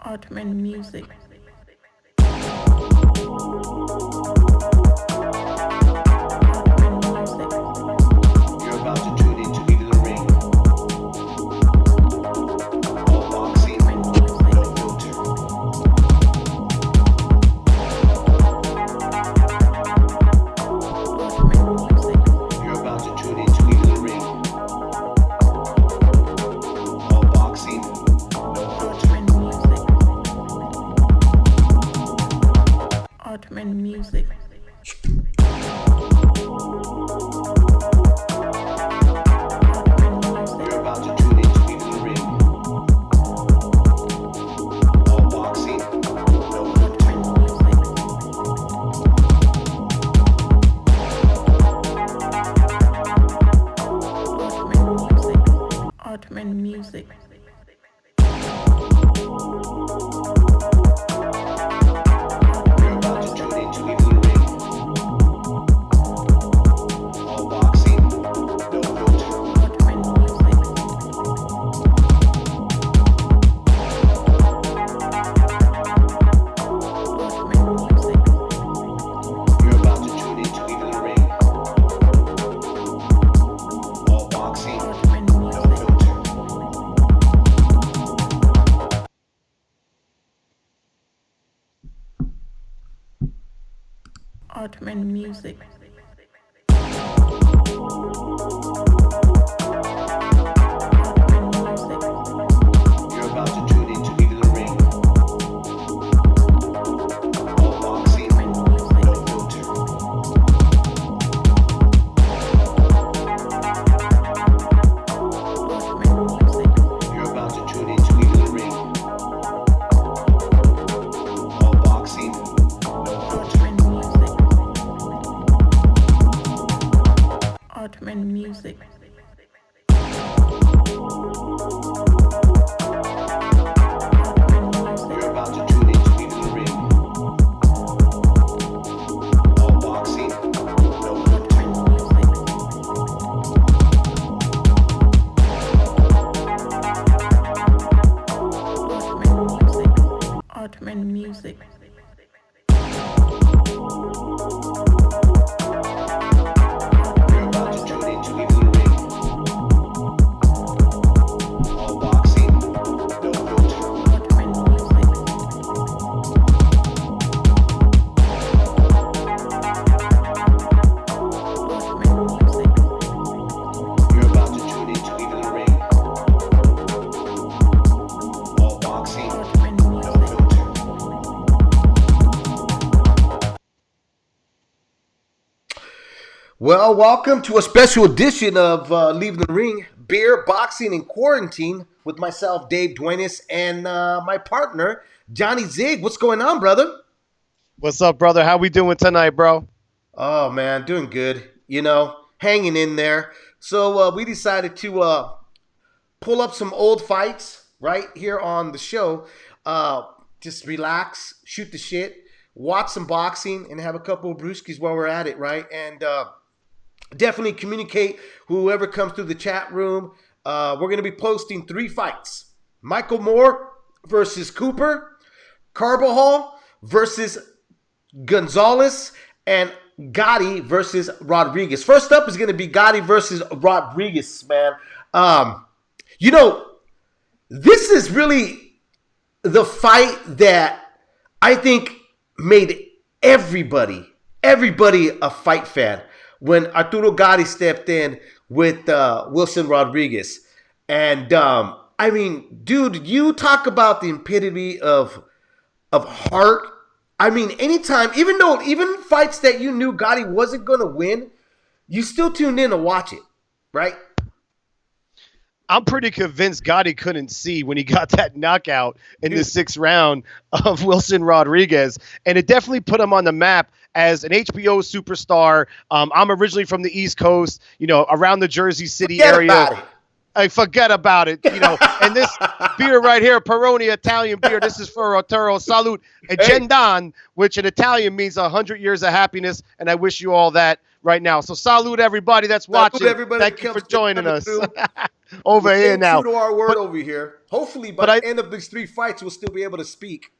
Ottoman music. You're about to tune into Leaving the Ring. All boxing, no filter. You're about to tune into Leaving the Ring. All boxing, no filter. Ottoman music. You're about to tune into Leaving the Ring. All boxing, no filter. Ottoman music. You're about to tune into Leaving the Ring. All boxing, no filter. Ottoman music. Ottoman music. You're about to tune into Leaving the Ring. All boxing, Ottoman no music. filter. Ottoman music. Ottoman music. You're about to tune into Leaving the Ring. All boxing, no filter. Ottoman music. You're about to tune into Leaving the Ring. All boxing, no filter. Ottoman music. Ottoman music. Ottoman music. You're about to tune into Leaving the Ring. All boxing, no filter. Ottoman music. Ottoman music. Ottoman music. You're about to tune into Leaving the Ring. All boxing, no filter. Ottoman music. Ottoman music. You're about to tune into Leaving the Ring. All boxing, Ottoman no music. filter. Well, welcome to a special edition of Leaving the Ring, Beer, Boxing, and Quarantine with myself, Dave Duenas, and my partner, Johnny Zig. What's going on, brother? What's up, brother? How we doing tonight, bro? Oh, man, doing good. You know, hanging in there. So we decided to pull up some old fights right here on the show. Just relax, shoot the shit, watch some boxing, and have a couple of brewskis while we're at it, right? And definitely communicate whoever comes through the chat room. We're going to be posting 3 fights. Michael Moore versus Cooper. Carbajal versus Gonzalez. And Gotti versus Rodriguez. First up is going to be Gotti versus Rodriguez, man. You know, this is really the fight that I think made everybody a fight fan when Arturo Gotti stepped in with Wilson Rodriguez. And I mean, dude, you talk about the epitome of heart. I mean, anytime, even fights that you knew Gotti wasn't going to win, you still tuned in to watch it, right? I'm pretty convinced Gotti couldn't see when he got that knockout in the 6th round of Wilson Rodriguez, and it definitely put him on the map as an HBO superstar. I'm originally from the East Coast, you know, around the Jersey City Forget area. about it. I forget about it, And this beer right here, Peroni Italian beer, this is for Arturo. Salute. Agendan, which in Italian means 100 years of happiness, and I wish you all that right now. So salute everybody that's watching. Everybody Thank you for joining us over here Stay now. true to our word But- over here. Hopefully, by the end of these 3 fights, we'll still be able to speak.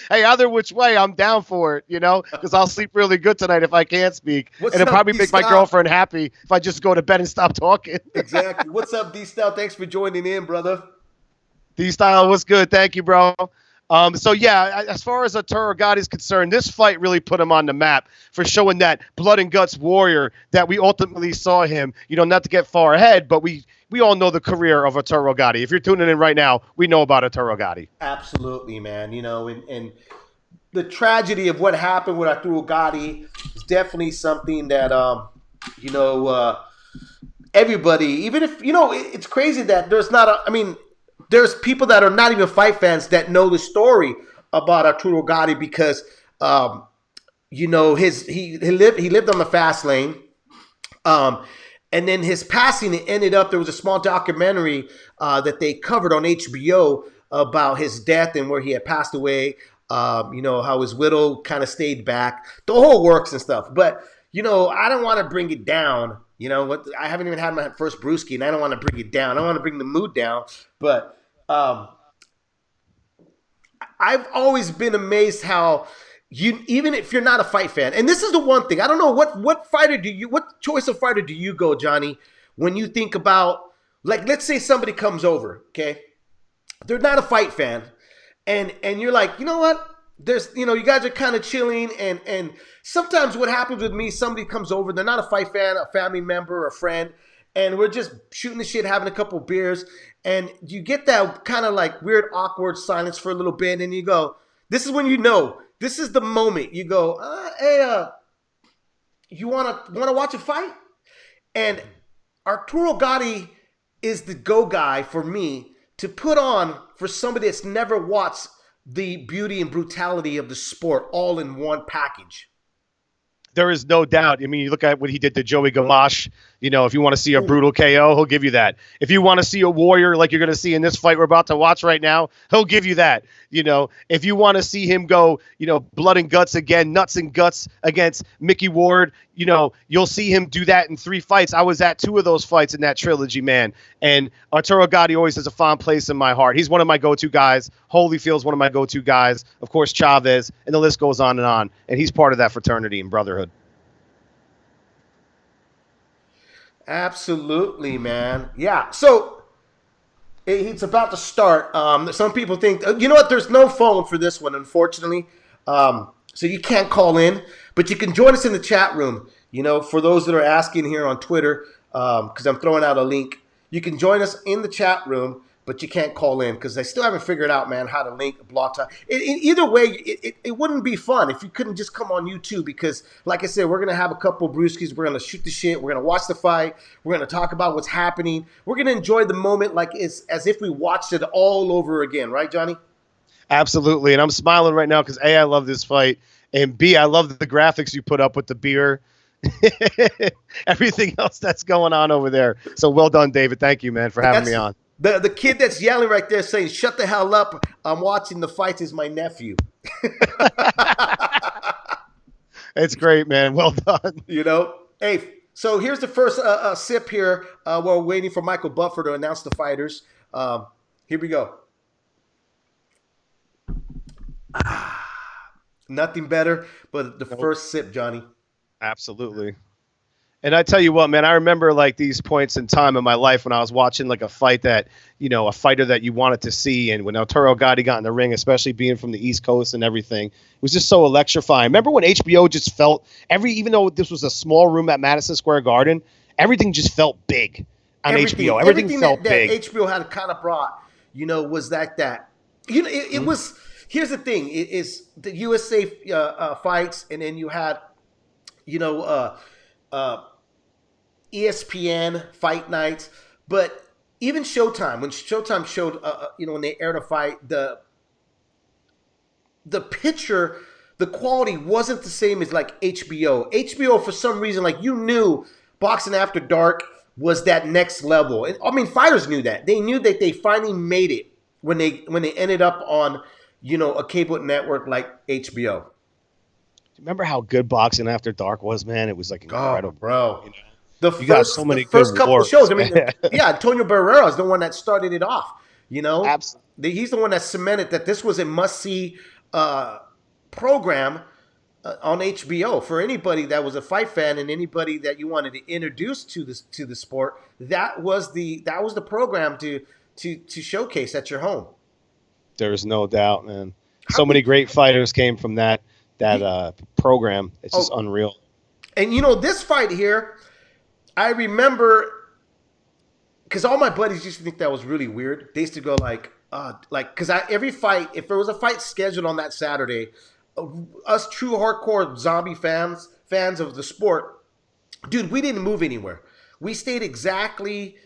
Hey, either which way, I'm down for it, because I'll sleep really good tonight if I can't speak. What's and it'll up, probably make my D-Style? girlfriend happy if I just go to bed and stop talking. Exactly. What's up, D-Style? Thanks for joining in, brother. D-Style, what's good? Thank you, bro. So, yeah, as far as Arturo Gatti is concerned, this fight really put him on the map for showing that blood and guts warrior that we ultimately saw him, not to get far ahead, but we all know the career of Arturo Gatti. If you're tuning in right now, we know about Arturo Gatti. Absolutely, man. And the tragedy of what happened with Arturo Gatti is definitely something that, everybody, even if, it's crazy that there's people that are not even fight fans that know the story about Arturo Gatti because, he lived on the fast lane. And then his passing, it ended up, there was a small documentary that they covered on HBO about his death and where he had passed away. How his widow kind of stayed back, the whole works and stuff. But, I don't want to bring it down. I haven't even had my first brewski, and I don't want to bring it down. I don't want to bring the mood down. But I've always been amazed how even if you're not a fight fan, and this is the one thing, I don't know what choice of fighter do you go, Johnny, when you think about, like, let's say somebody comes over, okay? They're not a fight fan. And you're like, you know what? There's, you guys are kind of chilling. And sometimes what happens with me, somebody comes over, they're not a fight fan, a family member, a friend, and we're just shooting the shit, having a couple beers. And you get that kind of like weird, awkward silence for a little bit. And you go, this is when this is the moment. You go, hey, you want to watch a fight? And Arturo Gatti is the go guy for me to put on for somebody that's never watched the beauty and brutality of the sport all in one package. There is no doubt. I mean, you look at what he did to Joey Gamache. If you want to see a brutal KO, he'll give you that. If you want to see a warrior like you're going to see in this fight we're about to watch right now, he'll give you that. If you want to see him go, blood and guts again, nuts and guts against Mickey Ward, you'll see him do that in 3 fights. I was at 2 of those fights in that trilogy, man. And Arturo Gatti always has a fond place in my heart. He's one of my go-to guys. Holyfield's one of my go-to guys. Of course, Chavez, and the list goes on. And he's part of that fraternity and brotherhood. Absolutely, man. Yeah. So it's about to start. Some people think, you know what? There's no phone for this one, unfortunately. So you can't call in, but you can join us in the chat room. For those that are asking here on Twitter, because I'm throwing out a link, you can join us in the chat room, but you can't call in because I still haven't figured out, man, how to link Blog Talk. Either way, it wouldn't be fun if you couldn't just come on YouTube because, like I said, we're going to have a couple brewskis. We're going to shoot the shit. We're going to watch the fight. We're going to talk about what's happening. We're going to enjoy the moment like it's as if we watched it all over again. Right, Johnny? Absolutely. And I'm smiling right now because, A, I love this fight, and B, I love the graphics you put up with the beer. Everything else that's going on over there. So well done, David. Thank you, man, for having me on. The kid that's yelling right there saying, shut the hell up, I'm watching the fights is my nephew. It's great, man. Well done. Hey, so here's the first sip here while we're waiting for Michael Buffer to announce the fighters. Here we go. Nothing better but the first sip, Johnny. Absolutely. And I tell you what, man, I remember like these points in time in my life when I was watching like a fight that, a fighter that you wanted to see. And when Arturo Gatti got in the ring, especially being from the East Coast and everything, it was just so electrifying. Remember when HBO just felt even though this was a small room at Madison Square Garden, everything just felt big on HBO. Everything felt big. That HBO had kind of brought, was that. It was, here's the thing, it is the USA fights, and then you had, ESPN fight nights, but even Showtime, when Showtime showed, when they aired a fight, the picture, the quality wasn't the same as like HBO. HBO, for some reason, like you knew Boxing After Dark was that next level. And, I mean, fighters knew that. They knew that they finally made it when they ended up on, a cable network like HBO. Remember how good Boxing After Dark was, man? It was like incredible, bro. You know? The got so many first good couple wars, of shows. I mean, man. yeah, Antonio Barrera is the one that started it off. Absolutely. He's the one that cemented that this was a must-see program on HBO for anybody that was a fight fan and anybody that you wanted to introduce to the sport. That was the program to showcase at your home. There's no doubt, man. So many great fighters came from that program. It's just unreal. And this fight here, I remember because all my buddies used to think that was really weird. They used to go because every fight, if there was a fight scheduled on that Saturday, us true hardcore zombie fans of the sport, dude, we didn't move anywhere. We stayed exactly,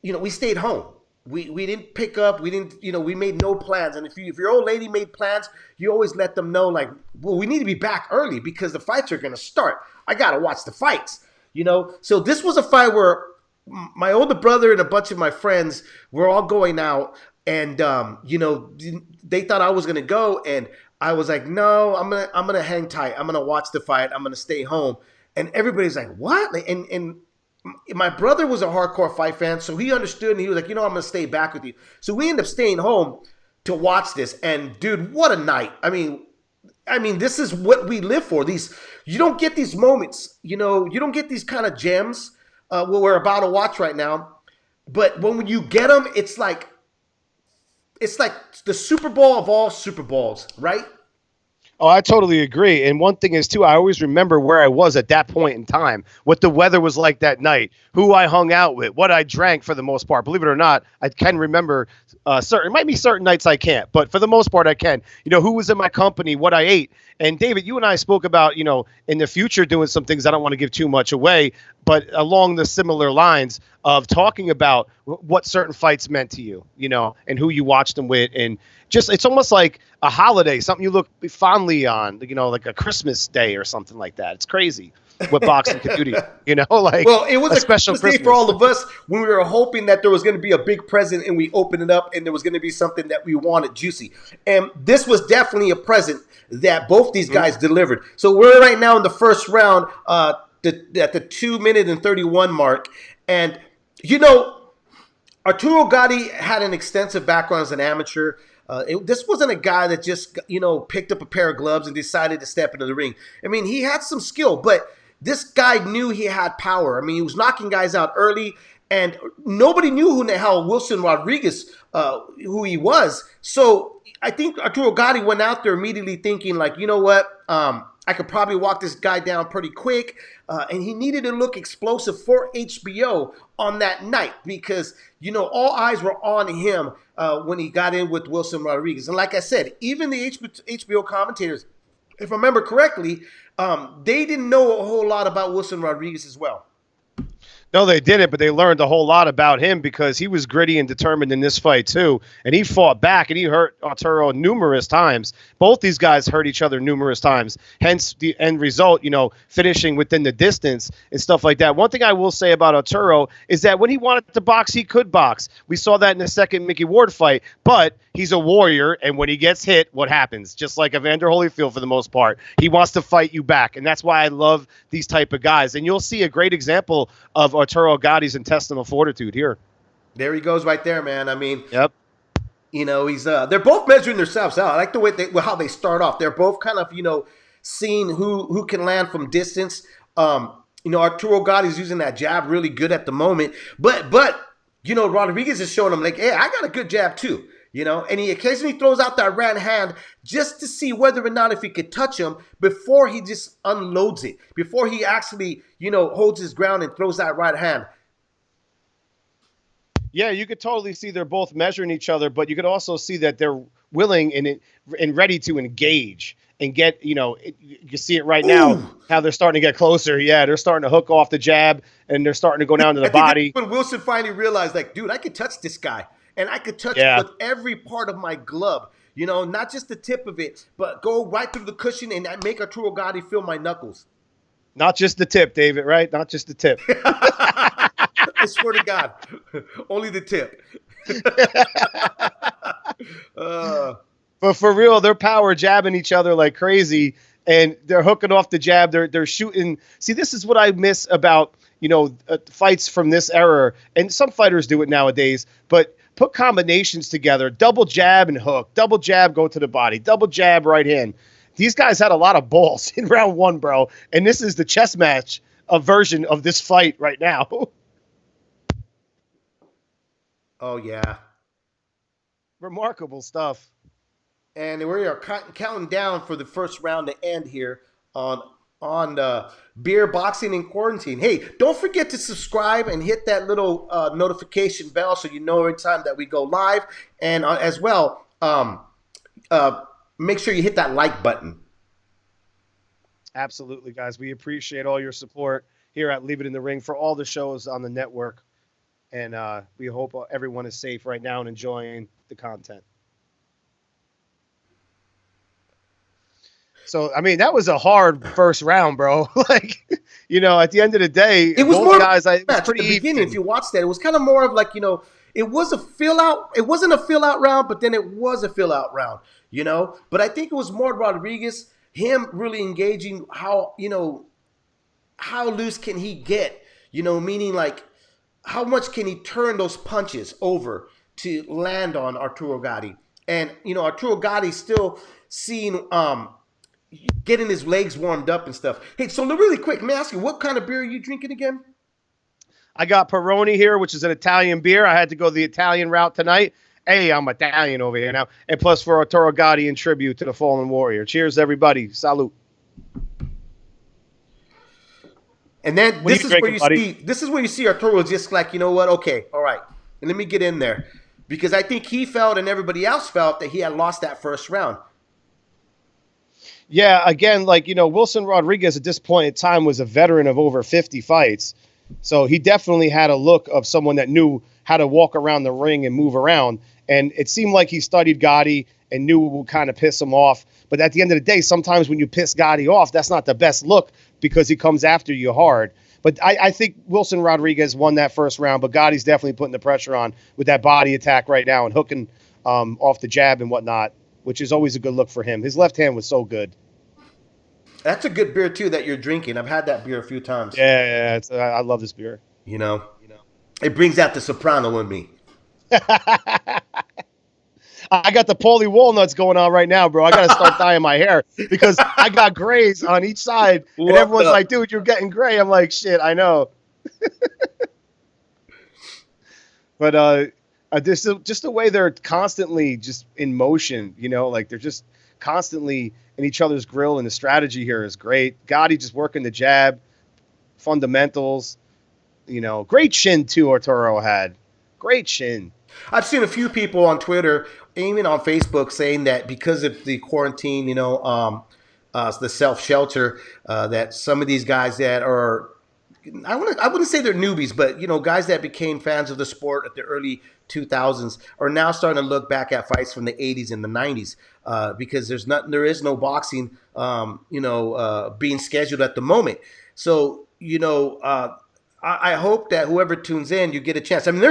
we stayed home. We didn't pick up. We didn't, we made no plans. And if your old lady made plans, you always let them know, like, well, we need to be back early because the fights are going to start. I got to watch the fights, So this was a fight where my older brother and a bunch of my friends were all going out. And, they thought I was going to go. And I was like, no, I'm gonna hang tight. I'm going to watch the fight. I'm going to stay home. And everybody's like, what? And my brother was a hardcore fight fan, so he understood, and he was like, I'm going to stay back with you. So we ended up staying home to watch this, and dude, what a night. I mean, this is what we live for. You don't get these moments, you don't get these kind of gems what we're about to watch right now, but when you get them, it's like the Super Bowl of all Super Bowls, right? Oh, I totally agree. And one thing is, too, I always remember where I was at that point in time, what the weather was like that night, who I hung out with, what I drank for the most part. Believe it or not, I can remember it might be certain nights I can't, but for the most part I can. Who was in my company, what I ate. And David, you and I spoke about, in the future doing some things I don't want to give too much away, but along the similar lines of talking about what certain fights meant to you, and who you watched them with. And just, it's almost like a holiday, something you look fondly on, like a Christmas day or something like that. It's crazy what boxing can do to you, Well, it was a special Christmas day for all of us when we were hoping that there was going to be a big present and we opened it up and there was going to be something that we wanted juicy. And this was definitely a present that both these guys delivered. So we're right now in the first round at the 2 minute and 31 mark. And, Arturo Gatti had an extensive background as an amateur. This wasn't a guy that just, picked up a pair of gloves and decided to step into the ring. I mean, he had some skill, but this guy knew he had power. I mean, he was knocking guys out early, and nobody knew who the hell Wilson Rodriguez, who he was. So I think Arturo Gatti went out there immediately thinking, like, you know what, I could probably walk this guy down pretty quick. And he needed to look explosive for HBO on that night because, all eyes were on him when he got in with Wilson Rodriguez. And like I said, even the HBO commentators, if I remember correctly, they didn't know a whole lot about Wilson Rodriguez as well. No, they didn't, but they learned a whole lot about him because he was gritty and determined in this fight too. And he fought back and he hurt Arturo numerous times. Both these guys hurt each other numerous times. Hence the end result, finishing within the distance and stuff like that. One thing I will say about Arturo is that when he wanted to box, he could box. We saw that in the second Mickey Ward fight, but he's a warrior. And when he gets hit, what happens? Just like Evander Holyfield for the most part, he wants to fight you back. And that's why I love these type of guys. And you'll see a great example of Arturo Gatti's intestinal fortitude here. There he goes right there, man. I mean, yep. He's they're both measuring themselves out. I like the way how they start off. They're both kind of, seeing who can land from distance. Arturo Gatti's using that jab really good at the moment. But Rodriguez is showing him like, hey, I got a good jab too. And he occasionally throws out that right hand just to see whether or not if he could touch him before he just unloads it, before he actually, holds his ground and throws that right hand. Yeah, you could totally see they're both measuring each other, but you could also see that they're willing and ready to engage and get, you see it right now, how they're starting to get closer. Yeah, they're starting to hook off the jab and they're starting to go down to the body. When Wilson finally realized, like, dude, I could touch this guy. And I could touch it with every part of my glove, not just the tip of it, but go right through the cushion and make Arturo Gatti feel my knuckles. Not just the tip, David, right? Not just the tip. I swear to God. Only the tip. But for real, they're power jabbing each other like crazy, and they're hooking off the jab. They're shooting. See, this is what I miss about fights from this era, and some fighters do it nowadays. But put combinations together: double jab and hook, double jab, go to the body, double jab, right hand. These guys had a lot of balls in round one, bro, and this is the chess match a version of this fight right now. Oh yeah. Remarkable stuff. And we are counting down for the first round to end here on Beer Boxing in Quarantine. Hey, don't forget to subscribe and hit that little notification bell so you know every time that we go live. And as well, make sure you hit that like button. Absolutely, guys. We appreciate all your support here at Leave It in the Ring for all the shows on the network. And we hope everyone is safe right now and enjoying the content. So, I mean, that was a hard first round, bro. Like, at the end of the day, it was both more guys, match pretty at the beginning. even. If you watched that, it was kind of more of like, it was a fill out. It wasn't a fill out round, but then it was a fill out round, But I think it was more Rodriguez, him really engaging how loose can he get, meaning like how much can he turn those punches over to land on Arturo Gatti. And, Arturo Gatti still seeing getting his legs warmed up and stuff. Hey, so really quick, let me ask you, what kind of beer are you drinking again? I got Peroni here, which is an Italian beer. I had to go the Italian route tonight. Hey, I'm Italian over here now. And plus for Arturo Gatti in tribute to the fallen warrior. Cheers, everybody. Salute. And then This is where you see Arturo just like, you know what? Okay, all right. And let me get in there. Because I think he felt and everybody else felt that he had lost that first round. Yeah, again, Wilson Rodriguez at this point in time was a veteran of over 50 fights. So he definitely had a look of someone that knew how to walk around the ring and move around. And it seemed like he studied Gatti and knew what would kind of piss him off. But at the end of the day, sometimes when you piss Gatti off, that's not the best look because he comes after you hard. But I think Wilson Rodriguez won that first round, but Gotti's definitely putting the pressure on with that body attack right now and hooking off the jab and whatnot, which is always a good look for him. His left hand was so good. That's a good beer, too, that you're drinking. I've had that beer a few times. Yeah, I love this beer. It brings out the soprano in me. I got the Paulie walnuts going on right now, bro. I got to start dyeing my hair because I got grays on each side. And everyone's like, dude, you're getting gray. I'm like, shit, I know. But just the way they're constantly just in motion, like they're just constantly in each other's grill, and the strategy here is great. Gatti just working the jab, fundamentals, great chin too. Arturo had great chin. I've seen a few people on Twitter, even on Facebook, saying that because of the quarantine, the self-shelter, that some of these guys that are, I wouldn't say they're newbies, but guys that became fans of the sport at the early 2000s are now starting to look back at fights from the 80s and the 90s because there is no boxing, being scheduled at the moment. So I hope that whoever tunes in, you get a chance. I mean,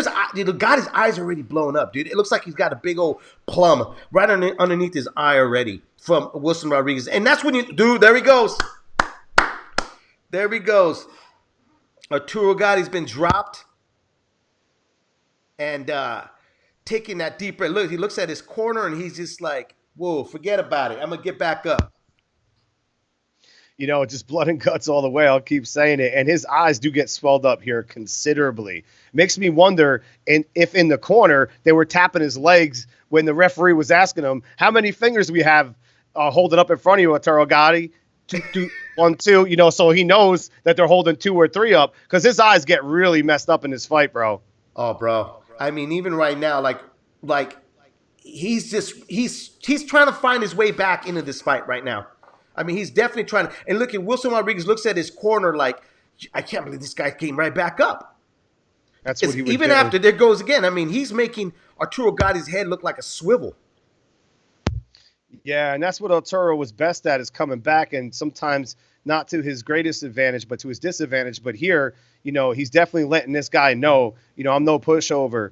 Gotti's eyes are already blown up, dude. It looks like he's got a big old plum right underneath his eye already from Wilson Rodriguez. And that's when there he goes. There he goes. Arturo Gotti's been dropped. And taking that deep breath. Look, he looks at his corner and he's just like, whoa, forget about it. I'm going to get back up. Just blood and guts all the way. I'll keep saying it. And his eyes do get swelled up here considerably. Makes me wonder if in the corner they were tapping his legs when the referee was asking him, how many fingers do we have holding up in front of you, Arturo Gatti? 2, 1, 2, so he knows that they're holding 2 or 3 up because his eyes get really messed up in this fight, bro. Oh, bro. I mean, even right now, like he's trying to find his way back into this fight right now. I mean, he's definitely trying to. And look at Wilson Rodriguez looks at his corner like, I can't believe this guy came right back up. That's what he would even do. After there goes again. I mean, he's making Arturo Gotti's head look like a swivel. Yeah, and that's what Arturo was best at, is coming back, and sometimes not to his greatest advantage, but to his disadvantage. But here, he's definitely letting this guy know, I'm no pushover.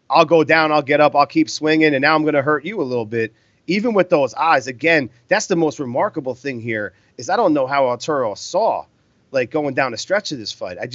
I'll go down, I'll get up, I'll keep swinging, and now I'm going to hurt you a little bit. Even with those eyes, again, that's the most remarkable thing here, is I don't know how Arturo saw, like, going down the stretch of this fight. I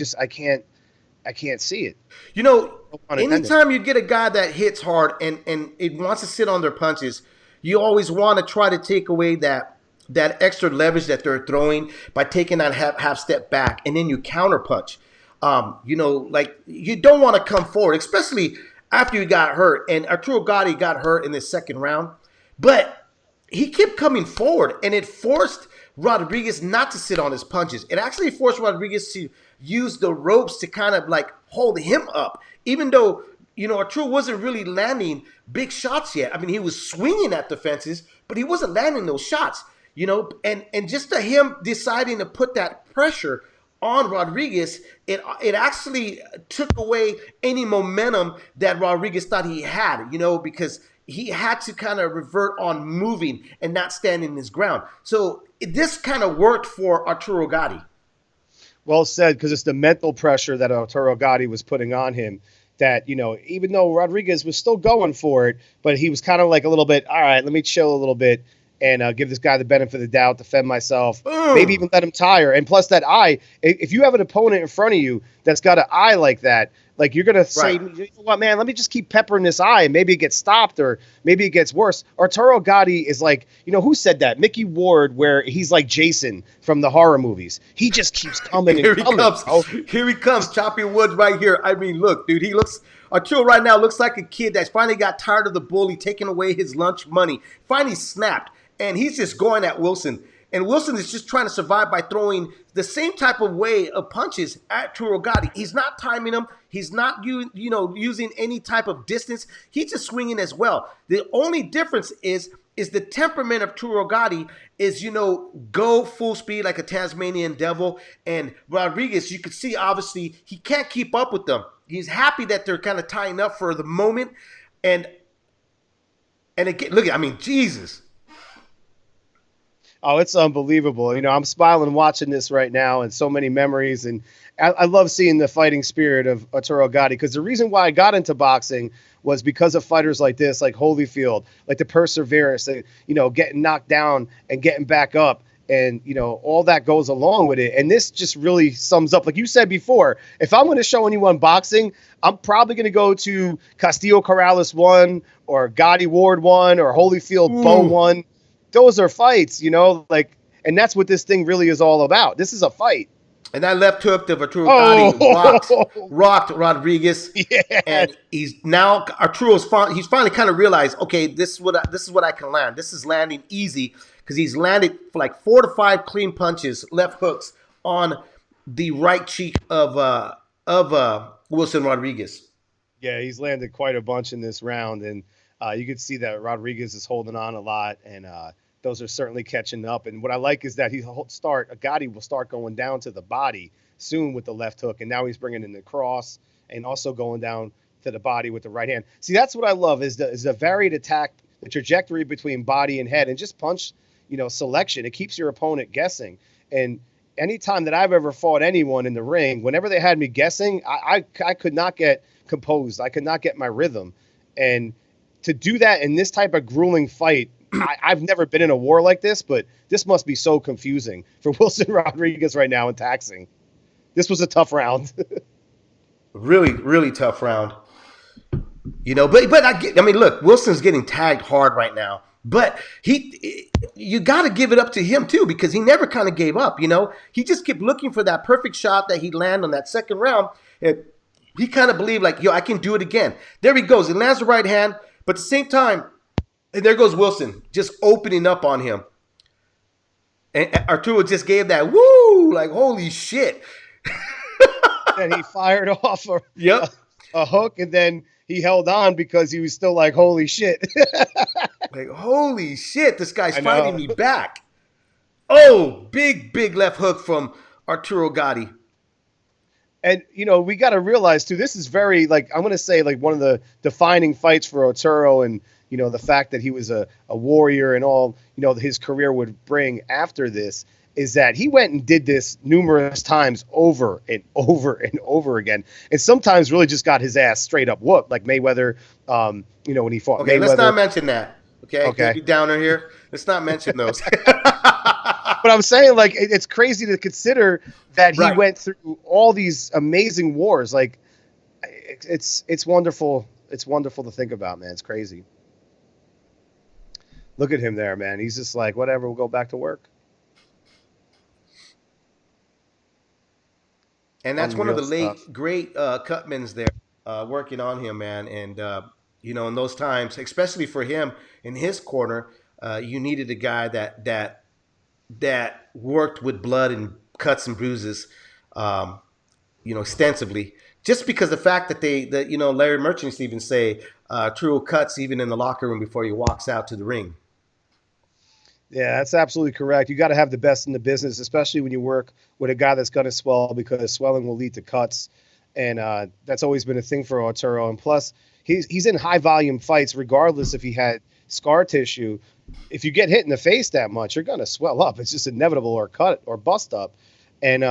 can't see it. You know, No pun intended. anytime you get a guy that hits hard and it wants to sit on their punches, you always want to try to take away that extra leverage that they're throwing by taking that half step back, and then you counter punch. Like, you don't want to come forward, especially after you got hurt. And Arturo Gatti got hurt in the second round, but he kept coming forward, and it forced Rodriguez not to sit on his punches. It actually forced Rodriguez to use the ropes to kind of like hold him up, even though, Arturo wasn't really landing big shots yet. I mean, he was swinging at the fences, but he wasn't landing those shots, and just to him deciding to put that pressure on Rodriguez, it actually took away any momentum that Rodriguez thought he had, because he had to kind of revert on moving and not standing his ground. So this kind of worked for Arturo Gatti. Well said, because it's the mental pressure that Arturo Gatti was putting on him that, even though Rodriguez was still going for it, but he was kind of like a little bit, all right, let me chill a little bit and give this guy the benefit of the doubt, defend myself, maybe even let him tire. And plus that eye, if you have an opponent in front of you that's got an eye like that, like, you're going to say, Right. you know what, man, let me just keep peppering this eye, and maybe it gets stopped or maybe it gets worse. Arturo Gatti is like, who said that? Mickey Ward, where he's like Jason from the horror movies. He just keeps coming and Here he coming. comes. bro. Here he comes. Choppy Woods right here. I mean, look, dude, Arturo right now looks like a kid that's finally got tired of the bully taking away his lunch money. Finally snapped, and he's just going at Wilson. And Wilson is just trying to survive by throwing the same type of way of punches at Arturo Gatti. He's not timing them. He's not using any type of distance. He's just swinging as well. The only difference is the temperament of Arturo Gatti is, go full speed like a Tasmanian devil. And Rodriguez, you can see, obviously, he can't keep up with them. He's happy that they're kind of tying up for the moment. And again, look, I mean, Jesus. Oh, it's unbelievable. I'm smiling watching this right now, and so many memories. And I love seeing the fighting spirit of Arturo Gatti, because the reason why I got into boxing was because of fighters like this, like Holyfield, like the perseverance, getting knocked down and getting back up. And, all that goes along with it. And this just really sums up, like you said before, if I'm going to show anyone boxing, I'm probably going to go to Castillo Corrales 1 or Gotti Ward 1 or Holyfield Bowe 1. Those are fights, and that's what this thing really is all about. This is a fight. And that left hook of Arturo Gatti rocked Rodriguez. Yeah. And he's now Arturo's he's finally kind of realized, okay, this is what I can land. This is landing easy, because he's landed for like 4 to 5 clean punches, left hooks on the right cheek of Wilson Rodriguez. Yeah, he's landed quite a bunch in this round, and you can see that Rodriguez is holding on a lot, and those are certainly catching up. And what I like is that Gatti will start going down to the body soon with the left hook, and now he's bringing in the cross and also going down to the body with the right hand. See, that's what I love is the varied attack, the trajectory between body and head, and just punch, selection. It keeps your opponent guessing. And anytime that I've ever fought anyone in the ring, whenever they had me guessing, I could not get composed. I could not get my rhythm. And to do that in this type of grueling fight, I've never been in a war like this, but this must be so confusing for Wilson Rodriguez right now in taxing. This was a tough round. Really, really tough round. But I mean, look, Wilson's getting tagged hard right now. But you got to give it up to him too, because he never kind of gave up. He just kept looking for that perfect shot that he'd land on that second round, and he kind of believed like, I can do it again. There he goes. He lands the right hand, but at the same time, and there goes Wilson just opening up on him, and Arturo just gave that woo, like holy shit. And he fired off Yep. a hook, and then he held on because he was still like, holy shit. Like, holy shit, this guy's fighting me back. Oh, big left hook from Arturo Gatti. And, we got to realize, too, this is very, like, I'm going to say, like, one of the defining fights for Arturo. And, the fact that he was a warrior and all, his career would bring after this, is that he went and did this numerous times over and over and over again. And sometimes really just got his ass straight up whooped, like Mayweather, when he fought Okay, Mayweather. let's not mention that. Okay, Okay. Be downer here. Let's not mention those. But I'm saying, like, it's crazy to consider that he Right. went through all these amazing wars. Like, it's wonderful. It's wonderful to think about, man. It's crazy. Look at him there, man. He's just like, whatever, we'll go back to work. And that's one of the Unreal late stuff. great cutmans there working on him, man. And in those times, especially for him in his corner, you needed a guy that worked with blood and cuts and bruises, extensively. Just because the fact that Larry Merchant used to even say True cuts even in the locker room before he walks out to the ring. Yeah, that's absolutely correct. You got to have the best in the business, especially when you work with a guy that's going to swell, because swelling will lead to cuts. And that's always been a thing for Arturo. And plus, he's in high volume fights, regardless if he had scar tissue. If you get hit in the face that much, you're going to swell up. It's just inevitable, or cut or bust up. And,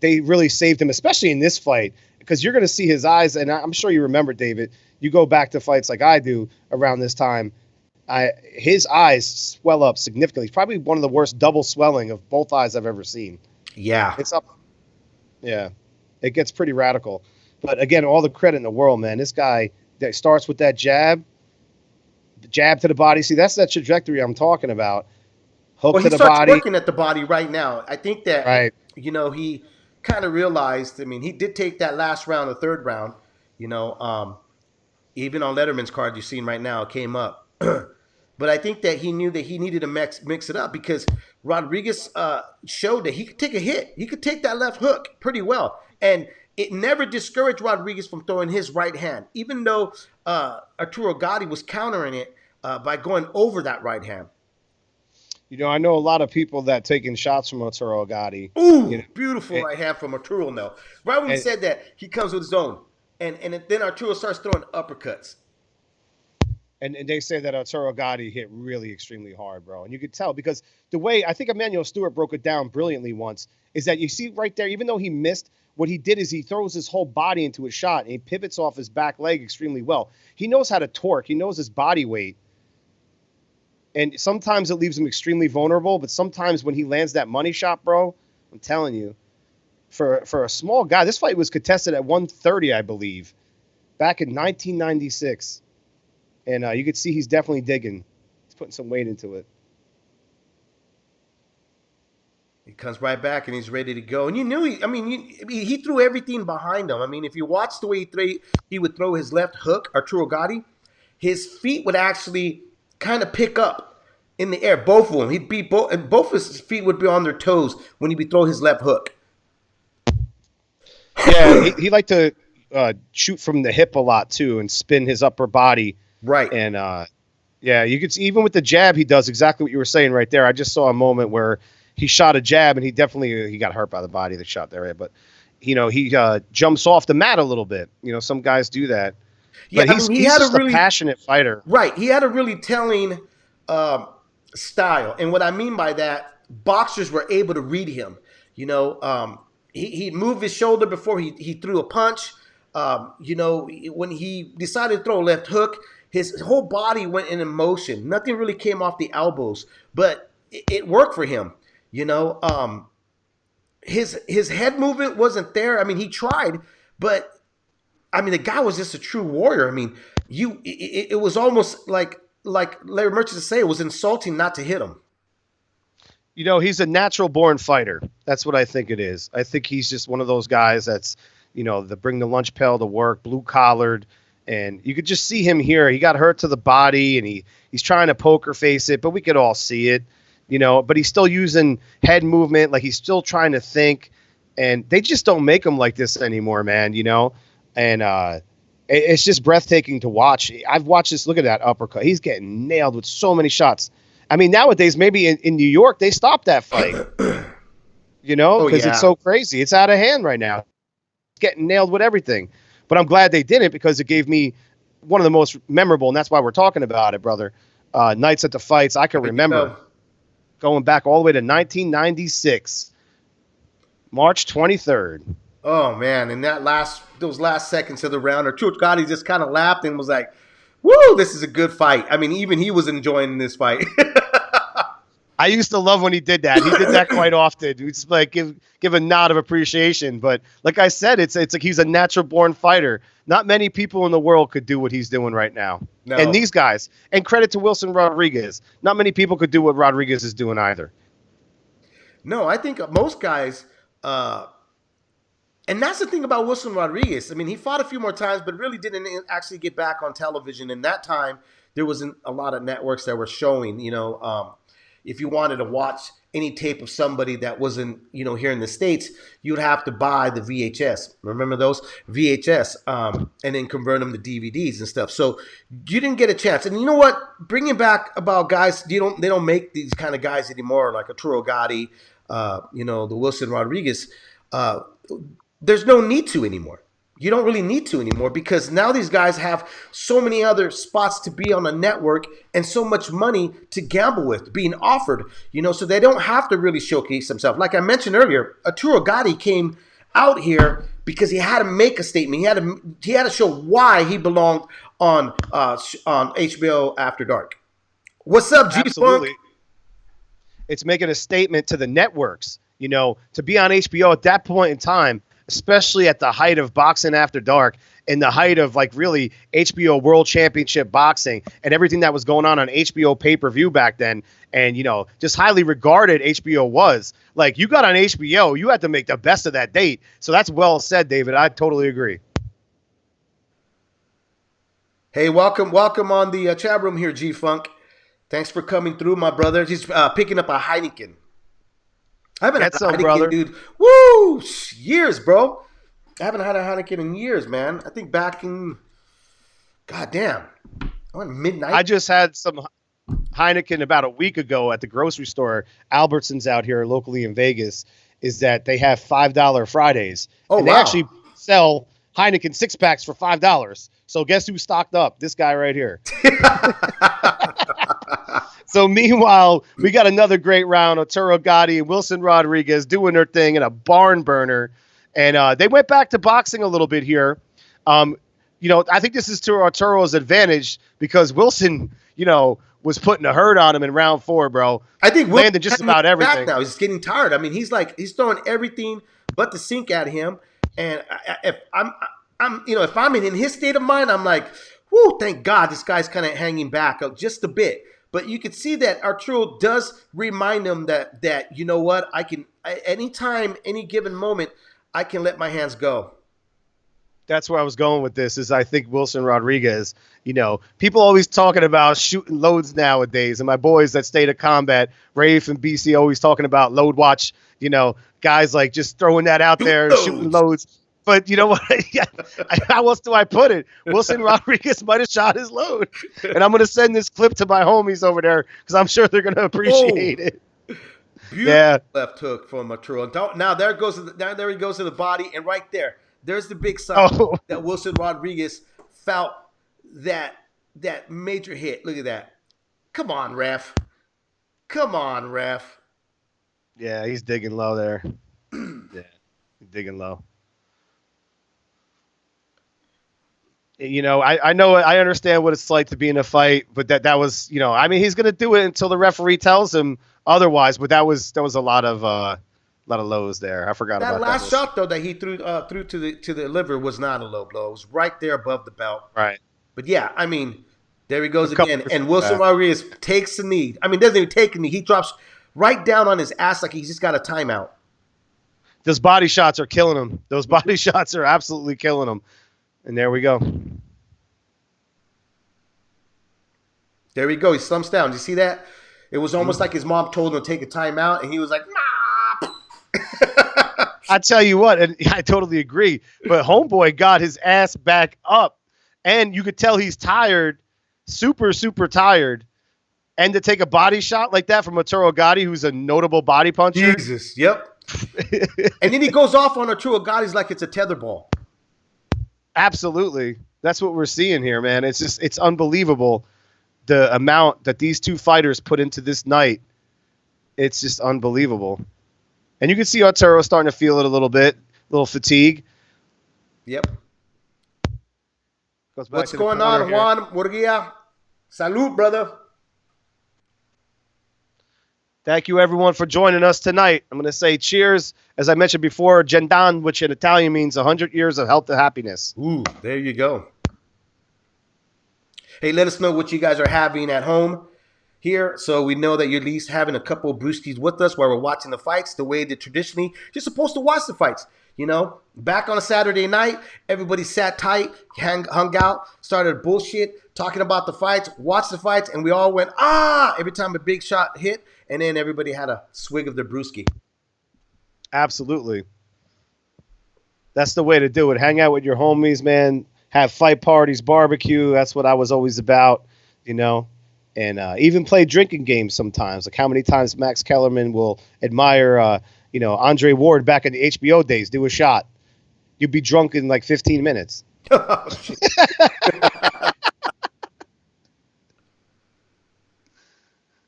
they really saved him, especially in this fight, because you're going to see his eyes. And I'm sure you remember, David, you go back to fights like I do around this time. His eyes swell up significantly. It's probably one of the worst double swelling of both eyes I've ever seen. Yeah. It's up. Yeah. It gets pretty radical. But again, all the credit in the world, man. This guy that starts with that jab to the body. See, that's that trajectory I'm talking about. Hook Well, to he the starts body. working at the body right now. I think that, Right. he kind of realized, he did take that last round, the third round, even on Letterman's card you're seeing right now, it came up. But I think that he knew that he needed to mix it up, because Rodriguez showed that he could take a hit. He could take that left hook pretty well. And it never discouraged Rodriguez from throwing his right hand, even though Arturo Gatti was countering it by going over that right hand. I know a lot of people that taking shots from Arturo Gatti. Ooh, beautiful right hand from Arturo now. Right when he said that, he comes with his own. And then Arturo starts throwing uppercuts. And they say that Arturo Gatti hit really extremely hard, bro. And you could tell, because the way, I think Emmanuel Stewart broke it down brilliantly once, is that you see right there, even though he missed, what he did is he throws his whole body into a shot, and he pivots off his back leg extremely well. He knows how to torque. He knows his body weight. And sometimes it leaves him extremely vulnerable, but sometimes when he lands that money shot, bro, I'm telling you, for a small guy, this fight was contested at 130, I believe, back in 1996. And you could see he's definitely digging. He's putting some weight into it. He comes right back and he's ready to go. And you knew he threw everything behind him. If you watch the way he would throw his left hook, Arturo Gatti, his feet would actually kind of pick up in the air. Both of them. He'd be and both of his feet would be on their toes when he'd throw his left hook. Yeah, he liked to shoot from the hip a lot too, and spin his upper body. Right. And yeah, you could see, even with the jab, he does exactly what you were saying right there. I just saw a moment where he shot a jab, and he got hurt by the body that shot there. But he jumps off the mat a little bit. Some guys do that. Yeah, but he's just a passionate fighter. Right. He had a really telling style. And what I mean by that, boxers were able to read him. He'd move his shoulder before he threw a punch. When he decided to throw a left hook, his whole body went in motion. Nothing really came off the elbows, but it worked for him. His head movement wasn't there. He tried, but the guy was just a true warrior. It was almost like Larry Merchant to say, it was insulting not to hit him. He's a natural born fighter. That's what I think it is. I think he's just one of those guys that's, the bring the lunch pail to work, blue collared. And you could just see him here. He got hurt to the body, and he's trying to poker face it, but we could all see it, but he's still using head movement. Like, he's still trying to think, and they just don't make him like this anymore, man, and it's just breathtaking to watch. I've watched this. Look at that uppercut. He's getting nailed with so many shots. Nowadays, maybe in New York, they stopped that fight, because it's so crazy. It's out of hand right now. Getting nailed with everything. But I'm glad they didn't, because it gave me one of the most memorable, and that's why we're talking about it, brother. Nights at the fights. I can remember going back all the way to 1996, March 23rd. Oh man, and those last seconds of the round, Arturo Gatti just kind of laughed and was like, "Woo, this is a good fight." I mean, even he was enjoying this fight. I used to love when he did that. He did that quite often. He'd just like give a nod of appreciation. But like I said, it's like he's a natural born fighter. Not many people in the world could do what he's doing right now. No. And these guys, and credit to Wilson Rodriguez, not many people could do what Rodriguez is doing either. No, I think most guys, and that's the thing about Wilson Rodriguez. I mean, he fought a few more times, but really didn't actually get back on television. And that time, there wasn't a lot of networks that were showing, if you wanted to watch any tape of somebody that wasn't, here in the States, you'd have to buy the VHS. Remember those VHS, and then convert them to DVDs and stuff. So you didn't get a chance. And you know what? Bringing back about guys, they don't make these kind of guys anymore, like Arturo Gatti, the Wilson Rodriguez. There's no need to anymore. You don't really need to anymore because now these guys have so many other spots to be on a network and so much money to gamble with being offered, so they don't have to really showcase themselves. Like I mentioned earlier, Arturo Gatti came out here because he had to make a statement. He had to show why he belonged on HBO After Dark. What's up, G-Funk? Absolutely. It's making a statement to the networks, to be on HBO at that point in time, especially at the height of Boxing After Dark and the height of like really HBO World Championship boxing and everything that was going on HBO pay-per-view back then. And, just highly regarded HBO was. Like, you got on HBO, you had to make the best of that date. So that's well said, David. I totally agree. Hey, welcome on the chat room here, G-Funk. Thanks for coming through, my brother. He's picking up a Heineken. I haven't had a Heineken, brother. Dude. Woo! Years, bro. I haven't had a Heineken in years, man. I think back in, goddamn, midnight. I just had some Heineken about a week ago at the grocery store. Albertsons out here locally in Vegas is that they have $5 Fridays. Oh, and wow. They actually sell Heineken 6-packs for $5. So guess who stocked up? This guy right here. So meanwhile, we got another great round. Arturo Gatti and Wilson Rodriguez doing their thing in a barn burner. And they went back to boxing a little bit here. I think this is to Arturo's advantage because Wilson, was putting a hurt on him in round 4, bro. I think Wilson landed just about everything. Now he's getting tired. I mean, he's throwing everything but the sink at him. And if I'm in his state of mind, I'm like, whoo, thank God this guy's kind of hanging back just a bit. But you can see that Arturo does remind him that you know what, anytime, any given moment, I can let my hands go. That's where I was going with this is I think Wilson Rodriguez, people always talking about shooting loads nowadays. And my boys that State of Combat, Rafe and BC always talking about load watch, guys like just throwing that out there, shooting loads. But you know what? How else do I put it? Wilson Rodriguez might have shot his load. And I'm going to send this clip to my homies over there because I'm sure they're going to appreciate it. Beautiful left hook from Arturo. Now there he goes to the body, and right there's the big sign that Wilson Rodriguez felt that major hit. Look at that. Come on, ref. Yeah, he's digging low there. Yeah, he's digging low. I understand what it's like to be in a fight, but that was, he's going to do it until the referee tells him otherwise. But that was a lot of lows there. I forgot about that. That last shot though that he threw to the liver was not a low blow. It was right there above the belt. Right. But yeah, there he goes again, and Wilson Rodriguez takes the knee. Doesn't even take a knee. He drops right down on his ass like he's just got a timeout. Those body shots are killing him. Those body shots are absolutely killing him. And there we go. There we go. He slumps down. Did you see that? It was almost like his mom told him to take a timeout, and he was like, nah. I tell you what, and I totally agree. But homeboy got his ass back up, and you could tell he's tired, super, super tired. And to take a body shot like that from Arturo Gatti, who's a notable body puncher. Jesus, yep. And then he goes off on Arturo Gatti like it's a tetherball. Absolutely. That's what we're seeing here, man. It's unbelievable the amount that these two fighters put into this night. It's just unbelievable. And you can see Arturo starting to feel it a little bit, a little fatigue. Yep. Goes back What's to the going corner on, here. Juan Murguia? Salute, brother. Thank you, everyone, for joining us tonight. I'm going to say cheers. As I mentioned before, Gendan, which in Italian means 100 years of health and happiness. Ooh, there you go. Hey, let us know what you guys are having at home here, so we know that you're at least having a couple of brewskis with us while we're watching the fights the way that traditionally you're supposed to watch the fights. You know, back on a Saturday night, everybody sat tight, hung out, started bullshit, talking about the fights, watched the fights, and we all went, every time a big shot hit, and then everybody had a swig of their brewski. Absolutely. That's the way to do it. Hang out with your homies, man. Have fight parties, barbecue. That's what I was always about, you know. And even play drinking games sometimes. Like how many times Max Kellerman will admire, Andre Ward back in the HBO days. Do a shot. You'd be drunk in like 15 minutes.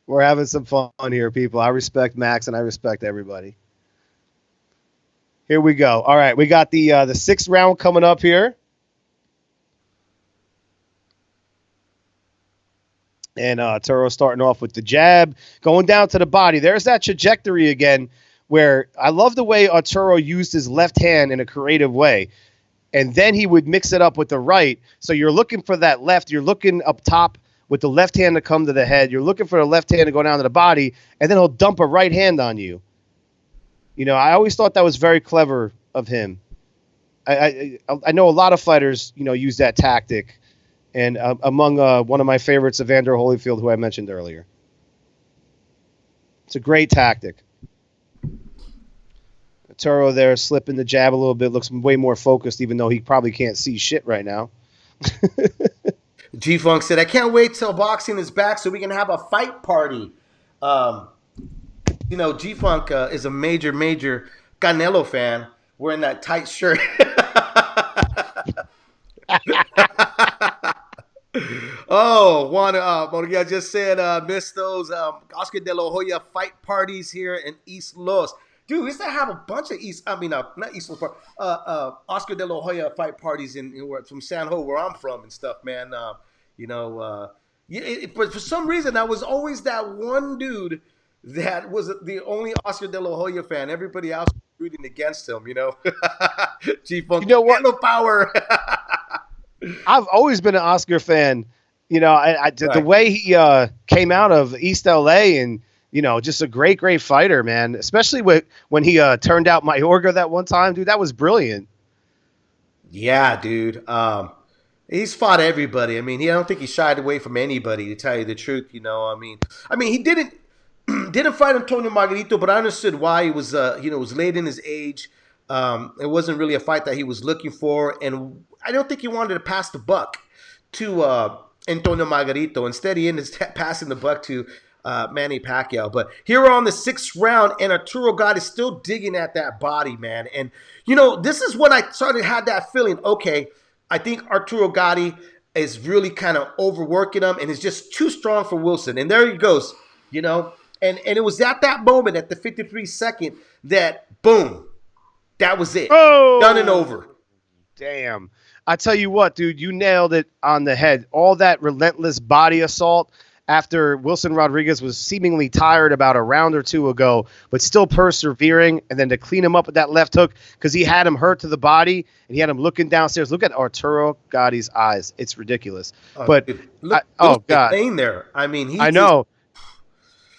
We're having some fun here, people. I respect Max and I respect everybody. Here we go. All right, we got the sixth round coming up here. And Turo starting off with the jab, going down to the body. There's that trajectory again where I love the way Arturo used his left hand in a creative way. And then he would mix it up with the right. So you're looking for that left. You're looking up top with the left hand to come to the head. You're looking for the left hand to go down to the body. And then he'll dump a right hand on you. You know, I always thought that was very clever of him. I know a lot of fighters, use that tactic. And among one of my favorites, Evander Holyfield, who I mentioned earlier. It's a great tactic. Turo there slipping the jab a little bit, looks way more focused, even though he probably can't see shit right now. G-Funk said, I can't wait till boxing is back so we can have a fight party. G-Funk is a major Canelo fan wearing that tight shirt. Juan Murguia just said, miss those Oscar De La Hoya fight parties here in East Los. Dude, we used to have a bunch of not East Los, Oscar De La Hoya fight parties from San Jose, where I'm from and stuff, man. But for some reason, I was always that one dude that was the only Oscar De La Hoya fan. Everybody else was rooting against him, G-Funk, You know what? Canelo power. I've always been an Oscar fan. The way he came out of East LA and, just a great fighter, man, especially when he turned out Mayorga that one time. Dude, that was brilliant. Yeah, dude. He's fought everybody. I don't think he shied away from anybody, to tell you the truth. He didn't fight Antonio Margarito, but I understood why. He was, was late in his age. It wasn't really a fight that he was looking for, and I don't think he wanted to pass the buck to Antonio Margarito. Instead, he ended up passing the buck to Manny Pacquiao. But here we're on the sixth round, and Arturo Gatti is still digging at that body, man. And, this is when I had that feeling, okay, I think Arturo Gatti is really kind of overworking him and is just too strong for Wilson. And there he goes, And it was at that moment, at the 53-second, that, boom, that was it. Oh! Done and over. Damn. I tell you what, dude, you nailed it on the head. All that relentless body assault after Wilson Rodriguez was seemingly tired about a round or two ago, but still persevering, and then to clean him up with that left hook because he had him hurt to the body and he had him looking downstairs. Look at Arturo Gatti's eyes. It's ridiculous. God. Laying there. I know.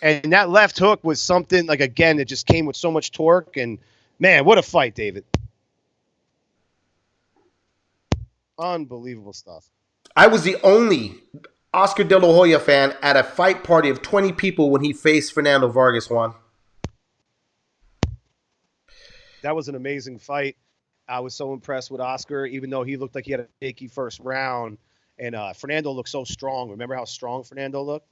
And that left hook was something, like, again, it just came with so much torque. And, man, what a fight, David. Unbelievable stuff. I was the only Oscar De La Hoya fan at a fight party of 20 people when he faced Fernando Vargas, Juan. That was an amazing fight. I was so impressed with Oscar, even though he looked like he had a shaky first round. And Fernando looked so strong. Remember how strong Fernando looked?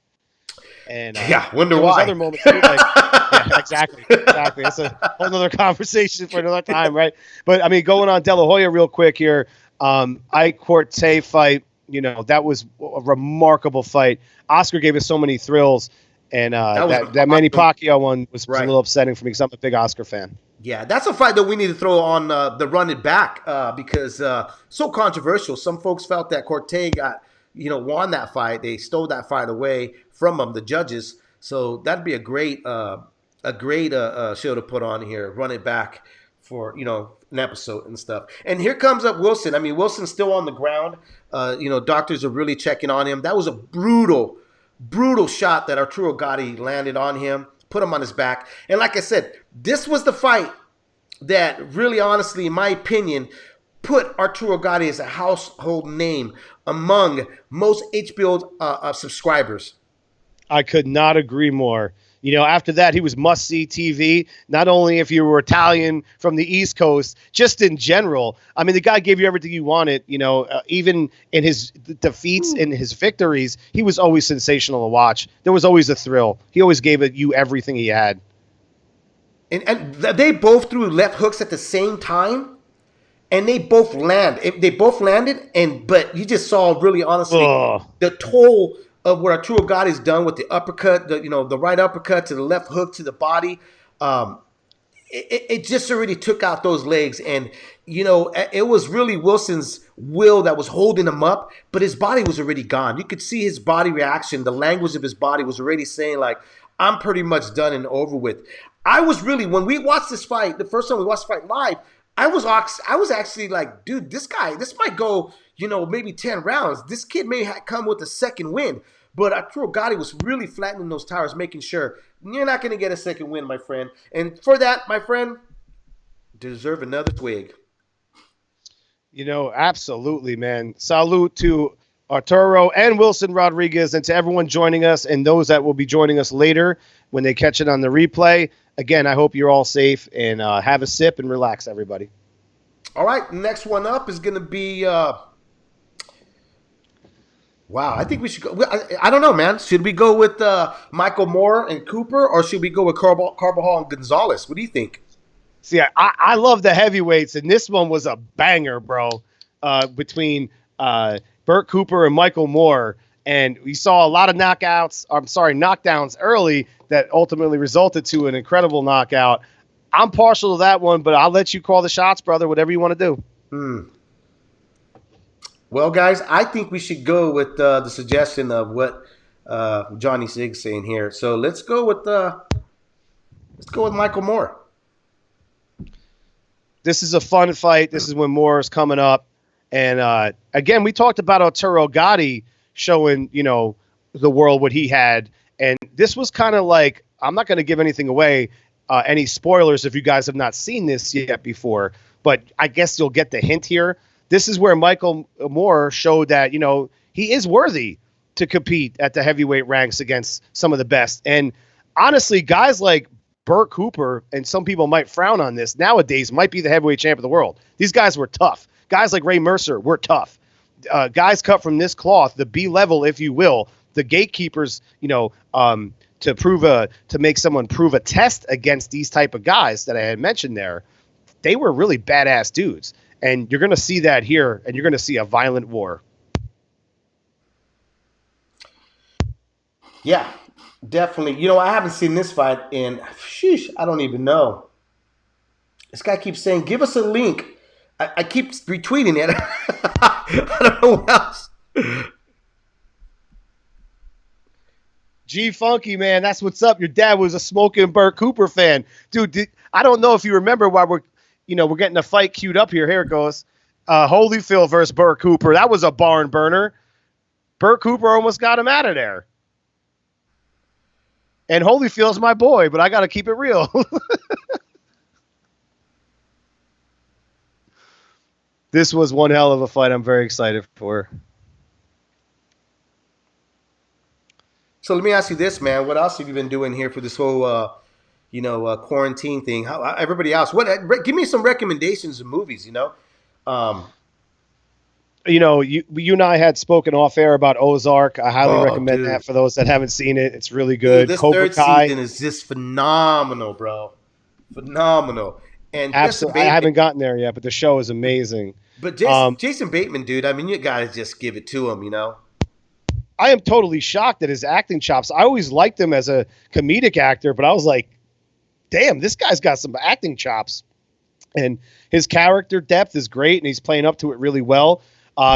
And wonder there why. Was other moments too, yeah, exactly. It's a whole other conversation for another time, right? But going on De La Hoya real quick here. Ike Corte fight, that was a remarkable fight. Oscar gave us so many thrills, and that Manny Pacquiao one was a little upsetting for me because I'm a big Oscar fan. Yeah, that's a fight that we need to throw on the run it back because so controversial. Some folks felt that Corte won that fight. They stole that fight away from him, the judges. So that'd be a great show to put on here. Run it back for an episode and stuff. And here comes up Wilson. I mean, Wilson's still on the ground. Doctors are really checking on him. That was a brutal shot that Arturo Gatti landed on him, put him on his back. And like I said, this was the fight that really, honestly, in my opinion, put Arturo Gatti as a household name among most HBO subscribers. I could not agree more. After that, he was must-see TV, not only if you were Italian from the East Coast, just in general. I mean, the guy gave you everything you wanted. Even in his defeats and his victories, he was always sensational to watch. There was always a thrill. He always gave you everything he had. And they both threw left hooks at the same time, and they both landed, but you just saw, really honestly, the toll of what Arturo Gatti's done with the uppercut, the right uppercut to the left hook to the body. It just already took out those legs. And, it was really Wilson's will that was holding him up, but his body was already gone. You could see his body reaction. The language of his body was already saying, like, I'm pretty much done and over with. I was really, when we watched this fight, the first time we watched the fight live, I was actually like, dude, this might go, maybe 10 rounds. This kid may come with a second win. But Arturo Gatti was really flattening those tires, making sure you're not going to get a second win, my friend. And for that, my friend, deserve another twig. Absolutely, man. Salute to Arturo and Wilson Rodriguez, and to everyone joining us and those that will be joining us later when they catch it on the replay. Again, I hope you're all safe and have a sip and relax, everybody. All right, next one up is going to be wow, I think we should go. I don't know, man. Should we go with Michael Moore and Cooper, or should we go with Carbajal and Gonzalez? What do you think? See, I love the heavyweights, and this one was a banger, bro, between Burt Cooper and Michael Moore. And we saw a lot of knockdowns early that ultimately resulted to an incredible knockout. I'm partial to that one, but I'll let you call the shots, brother, whatever you want to do. Well, guys, I think we should go with the suggestion of what Johnny Sig's saying here. So let's go with Michael Moore. This is a fun fight. This is when Moore is coming up, and again, we talked about Arturo Gatti showing the world what he had, and this was kind of like, I'm not going to give anything away, any spoilers if you guys have not seen this yet before, but I guess you'll get the hint here. This is where Michael Moore showed that, he is worthy to compete at the heavyweight ranks against some of the best. And honestly, guys like Burt Cooper, and some people might frown on this, nowadays might be the heavyweight champ of the world. These guys were tough. Guys like Ray Mercer were tough. Guys cut from this cloth, the B level, if you will, the gatekeepers, to make someone prove a test against these type of guys that I had mentioned there. They were really badass dudes. And you're going to see that here, and you're going to see a violent war. Yeah, definitely. I haven't seen this fight in, I don't even know. This guy keeps saying, give us a link. I keep retweeting it. I don't know what else. G Funky, man, that's what's up. Your dad was a smoking Burt Cooper fan. Dude, I don't know if you remember why we're getting a fight queued up here. Here it goes. Holyfield versus Burt Cooper. That was a barn burner. Burt Cooper almost got him out of there. And Holyfield's my boy, but I got to keep it real. This was one hell of a fight. I'm very excited for. So let me ask you this, man. What else have you been doing here for this whole quarantine thing? How everybody else? Give me some recommendations of movies. You and I had spoken off air about Ozark. I highly recommend that for those that haven't seen it. It's really good. Dude, this third season is just phenomenal, bro. Phenomenal. And Jason Absolutely, I Bateman, haven't gotten there yet, but the show is amazing. but Um, Jason Bateman, dude. I mean, you gotta just give it to him, you know. I am totally shocked at his acting chops. I always liked him as a comedic actor, but I was like, damn, this guy's got some acting chops. And his character depth is great, and he's playing up to it really well.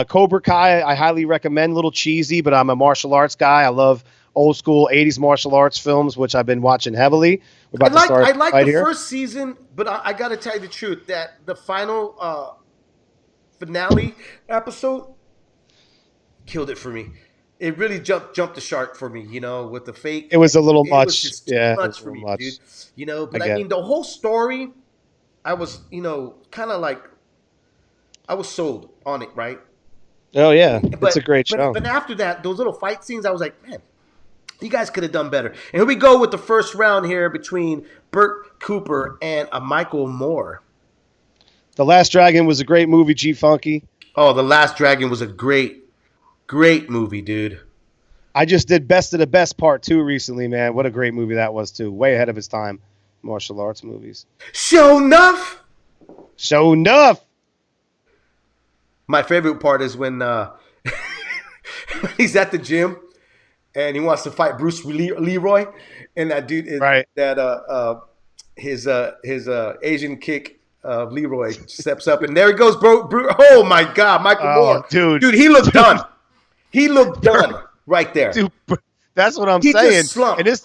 Cobra Kai, I highly recommend. A little cheesy, but I'm a martial arts guy. I love old school 80s martial arts films, which I've been watching heavily. We're about to start I like right the here. first season, but I got to tell you the truth that the final finale episode killed it for me. It really jumped the shark for me, you know, with the fake. It was a little It much. was just Yeah, too it much was a for me, little much. dude. You know, but I I get mean, the whole story, I was, you know, kind of like, I was sold on it, right? Oh, yeah. But, It's a great show. But after that, those little fight scenes, I was like, man, you guys could have done better. And here we go with the first round here between Burt Cooper and Michael Moore. The Last Dragon was a great movie, G Funky. Oh, The Last Dragon was a great movie, dude. I just did Best of the Best Part 2 recently, man. What a great movie that was, too. Way ahead of its time. Martial arts movies. Show enough. So enough. My favorite part is when he's at the gym and he wants to fight Bruce Leroy, and that dude is Right. that his Asian kick Leroy steps up, and there he goes, bro. Oh my God, Michael Moore, dude. he looked done. He looked done right there. Dude, that's what I'm He just saying. slumped. And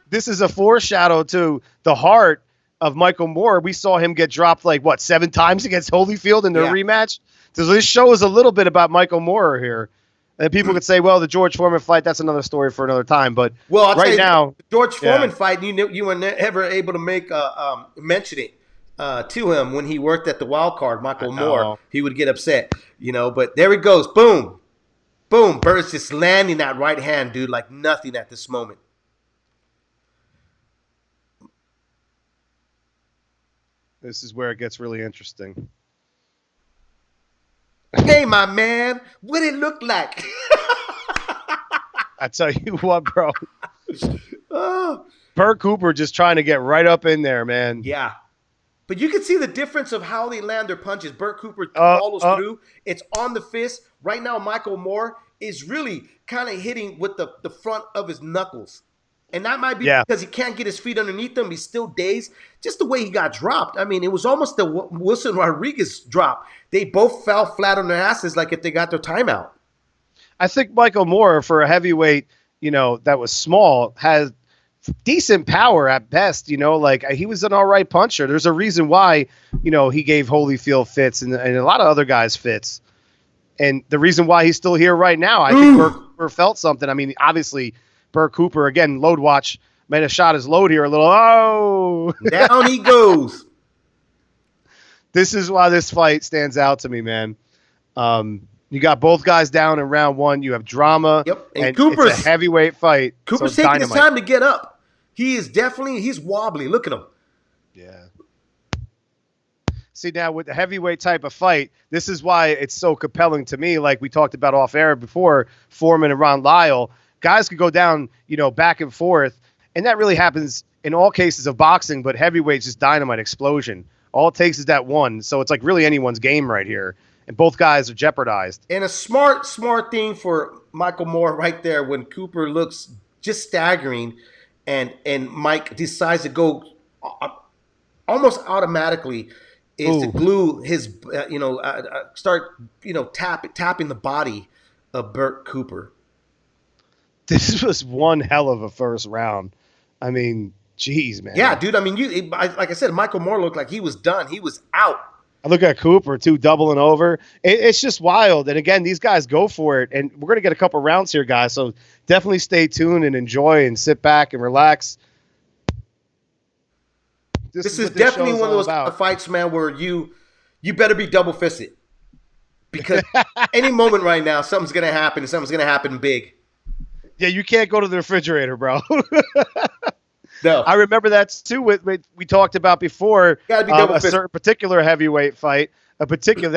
this is a foreshadow to the heart of Michael Moore. We saw him get dropped like, 7 times against Holyfield in their Yeah. rematch? So this show is a little bit about Michael Moore here. And people could say, well, the George Foreman fight, that's another story for another time. But Well, I'll tell right you, now, the George Foreman yeah. fight, you were never able to make mention it to him when he worked at the wild card. Michael I know. Moore, he would get upset, you know. But there he goes, boom, boom. Burt's just landing that right hand, dude, like nothing at this moment. This is where it gets really interesting. Hey, my man, what it look like? I tell you what, bro. Oh, Burt Cooper just trying to get right up in there, man. yeah. But you can see the difference of how they land their punches. Burt Cooper follows through. It's on the fist. Right now, Michael Moore is really kind of hitting with the front of his knuckles. And that might be because he can't get his feet underneath him. He's still dazed. Just the way he got dropped. I mean, it was almost the Wilson Rodriguez drop. They both fell flat on their asses like if they got their timeout. I think Michael Moore, for a heavyweight, you know, that was small, has decent power at best. You know, like he was an all right puncher. There's a reason why, you know, he gave Holyfield fits and a lot of other guys fits. And the reason why he's still here right now, I think Burt Cooper felt something. I mean, obviously, Burt Cooper, again, load watch, might have shot his load here a little. Oh! Down he goes. This is why this fight stands out to me, man. You got both guys down in round one. You have drama. Yep. And And Cooper's- it's a heavyweight fight. Cooper's so taking his dynamite. time to get up. He is definitely, he's wobbly. Look at him. Yeah. See, now with the heavyweight type of fight, this is why it's so compelling to me. Like we talked about off air before, Foreman and Ron Lyle, guys could go down, you know, back and forth. And that really happens in all cases of boxing, but heavyweight's just dynamite explosion. All it takes is that one. So it's like really anyone's game right here. And both guys are jeopardized. And a smart thing for Michael Moore right there when Cooper looks just staggering and Mike decides to go almost automatically is to glue his, start, tapping the body of Burt Cooper. This was one hell of a first round. I mean, geez, man. Yeah, dude. I mean, like I said, Michael Moore looked like he was done. He was out. I look at Cooper, too, doubling over. It's just wild. And, again, these guys go for it. And we're going to get a couple rounds here, guys. So definitely stay tuned and enjoy and sit back and relax. This is what definitely show's one of all those about. fights, man, where you better be double-fisted. Because any moment right now, something's going to happen, and something's going to happen big. Yeah, you can't go to the refrigerator, bro. No. I remember that, too, with we talked about before. Gotta be A double-fisted. certain particular heavyweight fight. A particular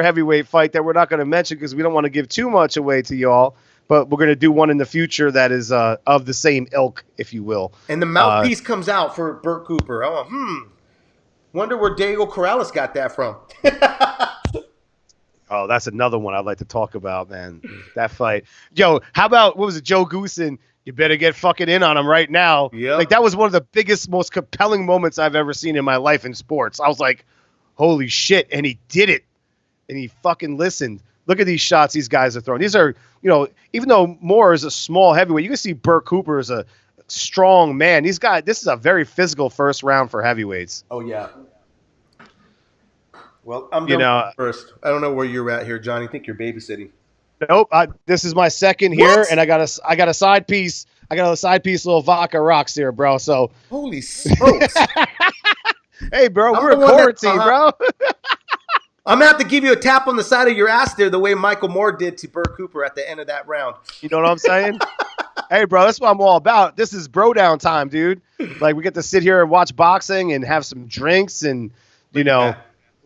heavyweight fight that we're not going to mention because we don't want to give too much away to y'all. but we're going to do one in the future that is of the same ilk, if you will. And the mouthpiece comes out for Burt Cooper. Wonder where Diego Corrales got that from. Oh, that's another one I'd like to talk about, man. That fight. Yo, how about, what was it, Joe Goosen? You better get fucking in on him right now. Yep. Like, that was one of the biggest, most compelling moments I've ever seen in my life in sports. I was like, holy shit. And he did it. And he fucking listened. Look at these shots these guys are throwing. These are, even though Moore is a small heavyweight, you can see Burt Cooper is a strong man. This is a very physical first round for heavyweights. Oh, yeah. Well, I'm going first. I don't know where you're at here, Johnny. I think you're babysitting. Nope. This is my second here, What? and I got a side piece. I got a side piece, little vodka rocks here, bro. So, Holy smokes. hey, bro, I'm we're in the one that- quarantine, bro. I'm going to have to give you a tap on the side of your ass there the way Michael Moore did to Burt Cooper at the end of that round. You know what I'm saying? Hey, bro, that's what I'm all about. This is bro down time, dude. Like, we get to sit here and watch boxing and have some drinks, and,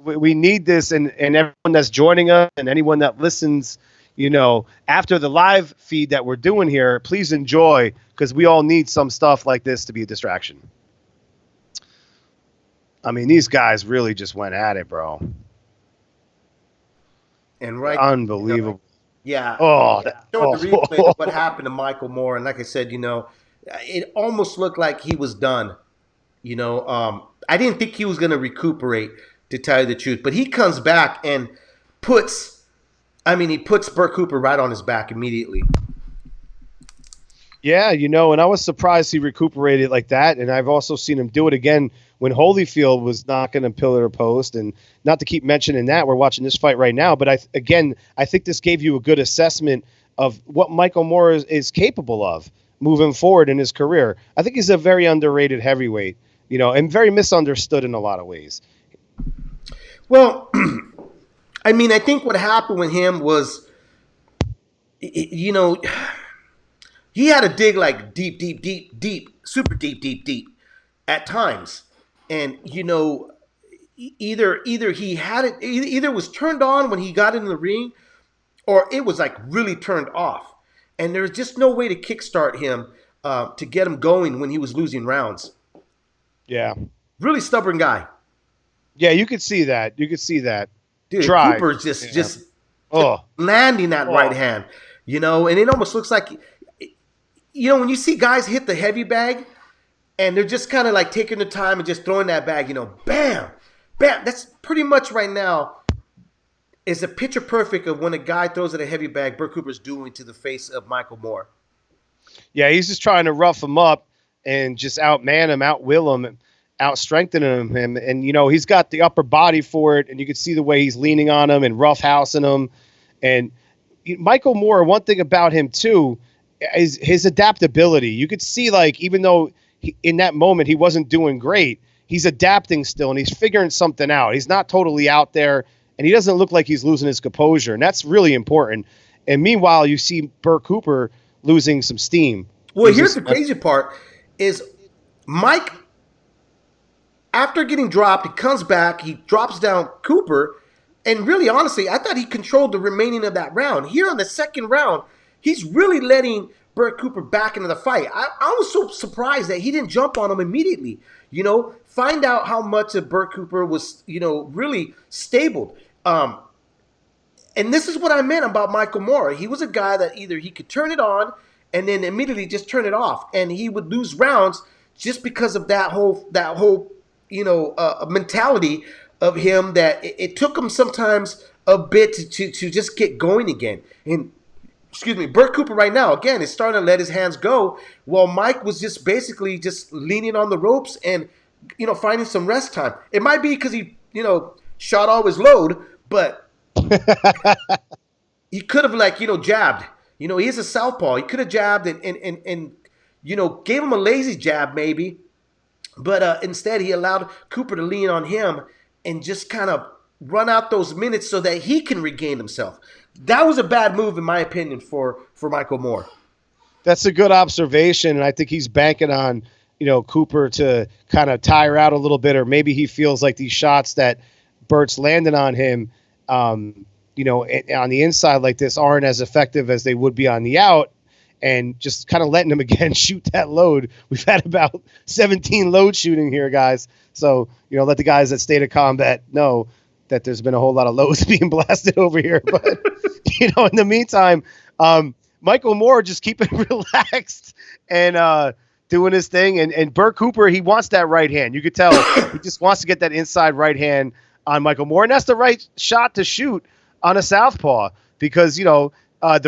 we need this, and everyone that's joining us and anyone that listens, after the live feed that we're doing here, please enjoy, because we all need some stuff like this to be a distraction. I mean, these guys really just went at it, bro. And Unbelievable. Yeah. Oh, Showing the replay of what happened to Michael Moore, and like I said, it almost looked like he was done. I didn't think he was going to recuperate, to tell you the truth, but he comes back and puts Burt Cooper right on his back immediately. Yeah, and I was surprised he recuperated like that, and I've also seen him do it again when Holyfield was knocking him pillar to post. And not to keep mentioning that, we're watching this fight right now, but I think this gave you a good assessment of what Michael Moore is capable of moving forward in his career. I think he's a very underrated heavyweight, and very misunderstood in a lot of ways. Well, I think what happened with him was, he had to dig like deep, super deep at times. And, either he had it, either it was turned on when he got in the ring, or it was like really turned off. And there's just no way to kickstart him to get him going when he was losing rounds. Yeah. Really stubborn guy. Yeah, you could see that. Dude, Dry. Cooper's just landing that right hand, and it almost looks like, when you see guys hit the heavy bag and they're just kind of like taking the time and just throwing that bag, bam, bam. That's pretty much right now is a picture perfect of when a guy throws at a heavy bag, Burt Cooper's doing to the face of Michael Moore. Yeah, he's just trying to rough him up and just outman him, outwill him, out-strengthening him. And, he's got the upper body for it, and you can see the way he's leaning on him and roughhousing him. And Michael Moore, one thing about him, too, is his adaptability. You could see, like, even though in that moment he wasn't doing great, he's adapting still, and he's figuring something out. He's not totally out there, and he doesn't look like he's losing his composure, and that's really important. And meanwhile, you see Burt Cooper losing some steam. Well, here's the crazy part is Mike, after getting dropped, he comes back, he drops down Cooper, and really, honestly, I thought he controlled the remaining of that round. Here on the second round, he's really letting Burt Cooper back into the fight. I was so surprised that he didn't jump on him immediately. Find out how much of Burt Cooper was, really stable. And this is what I meant about Michael Moore. He was a guy that either he could turn it on and then immediately just turn it off, and he would lose rounds just because of that whole mentality of him that it took him sometimes a bit to just get going again. And Burt Cooper right now, again, is starting to let his hands go, while Mike was just basically just leaning on the ropes and, finding some rest time. It might be because he, shot all his load, but he could have, jabbed. He is a southpaw. He could have jabbed and gave him a lazy jab maybe. But instead, he allowed Cooper to lean on him and just kind of run out those minutes so that he can regain himself. That was a bad move, in my opinion, for Michael Moore. That's a good observation, and I think he's banking on, Cooper to kind of tire out a little bit, or maybe he feels like these shots that Burt's landing on him, on the inside like this aren't as effective as they would be on the out, and just kind of letting them again shoot that load. We've had about 17 load shooting here, guys. So, let the guys that State of Combat know that there's been a whole lot of loads being blasted over here. But, in the meantime, Michael Moore just keeping relaxed and doing his thing. And Bert Cooper, he wants that right hand. You could tell he just wants to get that inside right hand on Michael Moore. And that's the right shot to shoot on a southpaw because, the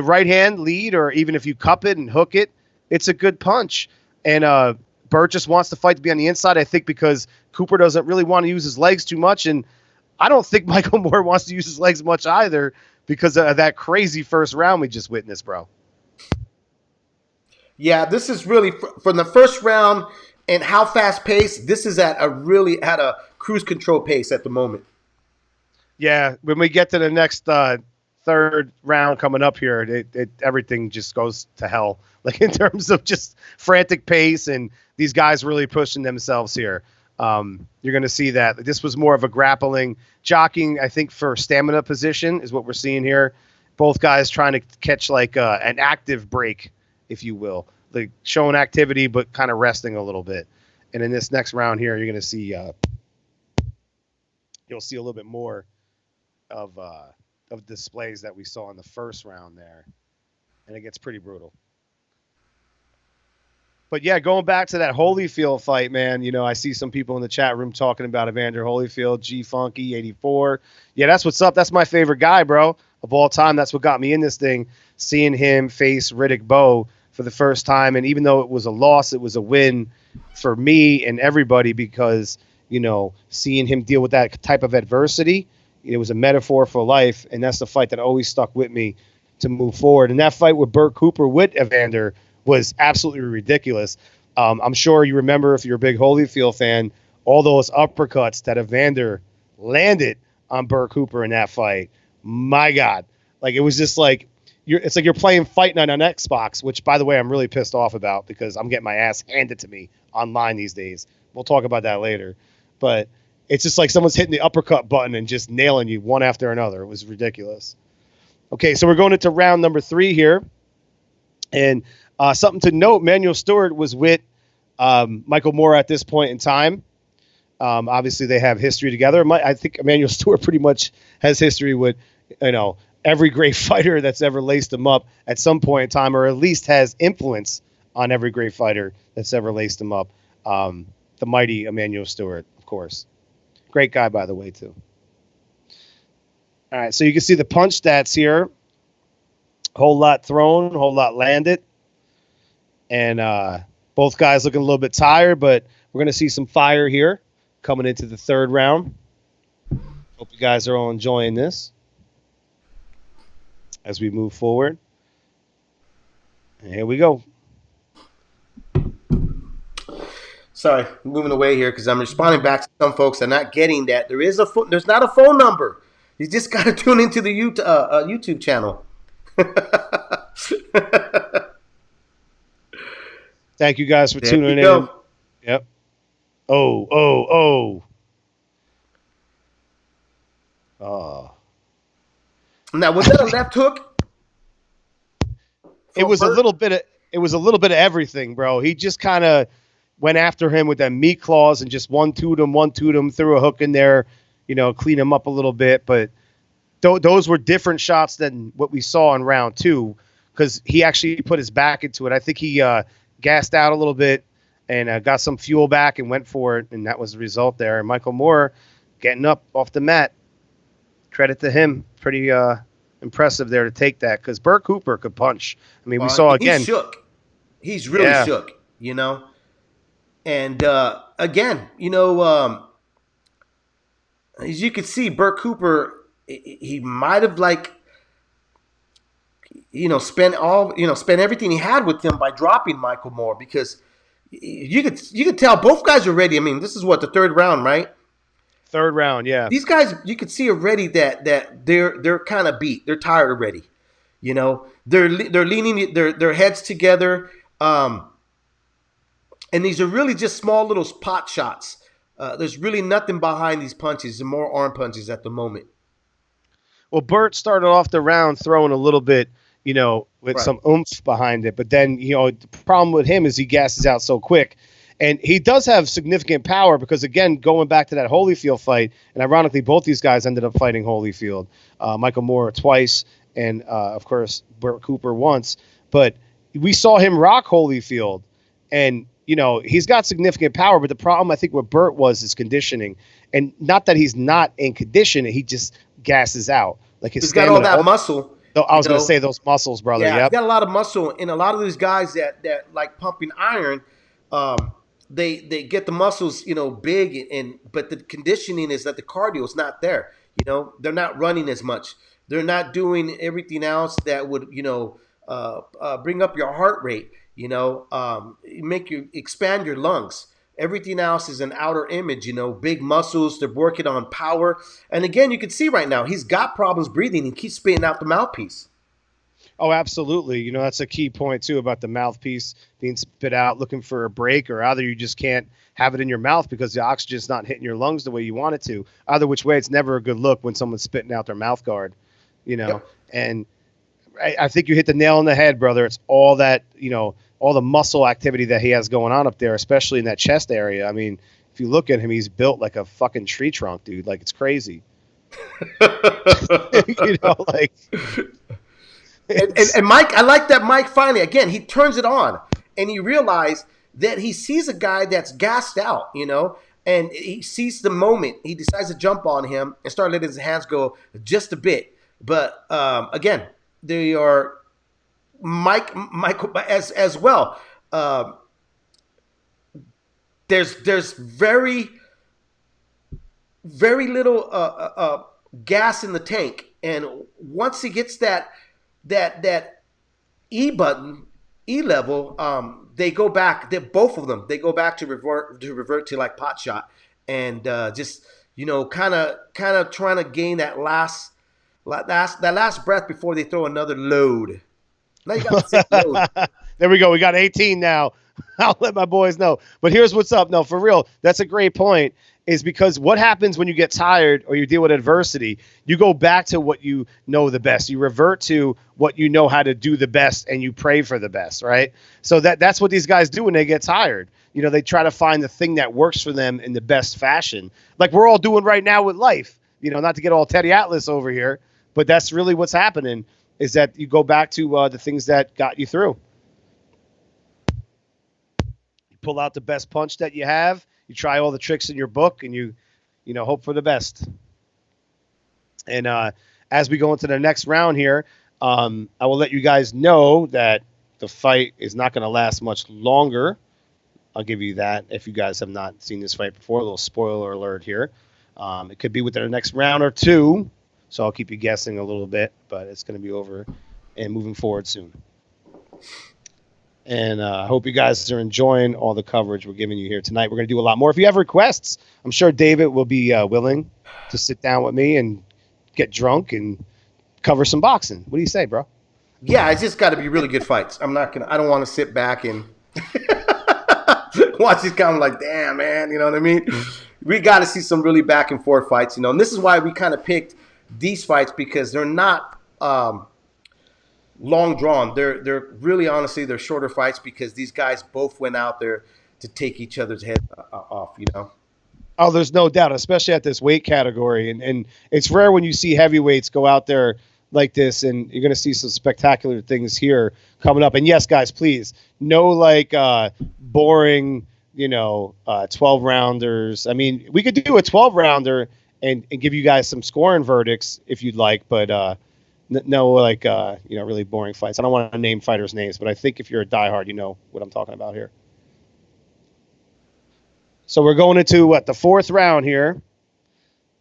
right hand lead, or even if you cup it and hook it, it's a good punch. And Bert just wants the fight to be on the inside, I think, because Cooper doesn't really want to use his legs too much. And I don't think Michael Moore wants to use his legs much either because of that crazy first round we just witnessed, bro. Yeah, this is really from the first round and how fast paced. This is at a cruise control pace at the moment. Yeah, when we get to the next third round coming up here, everything just goes to hell. Like in terms of just frantic pace and these guys really pushing themselves here. You're going to see that this was more of a grappling, jockeying, I think, for stamina position is what we're seeing here. Both guys trying to catch like an active break, if you will, like showing activity but kind of resting a little bit. And in this next round here, you're going to see you'll see a little bit more of displays that we saw in the first round there, and it gets pretty brutal. But yeah, going back to that Holyfield fight, man, I see some people in the chat room talking about Evander Holyfield, G Funky 84. Yeah, that's what's up. That's my favorite guy, bro, of all time. That's what got me in this thing, seeing him face Riddick Bowe for the first time. And even though it was a loss, it was a win for me and everybody because, seeing him deal with that type of adversity, it was a metaphor for life, and that's the fight that always stuck with me to move forward. And that fight with Bert Cooper with Evander was absolutely ridiculous. I'm sure you remember, if you're a big Holyfield fan, all those uppercuts that Evander landed on Bert Cooper in that fight. My God. Like, it was just like, it's like you're playing Fight Night on Xbox, which, by the way, I'm really pissed off about because I'm getting my ass handed to me online these days. We'll talk about that later. But it's just like someone's hitting the uppercut button and just nailing you one after another. It was ridiculous. Okay, so we're going into round number 3 here. And something to note, Emanuel Steward was with Michael Moore at this point in time. Obviously, they have history together. I think Emanuel Steward pretty much has history with, every great fighter that's ever laced him up at some point in time, or at least has influence on every great fighter that's ever laced him up. The mighty Emanuel Steward, of course. Great guy, by the way, too. All right, so you can see the punch stats here. Whole lot thrown, whole lot landed. And both guys looking a little bit tired, but we're going to see some fire here coming into the third round. Hope you guys are all enjoying this as we move forward. And here we go. Sorry, moving away here because I'm responding back to some folks that are not getting that. There's not a phone number. You just got to tune into the YouTube channel. Thank you guys for tuning in. Go. Yep. Oh. Now, was that a left hook? It was a little bit of everything, bro. He just kind of went after him with that meat claws and just one-two'd him, threw a hook in there, clean him up a little bit. But those were different shots than what we saw in round 2 because he actually put his back into it. I think he gassed out a little bit and got some fuel back and went for it, and that was the result there. And Michael Moore getting up off the mat. Credit to him. Pretty impressive there to take that because Bert Cooper could punch. I mean, we saw again. He's shook. He's really shook, And again, as you can see, Bert Cooper, he might have spent everything he had with him by dropping Michael Moore because you could tell both guys are ready. I mean, this is what, the third round, right? Third round, yeah. These guys, you could see already that they're kind of beat. They're tired already. They're leaning their heads together. And these are really just small little pot shots. There's really nothing behind these punches. They're more arm punches at the moment. Well, Burt started off the round throwing a little bit, with Right. some oomph behind it. But then, the problem with him is he gasses out so quick. And he does have significant power because, again, going back to that Holyfield fight, and ironically, both these guys ended up fighting Holyfield. Michael Moore twice, and, of course, Burt Cooper once. But we saw him rock Holyfield. And, he's got significant power. But the problem, I think, with Burt was his conditioning. And not that he's not in condition, he just gasses out. Like his He's got all stamina. that muscle. I was going to say those muscles, brother. Yeah, Yep. he's got a lot of muscle, and a lot of these guys that like pumping iron, they get the muscles, big, but the conditioning is that the cardio is not there. They're not running as much. They're not doing everything else that would, bring up your heart rate. Make you expand your lungs. Everything else is an outer image, big muscles. They're working on power. And again, you can see right now, he's got problems breathing. He keeps spitting out the mouthpiece. Oh, absolutely. That's a key point, too, about the mouthpiece being spit out, looking for a break, or either you just can't have it in your mouth because the oxygen's not hitting your lungs the way you want it to. Either which way, it's never a good look when someone's spitting out their mouth guard, Yep. And I think you hit the nail on the head, brother. It's all that, all the muscle activity that he has going on up there, especially in that chest area. I mean, if you look at him, he's built like a fucking tree trunk, dude. Like, it's crazy. Like... And Mike, I like that Mike finally, again, he turns it on and he realized that he sees a guy that's gassed out, and he sees the moment. He decides to jump on him and start letting his hands go just a bit. But again, they are Michael as well. There's very little gas in the tank, and once he gets that E button, E level, they go back. Both of them, they go back to revert to like pot shot, and just kind of trying to gain that last breath before they throw another load. Now you got the same load. There we go. We got 18 now. I'll let my boys know. But here's what's up. No, for real, that's a great point. Is because what happens when you get tired or you deal with adversity, you go back to what you know the best. You revert to what you know how to do the best, and you pray for the best, right? So that's what these guys do when they get tired. They try to find the thing that works for them in the best fashion, like we're all doing right now with life. Not to get all Teddy Atlas over here, but that's really what's happening, is that you go back to the things that got you through. You pull out the best punch that you have. You try all the tricks in your book, and you hope for the best. And as we go into the next round here, I will let you guys know that the fight is not going to last much longer. I'll give you that if you guys have not seen this fight before. A little spoiler alert here. It could be within the next round or two, so I'll keep you guessing a little bit, but it's going to be over and moving forward soon. And I hope you guys are enjoying all the coverage we're giving you here tonight. We're going to do a lot more. If you have requests, I'm sure David will be willing to sit down with me and get drunk and cover some boxing. What do you say, bro? Yeah, it's just got to be really good fights. I don't want to sit back and watch these kind of like, damn, man, you know what I mean? We got to see some really back and forth fights, and this is why we kind of picked these fights, because they're not long drawn. They're really, honestly, they're shorter fights because these guys both went out there to take each other's head off, Oh, there's no doubt, especially at this weight category. And it's rare when you see heavyweights go out there like this, and you're going to see some spectacular things here coming up. And yes, guys, please, no boring, 12-rounders. I mean, we could do a 12-rounder and give you guys some scoring verdicts if you'd like, but no, really boring fights. I don't want to name fighters' names, but I think if you're a diehard, you know what I'm talking about here. So we're going into, the fourth round here.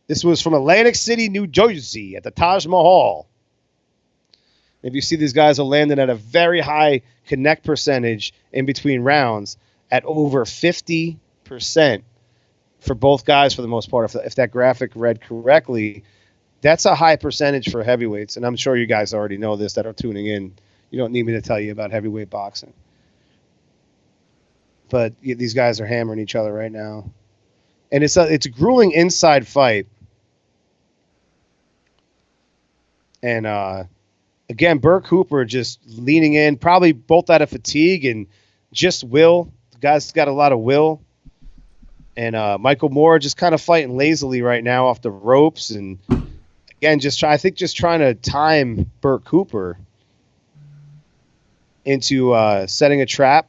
This was from Atlantic City, New Jersey, at the Taj Mahal. If you see, these guys are landing at a very high connect percentage in between rounds at over 50% for both guys for the most part. If that graphic read correctly, that's a high percentage for heavyweights. And I'm sure you guys already know this that are tuning in. You don't need me to tell you about heavyweight boxing. But these guys are hammering each other right now. And it's a grueling inside fight. And again, Burt Cooper just leaning in, probably both out of fatigue and just will. The guy's got a lot of will. And Michael Moore just kind of fighting lazily right now off the ropes. And again, just trying to time Burt Cooper into setting a trap.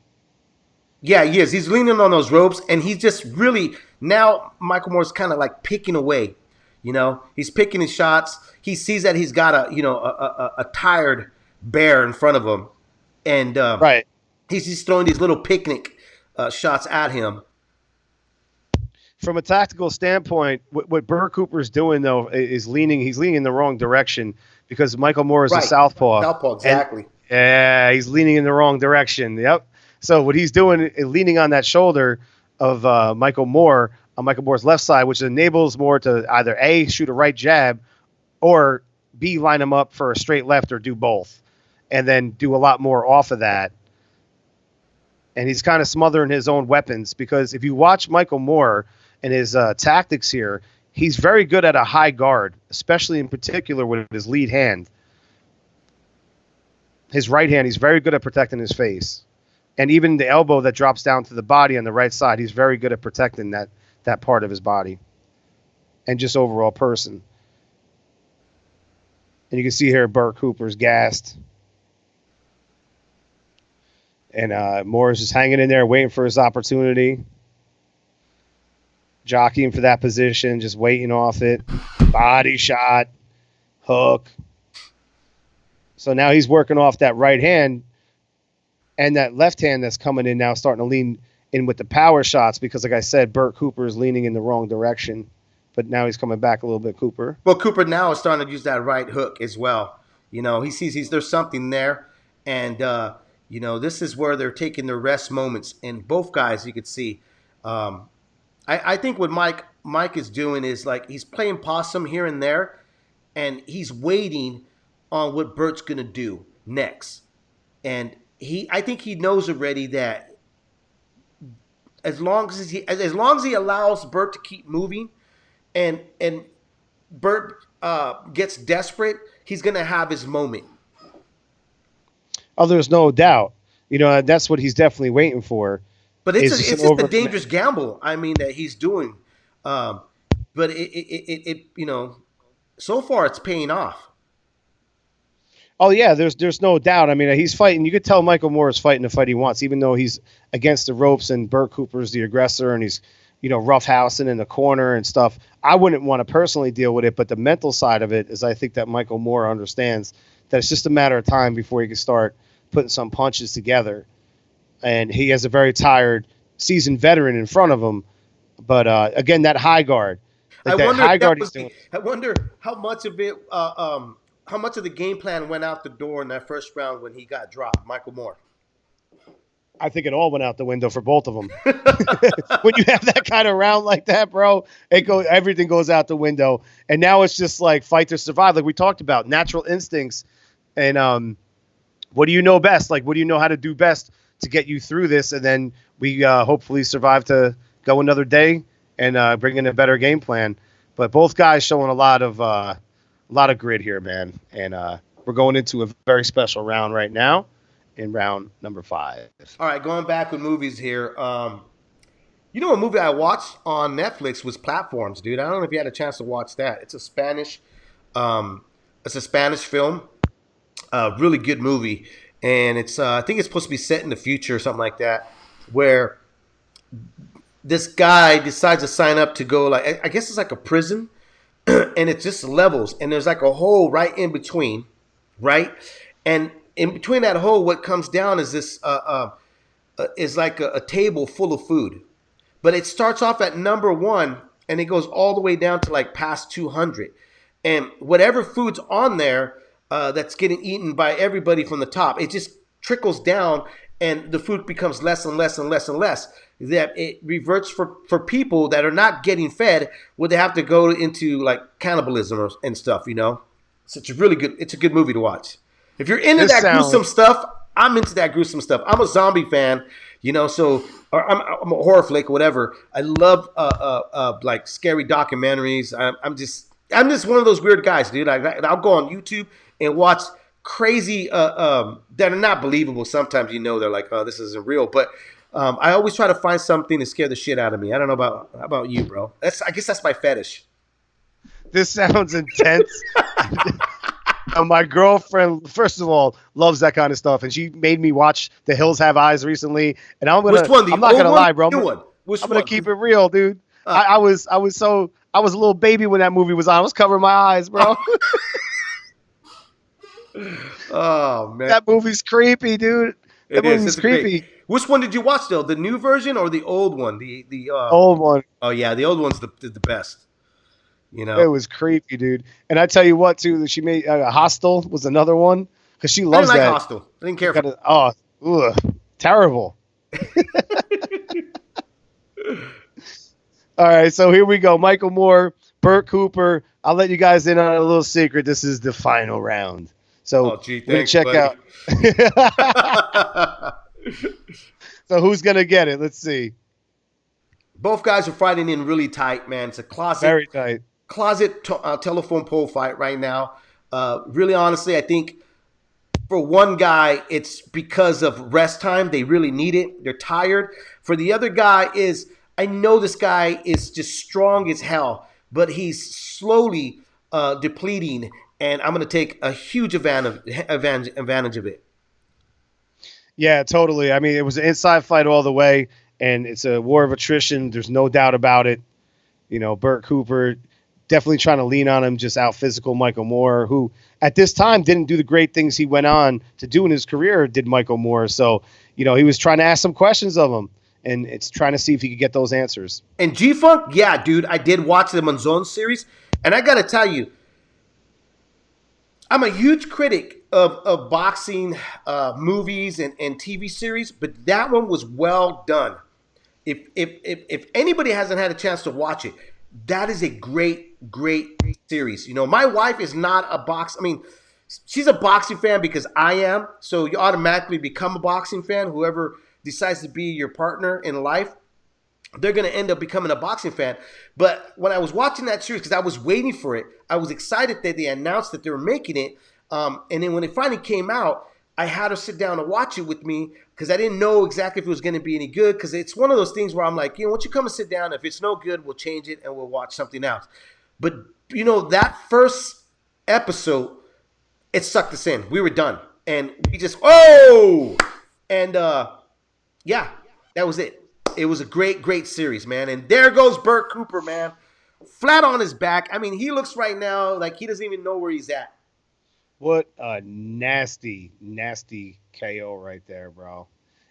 Yeah, he is. He's leaning on those ropes, and he's just really now. Michael Moore's kind of like picking away. You know, he's picking his shots. He sees that he's got a tired bear in front of him, and Right. he's throwing these little picnic shots at him. From a tactical standpoint, what Burt Cooper's doing though is he's leaning in the wrong direction because Michael Moore is a southpaw. Southpaw, exactly. Yeah, he's leaning in the wrong direction. Yep. So what he's doing is leaning on that shoulder of Michael Moore on Michael Moore's left side, which enables Moore to either A, shoot a right jab, or B, line him up for a straight left or do both, and then do a lot more off of that. And he's kind of smothering his own weapons because if you watch Michael Moore and his tactics here, he's very good at a high guard, especially in particular with his lead hand. His right hand, he's very good at protecting his face. And even the elbow that drops down to the body on the right side, he's very good at protecting that part of his body and just overall person. And you can see here Burt Cooper's gassed. And Moore's just hanging in there waiting for his opportunity. Jockeying for that position, just waiting off it. Body shot, hook. So now he's working off that right hand. And that left hand that's coming in now, starting to lean in with the power shots because, like I said, Burt Cooper is leaning in the wrong direction. But now he's coming back a little bit, Cooper. Well, Cooper now is starting to use that right hook as well. You know, he sees there's something there. And, you know, this is where they're taking their rest moments. And both guys, you could see. I think what Mike is doing is like he's playing possum here and there. And he's waiting on what Burt's going to do next. And I think he knows already that as long as he allows Burt to keep moving, and Burt gets desperate, he's gonna have his moment. Oh, there's no doubt. You know, that's what he's definitely waiting for. But it's just a dangerous gamble. I mean that he's doing. But it you know, so far it's paying off. Oh, yeah, there's no doubt. I mean, he's fighting. You could tell Michael Moore is fighting the fight he wants, even though he's against the ropes and Burt Cooper's the aggressor and he's, you know, roughhousing in the corner and stuff. I wouldn't want to personally deal with it, but the mental side of it is I think that Michael Moore understands that it's just a matter of time before he can start putting some punches together. And he has a very tired, seasoned veteran in front of him. But, again, that high guard. Like I wonder how much of it how much of the game plan went out the door in that first round when he got dropped, Michael Moore? I think it all went out the window for both of them. When you have that kind of round like that, bro, everything goes out the window. And now it's just like fight to survive, like we talked about, natural instincts. And what do you know best? Like, what do you know how to do best to get you through this? And then we hopefully survive to go another day and bring in a better game plan. But both guys showing a lot of grit here, man. And we're going into a very special round right now in round number 5. All right, going back with movies here. You know, a movie I watched on Netflix was Platforms, dude. I don't know if you had a chance to watch that. It's a Spanish film. Really good movie. And it's I think it's supposed to be set in the future or something like that, where this guy decides to sign up to go, like, I guess it's like a prison. And it's just levels, and there's like a hole right in between, right? And in between that hole, what comes down is this is like a table full of food, but it starts off at number 1 and it goes all the way down to like past 200, and whatever food's on there that's getting eaten by everybody from the top, it just trickles down, and the food becomes less and less and less and less. That it reverts for people that are not getting fed, where they have to go into like cannibalism and stuff, you know. So it's a good movie to watch. If you're into gruesome stuff, I'm into that gruesome stuff. I'm a zombie fan, you know, so or I'm a horror flick or whatever. I love like scary documentaries. I'm just one of those weird guys, dude. I'll go on YouTube and watch crazy that are not believable. Sometimes they're like, oh, this isn't real, but I always try to find something to scare the shit out of me. I don't know about you, bro. I guess that's my fetish. This sounds intense. My girlfriend, first of all, loves that kind of stuff, and she made me watch The Hills Have Eyes recently. And I'm Which one? I'm not gonna lie, bro. New one. Which I'm gonna one? keep it real, dude. I was a little baby when that movie was on. I was covering my eyes, bro. Oh man, That movie's creepy, dude. That movie's It's creepy. great. Which one did you watch though? The new version or the old one? Old one. Oh yeah, the old one's the best. It was creepy, dude. And I tell you what, too, she made Hostel was another one because she loves I didn't like that. Hostel. I didn't care for it. Terrible. All right, so here we go. Michael Moore, Burt Cooper. I'll let you guys in on a little secret. This is the final round. So Gee, we're gonna thanks, check buddy. out. So who's gonna get it? Let's see. Both guys are fighting in really tight, man. It's a Very tight. closet telephone pole fight right now. Really, honestly, I think for one guy, it's because of rest time. They really need it. They're tired. For the other guy I know this guy is just strong as hell, but he's slowly depleting, and I'm going to take a huge advantage of it. Yeah, totally. I mean, it was an inside fight all the way, and it's a war of attrition. There's no doubt about it. Burt Cooper definitely trying to lean on him, just out physical Michael Moore, who at this time didn't do the great things he went on to do in his career, did Michael Moore. So, he was trying to ask some questions of him, and it's trying to see if he could get those answers. And G-Funk, yeah, dude, I did watch the Monzon series, and I got to tell you, I'm a huge critic of boxing movies and TV series, but that one was well done. If anybody hasn't had a chance to watch it, that is a great series. My wife is not a she's a boxing fan because I am, so you automatically become a boxing fan. Whoever decides to be your partner in life, they're going to end up becoming a boxing fan. But when I was watching that series, because I was waiting for it, I was excited that they announced that they were making it. And then when it finally came out, I had her sit down and watch it with me because I didn't know exactly if it was going to be any good, because it's one of those things where I'm like, why don't you come and sit down? If it's no good, we'll change it and we'll watch something else. But, that first episode, it sucked us in. We were done. And we just, and yeah, that was it. It was a great series, man. And there goes Burt Cooper, man. Flat on his back. I mean, he looks right now like he doesn't even know where he's at. What a nasty KO right there, bro.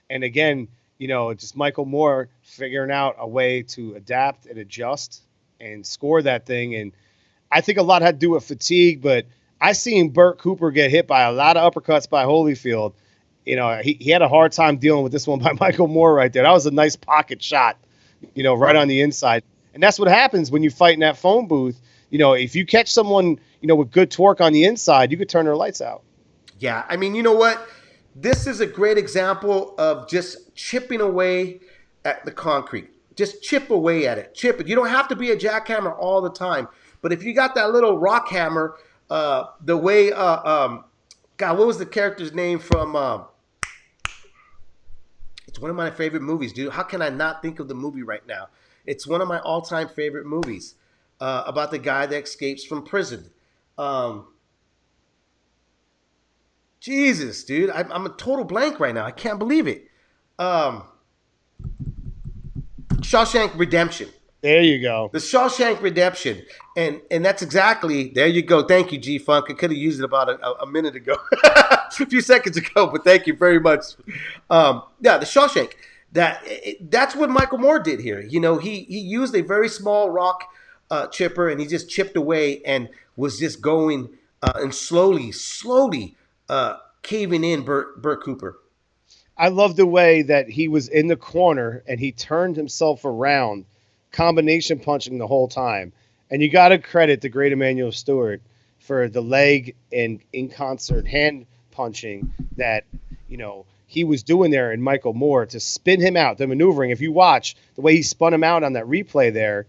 And again, just Michael Moore figuring out a way to adapt and adjust and score that thing. And I think a lot had to do with fatigue, but I seen Burt Cooper get hit by a lot of uppercuts by Holyfield. He had a hard time dealing with this one by Michael Moore right there. That was a nice pocket shot, right on the inside. And that's what happens when you fight in that phone booth. If you catch someone, with good torque on the inside, you could turn their lights out. Yeah, I mean, you know what? This is a great example of just chipping away at the concrete. Just chip away at it. Chip it. You don't have to be a jackhammer all the time. But if you got that little rock hammer, the way, God, what was the character's name from... It's one of my favorite movies, dude. How can I not think of the movie right now? It's one of my all-time favorite movies about the guy that escapes from prison. Jesus, dude. I'm a total blank right now. I can't believe it. Shawshank Redemption. There you go. The Shawshank Redemption. And that's exactly, there you go. Thank you, G-Funk. I could have used it about a minute ago. A few seconds ago, but thank you very much. Yeah, the Shawshank. That's what Michael Moore did here. He used a very small rock chipper, and he just chipped away and was just going and slowly caving in Burt Cooper. I love the way that he was in the corner and he turned himself around, combination punching the whole time. And you got to credit the great Emmanuel Stewart for the leg and in concert hand punching that, he was doing there in Michael Moore to spin him out, the maneuvering. If you watch the way he spun him out on that replay there,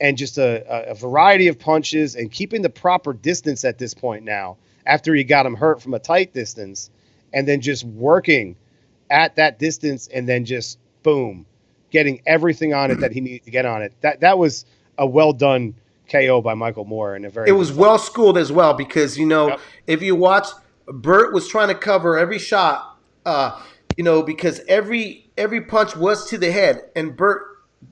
and just a variety of punches and keeping the proper distance at this point now. after he got him hurt from a tight distance, and then just working at that distance, and then just boom, getting everything on it that he needed to get on it. That was a well done KO by Michael Moore, and It was well schooled as well because Yep. if you watch, Burt was trying to cover every shot, because every punch was to the head, and Burt,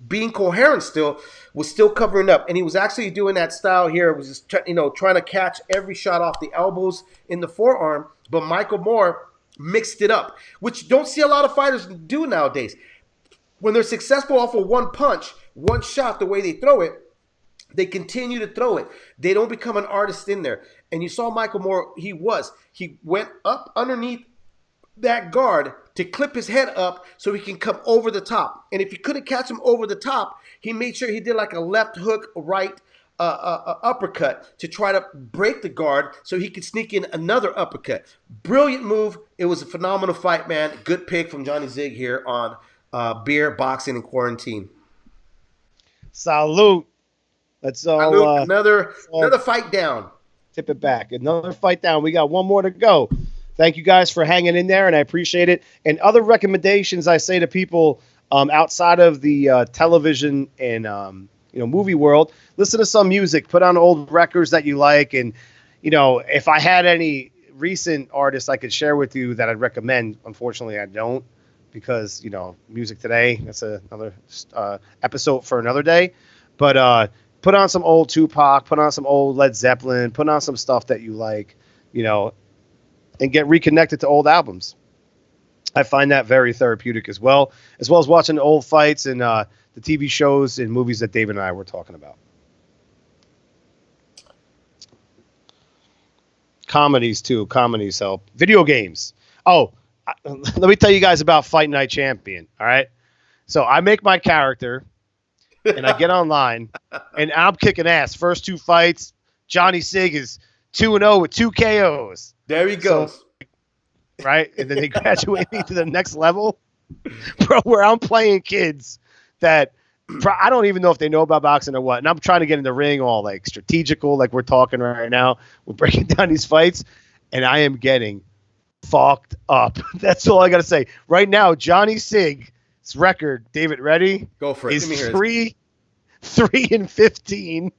being coherent still, was still covering up, and he was actually doing that style here. It was just trying to catch every shot off the elbows in the forearm, but Michael Moore mixed it up, which you don't see a lot of fighters do nowadays. When they're successful off of one punch, one shot, the way they throw it, they continue to throw it. They don't become an artist in there. And you saw Michael Moore, he went up underneath that guard to clip his head up so he can come over the top. And if you couldn't catch him over the top, he made sure he did like a left hook, right uppercut to try to break the guard so he could sneak in another uppercut. Brilliant move. It was a phenomenal fight, man. Good pick from Johnny Zig here on Beer, Boxing, and Quarantine. Salute. Let's all another fight down. Tip it back. Another fight down. We got one more to go. Thank you guys for hanging in there, and I appreciate it. And other recommendations I say to people outside of the television and movie world, listen to some music, put on old records that you like, and if I had any recent artists I could share with you that I'd recommend, unfortunately I don't, because music today, that's another episode for another day. But put on some old Tupac, put on some old Led Zeppelin, put on some stuff that you like, and get reconnected to old albums. I find that very therapeutic as well as watching old fights and the TV shows and movies that David and I were talking about. Comedies too. Comedies help. Video games. Oh, let me tell you guys about Fight Night Champion. All right. So I make my character and I get online and I'm kicking ass. First two fights, Johnny Sig is 2-0 with 2 KOs. There he goes. So, right? And then they graduate me to the next level, bro, where I'm playing kids that I don't even know if they know about boxing or what. And I'm trying to get in the ring all like strategical, like we're talking right now. We're breaking down these fights, and I am getting fucked up. That's all I got to say. Right now, Johnny Sig's record, David, ready? Go for it. Is Let me hear 3-15.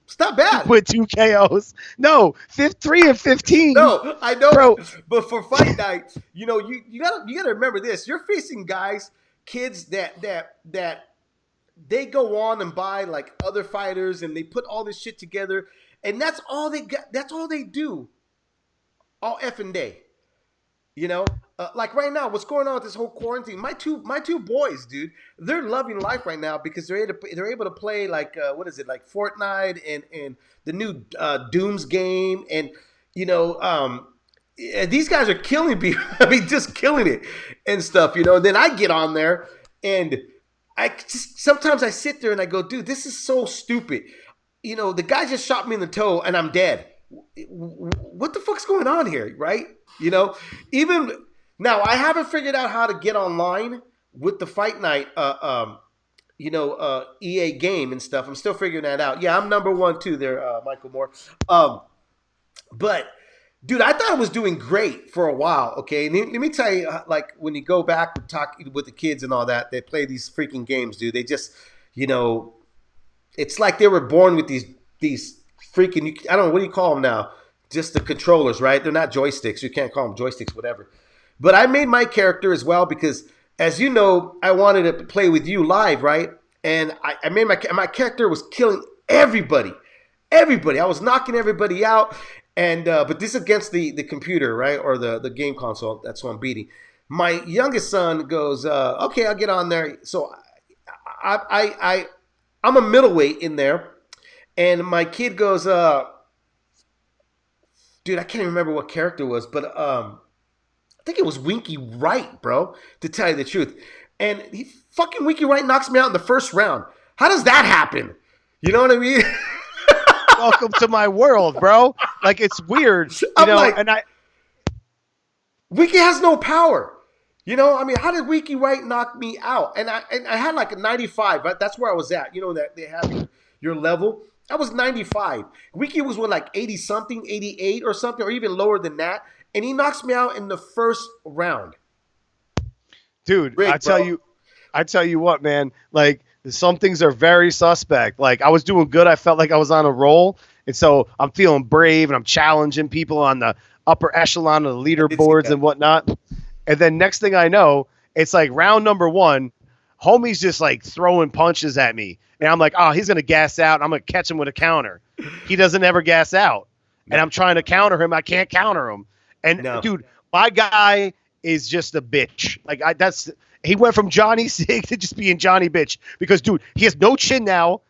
It's not bad. With 2 KOs. No, 3-15. No, I know, bro. But for Fight Night, you gotta remember this. You're facing kids that they go on and buy like other fighters, and they put all this shit together, and that's all they got. That's all they do, all effing day. Like right now, what's going on with this whole quarantine? My two boys, dude, they're loving life right now because they're able to play like like Fortnite and the new Dooms game, and these guys are killing people. I mean, just killing it and stuff. Then I get on there and sometimes I sit there and I go, dude, this is so stupid. The guy just shot me in the toe and I'm dead. What the fuck's going on here, right? Even now, I haven't figured out how to get online with the Fight Night, EA game and stuff. I'm still figuring that out. Yeah, I'm number 1 too there, Michael Moore. But dude, I thought it was doing great for a while. Okay, and let me tell you, like when you go back and talk with the kids and all that, they play these freaking games, dude. They just, it's like they were born with these freaking, I don't know, what do you call them now? Just the controllers, right? They're not joysticks. You can't call them joysticks, whatever. But I made my character as well because, as you know, I wanted to play with you live, right? And I made my character was killing everybody. I was knocking everybody out. And but this is against the computer, right? Or the game console. That's what I'm beating. My youngest son goes, okay, I'll get on there. So I'm a middleweight in there. And my kid goes, dude, I can't remember what character it was, but I think it was Winky Wright, bro, to tell you the truth. And fucking Winky Wright knocks me out in the first round. How does that happen? You know what I mean? Welcome to my world, bro. Like, it's weird. Winky has no power. I mean, how did Winky Wright knock me out? And I had like a 95. Right? That's where I was at. That they have your level. That was 95. Ricky was what, like 80 something, 88 or something, or even lower than that. And he knocks me out in the first round. Dude, Rick, I tell you what, man, like some things are very suspect. Like I was doing good. I felt like I was on a roll. And so I'm feeling brave and I'm challenging people on the upper echelon of the leaderboards and whatnot. And then next thing I know, it's like round number 1, homie's just like throwing punches at me. And I'm like, oh, he's going to gas out. And I'm going to catch him with a counter. He doesn't ever gas out. And I'm trying to counter him. I can't counter him. And dude, my guy is just a bitch. Like he went from Johnny Sig to just being Johnny Bitch because, dude, he has no chin now.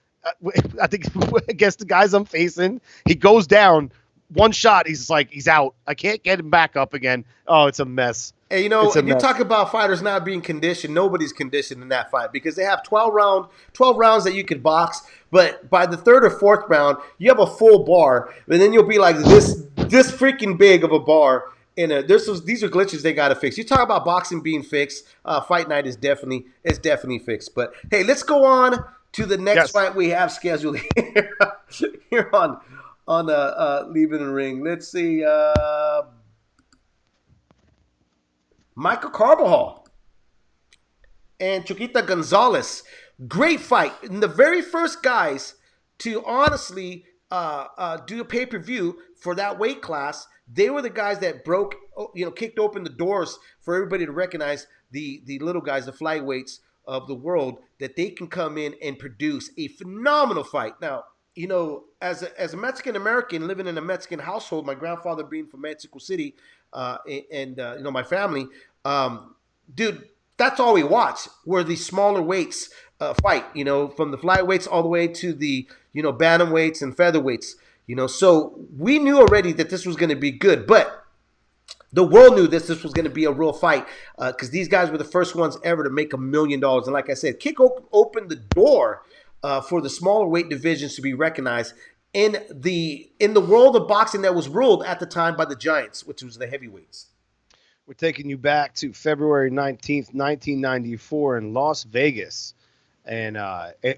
I think against the guys I'm facing, he goes down one shot. He's out. I can't get him back up again. Oh, it's a mess. And you talk about fighters not being conditioned. Nobody's conditioned in that fight because they have 12 rounds that you could box. But by the 3rd or 4th round, you have a full bar, and then you'll be like this freaking big of a bar. And these are glitches they got to fix. You talk about boxing being fixed. Fight night is definitely fixed. But hey, let's go on to the next fight we have scheduled here on Leaving the Ring. Let's see. Michael Carbajal and Chiquita Gonzalez. Great fight. And the very first guys to honestly do a pay-per-view for that weight class, they were the guys that kicked open the doors for everybody to recognize the little guys, the flyweights of the world, that they can come in and produce a phenomenal fight. Now, as a Mexican American living in a Mexican household, my grandfather being from Mexico City, and my family, dude, that's all we watched were the smaller weights fight. From the flyweights all the way to the bantamweights and featherweights. So we knew already that this was going to be good, but the world knew this was going to be a real fight because these guys were the first ones ever to make $1 million. And like I said, opened the door for the smaller weight divisions to be recognized in the world of boxing that was ruled at the time by the giants, which was the heavyweights. We're taking you back to February 19th, 1994 in Las Vegas. And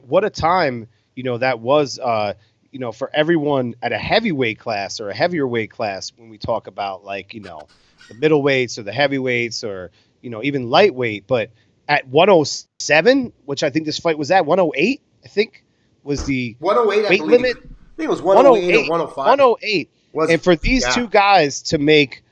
what a time, that was, for everyone at a heavyweight class or a heavier weight class when we talk about the middleweights or the heavyweights or, even lightweight. But at 107, which I think this fight was at, 108, I think, was the 108 weight limit. I think it was 108 or 105. 108. And for these two guys to make,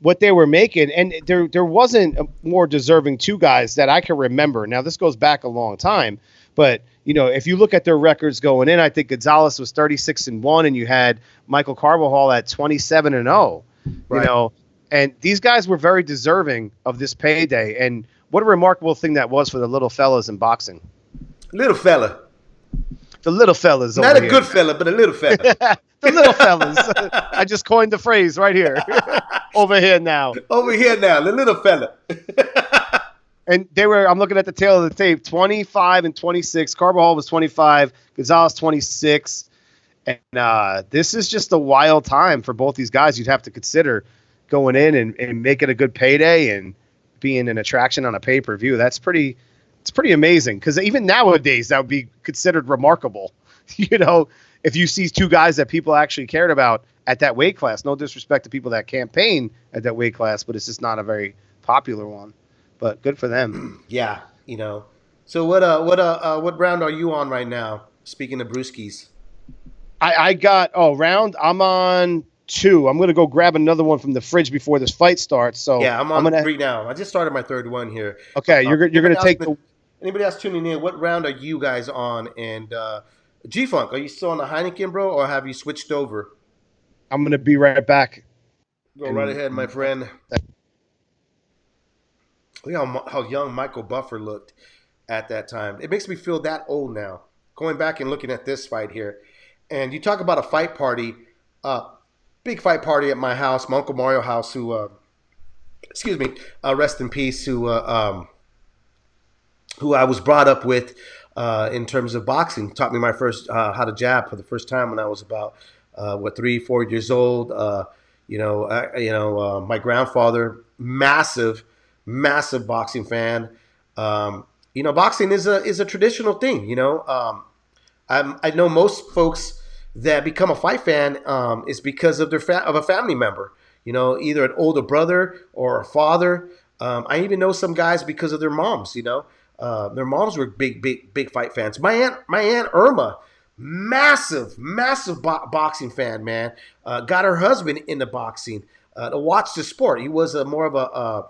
what they were making, and there wasn't a more deserving two guys that I can remember. Now, this goes back a long time, but, if you look at their records going in, I think Gonzalez was 36-1, and you had Michael Carbajal at 27-0, right. And these guys were very deserving of this payday. And what a remarkable thing that was for the little fellas in boxing. Little fella. The little fellas. Not a good fella, but a little fella. The little fellas. I just coined the phrase right here. Over here now, the little fella. And I'm looking at the tail of the tape, 25 and 26. Carbajal was 25, Gonzalez 26. And this is just a wild time for both these guys. You'd have to consider going in and making a good payday and being an attraction on a pay-per-view. It's pretty amazing because even nowadays that would be considered remarkable. If you see two guys that people actually cared about at that weight class. No disrespect to people that campaign at that weight class, but it's just not a very popular one. But good for them. Yeah, So what round are you on right now? Speaking of brewskis. I got round. I'm on 2. I'm gonna go grab another one from the fridge before this fight starts. So yeah, I'm on 3 now. I just started my 3rd one here. Okay, you're gonna take anybody else tuning in? What round are you guys on? And G-Funk, are you still on the Heineken, bro, or have you switched over? I'm gonna be right back. Go right ahead, my friend. Look how young Michael Buffer looked at that time. It makes me feel that old now. Going back and looking at this fight here. And you talk about a fight party, big fight party at my house, my Uncle Mario house, who, rest in peace, who I was brought up with in terms of boxing. Taught me my first, how to jab for the first time when I was about, 3-4 years old. My grandfather, massive boxing fan. Boxing is a traditional thing. I know most folks that become a fight fan is because of of a family member. You know, either an older brother or a father. I even know some guys because of their moms. You know, their moms were big fight fans. My aunt Irma, massive boxing fan, man. Got her husband into boxing to watch the sport. He was more of a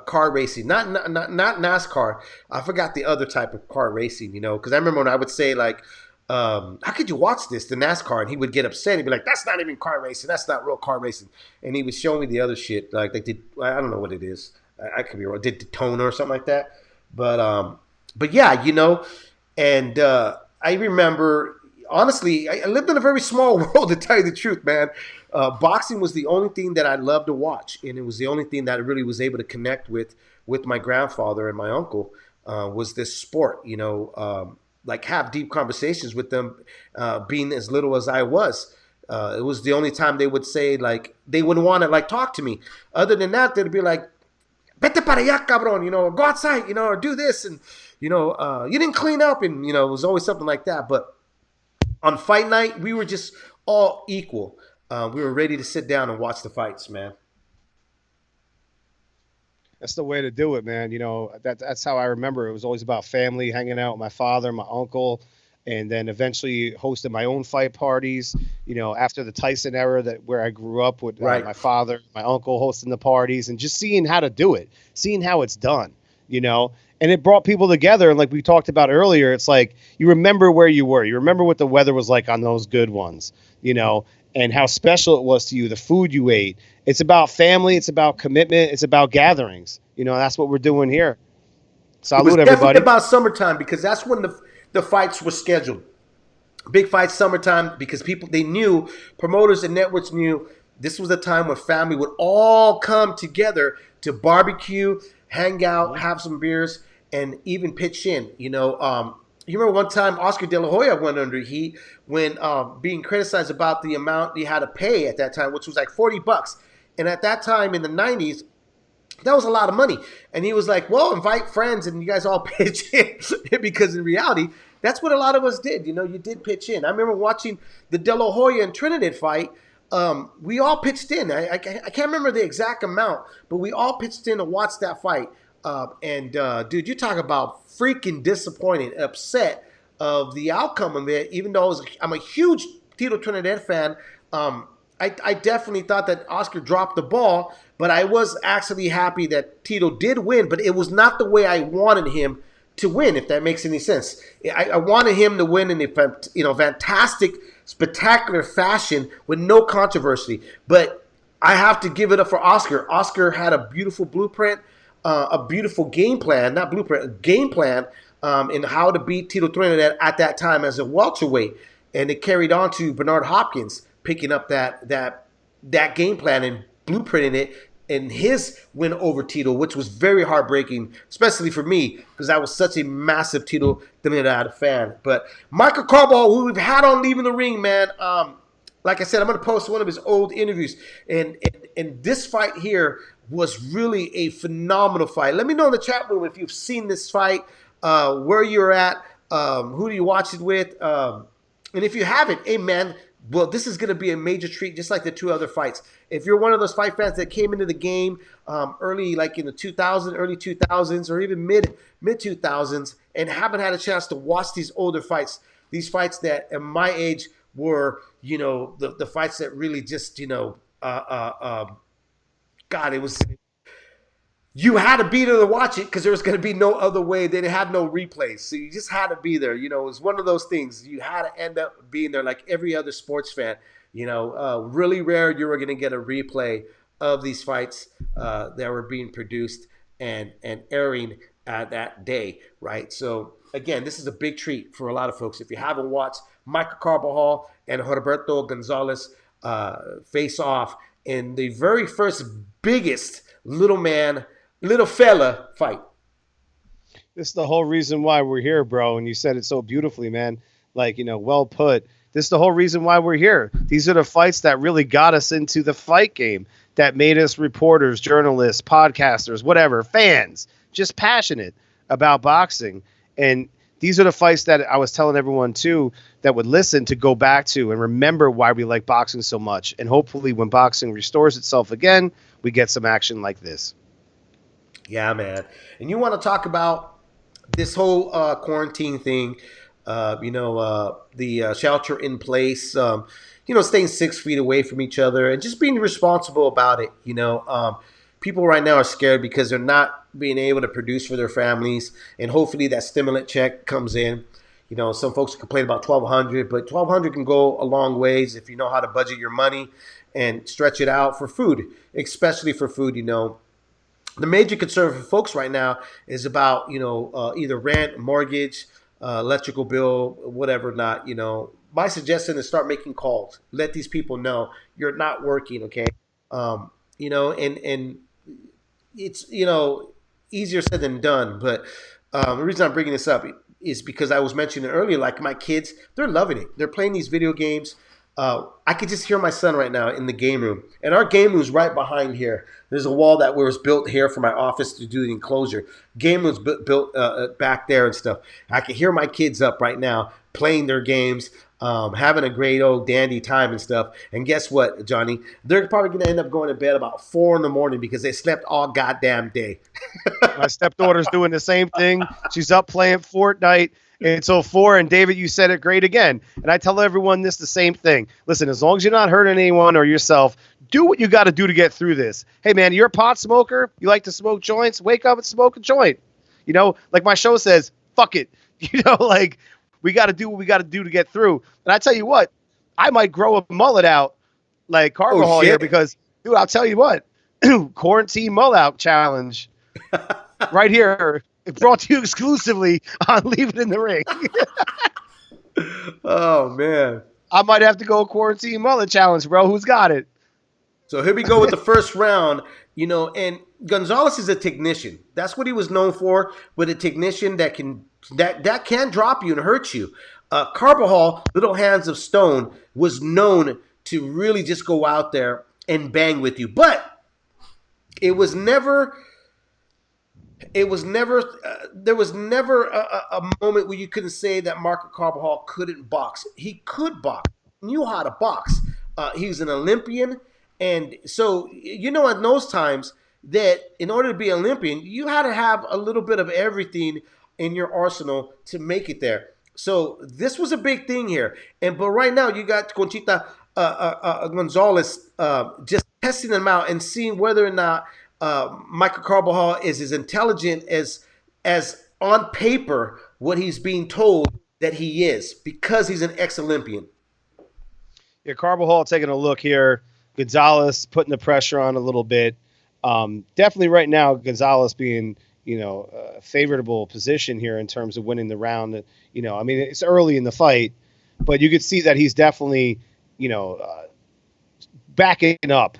car racing, not NASCAR. I forgot the other type of car racing, you know, because I remember when I would say like, how could you watch this, the NASCAR? And he would get upset. He'd be like, that's not even car racing. That's not real car racing. And he would show me the other shit. Like they did, I don't know what it is. I could be wrong. Did Daytona or something like that. But yeah, you know, and I remember, honestly, I lived in a very small world, to tell you the truth, man. Boxing was the only thing that I loved to watch, and it was the only thing that I really was able to connect with my grandfather and my uncle, was this sport, you know, like have deep conversations with them, being as little as I was. It was the only time they would say, like, they wouldn't want to, like, talk to me. Other than that, they'd be like, vete para allá, cabrón, you know, go outside, you know, or do this, and, you know, you didn't clean up, and, you know, it was always something like that. But on fight night, we were just all equal. We were ready to sit down and watch the fights, man. That's the way to do it, man. You know, that's how I remember. It was always about family, hanging out with my father, my uncle, and then eventually hosted my own fight parties. You know, after the Tyson era, where I grew up with Right. my father, my uncle hosting the parties, and just seeing how to do it, seeing how it's done. You know, and it brought people together. And like we talked about earlier, it's like you remember where you were. You remember what the weather was like on those good ones. You know, and how special it was to you, the food you ate. It's about family. It's about commitment. It's about gatherings. You know, that's what we're doing here. It was Salute, definitely everybody. about summertime, because that's when the fights were scheduled. Big fights summertime, because they knew, promoters and networks knew, this was a time when family would all come together to barbecue, hang out, have some beers, and even pitch in. You know, you remember one time Oscar De La Hoya went under heat when being criticized about the amount he had to pay at that time, which was like $40. And at that time in the 90s, that was a lot of money. And he was like, well, invite friends and you guys all pitch in. Because in reality, that's what a lot of us did. You know, you did pitch in. I remember watching the De La Hoya and Trinidad fight. We all pitched in. I can't remember the exact amount, but we all pitched in to watch that fight. Dude, you talk about freaking disappointed, upset of the outcome of it, even though I'm a huge Tito Trinidad fan. I definitely thought that Oscar dropped the ball, but I was actually happy that Tito did win, but it was not the way I wanted him to win, if that makes any sense. I wanted him to win in a fantastic, spectacular fashion with no controversy, but I have to give it up for Oscar. Oscar had a beautiful blueprint, a beautiful game plan, not blueprint, a game plan in how to beat Tito Trinidad at that time as a welterweight, and it carried on to Bernard Hopkins picking up that game plan and blueprinting it in his win over Tito, which was very heartbreaking, especially for me, because I was such a massive Tito Trinidad fan. But Michael Carbajal, who we've had on Leaving the Ring, man, like I said, I'm going to post one of his old interviews, and this fight here was really a phenomenal fight. Let me know in the chat room if you've seen this fight, where you're at, who do you watch it with, and if you haven't, hey man, well, this is going to be a major treat, just like the two other fights. If you're one of those fight fans that came into the game early, like in the early 2000s, or even mid 2000s, and haven't had a chance to watch these older fights, these fights that at my age were, you know, the fights that really just, you know, God, it was. You had to be there to watch it because there was going to be no other way. They didn't have no replays. So you just had to be there. You know, it was one of those things. You had to end up being there like every other sports fan. You know, really rare you were going to get a replay of these fights that were being produced and airing that day, right? So, again, this is a big treat for a lot of folks. If you haven't watched Michael Carbajal and Roberto Gonzalez face off in the very first biggest little fella fight. This is the whole reason why we're here, bro. And you said it so beautifully, man. Like, you know, well put. This is the whole reason why we're here. These are the fights that really got us into the fight game, that made us reporters, journalists, podcasters, whatever, fans, just passionate about boxing. And these are the fights that I was telling everyone too that would listen to go back to and remember why we like boxing so much. And hopefully when boxing restores itself again, we get some action like this. Yeah, man. And you want to talk about this whole quarantine thing, the shelter in place, staying 6 feet away from each other and just being responsible about it. People right now are scared because they're not being able to produce for their families, and hopefully that stimulant check comes in. Some folks complain about 1,200, but 1,200 can go a long ways if you know how to budget your money and stretch it out for food, especially for food. The major concern for folks right now is about either rent, mortgage, electrical bill, whatever. Not my suggestion is start making calls. Let these people know you're not working. Okay, and it's easier said than done. But the reason I'm bringing this up is because I was mentioning earlier, like my kids, they're loving it. They're playing these video games. I could just hear my son right now in the game room, and our game room's right behind here. There's a wall that was built here for my office to do the enclosure. Game room's built back there and stuff. I can hear my kids up right now playing their games, having a great old dandy time and stuff. And guess what, Johnny? They're probably going to end up going to bed about 4 a.m. because they slept all goddamn day. My stepdaughter's doing the same thing. She's up playing Fortnite until 4. And David, you said it great again. And I tell everyone the same thing. Listen, as long as you're not hurting anyone or yourself, do what you got to do to get through this. Hey, man, you're a pot smoker. You like to smoke joints. Wake up and smoke a joint. Like my show says, fuck it. We got to do what we got to do to get through. And I tell you what, I might grow a mullet out like Carbajal here because, dude, I'll tell you what, quarantine mullet out challenge right here. It brought to you exclusively on Leave It in the Ring. Oh, man. I might have to go quarantine mullet challenge, bro. Who's got it? So here we go with the first round, and Gonzalez is a technician. That's what he was known for, but a technician that can drop you and hurt you. Carbajal, Little Hands of Stone, was known to really just go out there and bang with you. But there was never a moment where you couldn't say that Marco Carbajal couldn't box. He could box, knew how to box. He was an Olympian. And so, in those times that in order to be an Olympian, you had to have a little bit of everything in your arsenal to make it there. So this was a big thing here. But right now you got Conchita Gonzalez just testing them out and seeing whether or not Michael Carbajal is as intelligent as on paper what he's being told that he is, because he's an ex-Olympian. Yeah, Carbajal taking a look here. Gonzalez putting the pressure on a little bit. Definitely right now, Gonzalez being, a favorable position here in terms of winning the round. It's early in the fight, but you could see that he's definitely, backing up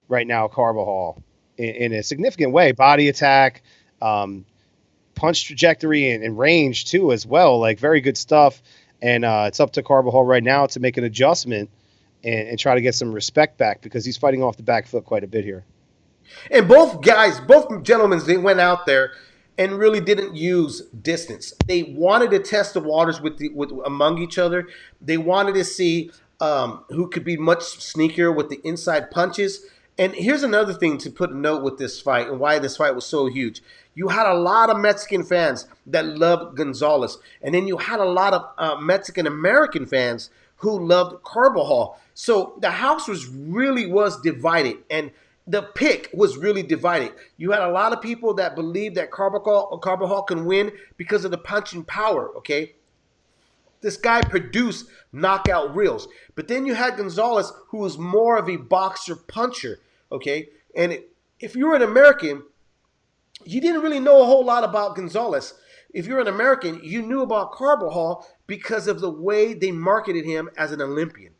right now, Carbajal, in a significant way. Body attack, punch trajectory, and range too as well. Like, very good stuff. And it's up to Carbajal right now to make an adjustment and try to get some respect back, because he's fighting off the back foot quite a bit here. And both gentlemen, they went out there and really didn't use distance. They wanted to test the waters with among each other. They wanted to see who could be much sneakier with the inside punches. And here's another thing to put a note with this fight and why this fight was so huge. You had a lot of Mexican fans that loved Gonzalez. And then you had a lot of Mexican-American fans who loved Carbajal. So the house was divided, and the pick was really divided. You had a lot of people that believed that Carbajal can win because of the punching power, okay? This guy produced knockout reels. But then you had Gonzalez, who was more of a boxer-puncher, okay? And if you were an American, you didn't really know a whole lot about Gonzalez. If you're an American, you knew about Carbajal because of the way they marketed him as an Olympian.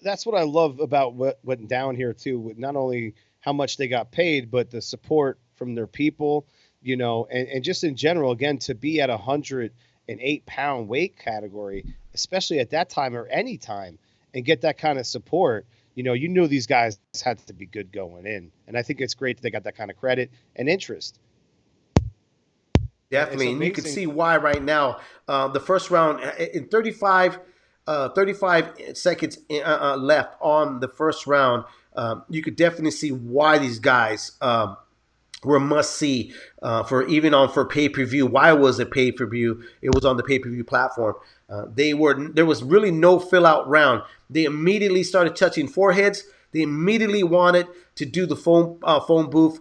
That's what I love about what went down here too, with not only how much they got paid, but the support from their people, and just in general, again, to be at 108-pound weight category, especially at that time or any time, and get that kind of support, you knew these guys had to be good going in. And I think it's great that they got that kind of credit and interest. It's Definitely, and you can amazing. see why right now. The first round in 35 seconds left on the first round. You could definitely see why these guys were must see for even on for pay per view. Why was it pay per view? It was on the pay per view platform. They were there was really no fill out round. They immediately started touching foreheads. They immediately wanted to do the phone booth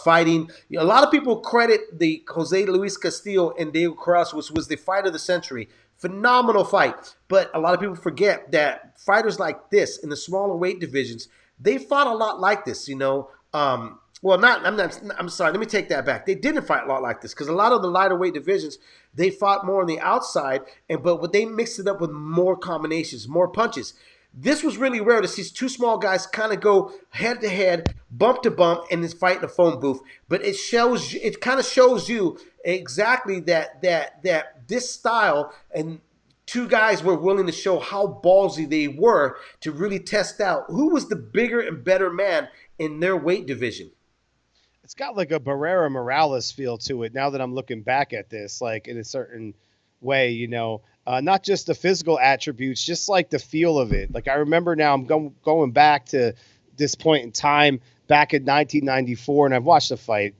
fighting. A lot of people credit the Jose Luis Castillo and Diego Cross, which was the fight of the century. Phenomenal fight. But a lot of people forget that fighters like this in the smaller weight divisions, they fought a lot like this, you know. Well, not. I'm sorry. Let me take that back. They didn't fight a lot like this because a lot of the lighter weight divisions they fought more on the outside, but they mixed it up with more combinations, more punches. This was really rare to see two small guys kind of go head to head, bump to bump, and then fight in a phone booth. But it kind of shows you exactly that this style and two guys were willing to show how ballsy they were to really test out who was the bigger and better man in their weight division. It's got like a Barrera Morales feel to it now that I'm looking back at this, like in a certain way, not just the physical attributes, just like the feel of it. Like I remember now I'm going back to this point in time back in 1994, and I've watched the fight,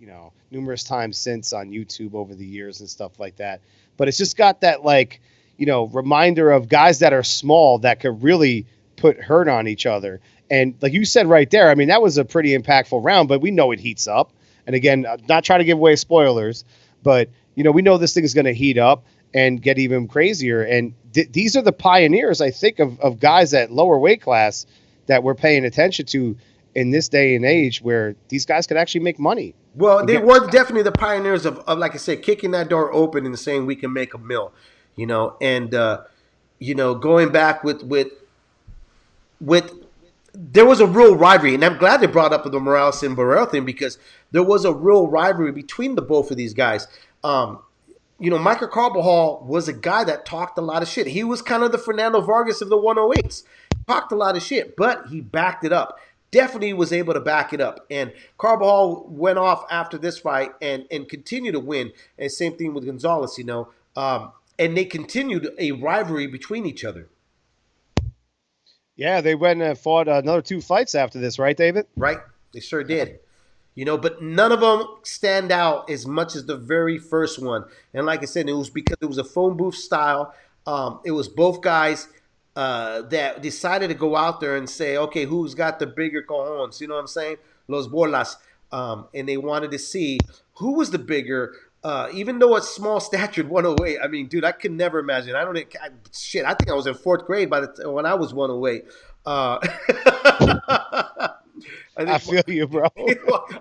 numerous times since on YouTube over the years and stuff like that. But it's just got that like, reminder of guys that are small that could really put hurt on each other. And like you said right there, I mean, that was a pretty impactful round, but we know it heats up. And again, not trying to give away spoilers, but, we know this thing is going to heat up and get even crazier. And these are the pioneers, I think, of guys at lower weight class that we're paying attention to in this day and age where these guys could actually make money. Well, they were definitely the pioneers of, like I said, kicking that door open and saying we can make a mill, and, going back with there was a real rivalry, and I'm glad they brought up the Morales and Barrera thing because there was a real rivalry between the both of these guys. Michael Carbajal was a guy that talked a lot of shit. He was kind of the Fernando Vargas of the 108s. Talked a lot of shit, but he backed it up. Definitely was able to back it up. And Carbajal went off after this fight and continued to win. And same thing with Gonzalez, and they continued a rivalry between each other. Yeah, they went and fought another 2 fights after this, right, David? Right, they sure did. But none of them stand out as much as the very first one. And like I said, it was because it was a phone booth style. It was both guys that decided to go out there and say, okay, who's got the bigger cojones? You know what I'm saying? Los bolas. And they wanted to see who was the bigger. Even though it's small statured 108, I mean, dude, I could never imagine. I think I was in 4th grade when I was 108. I feel you, bro.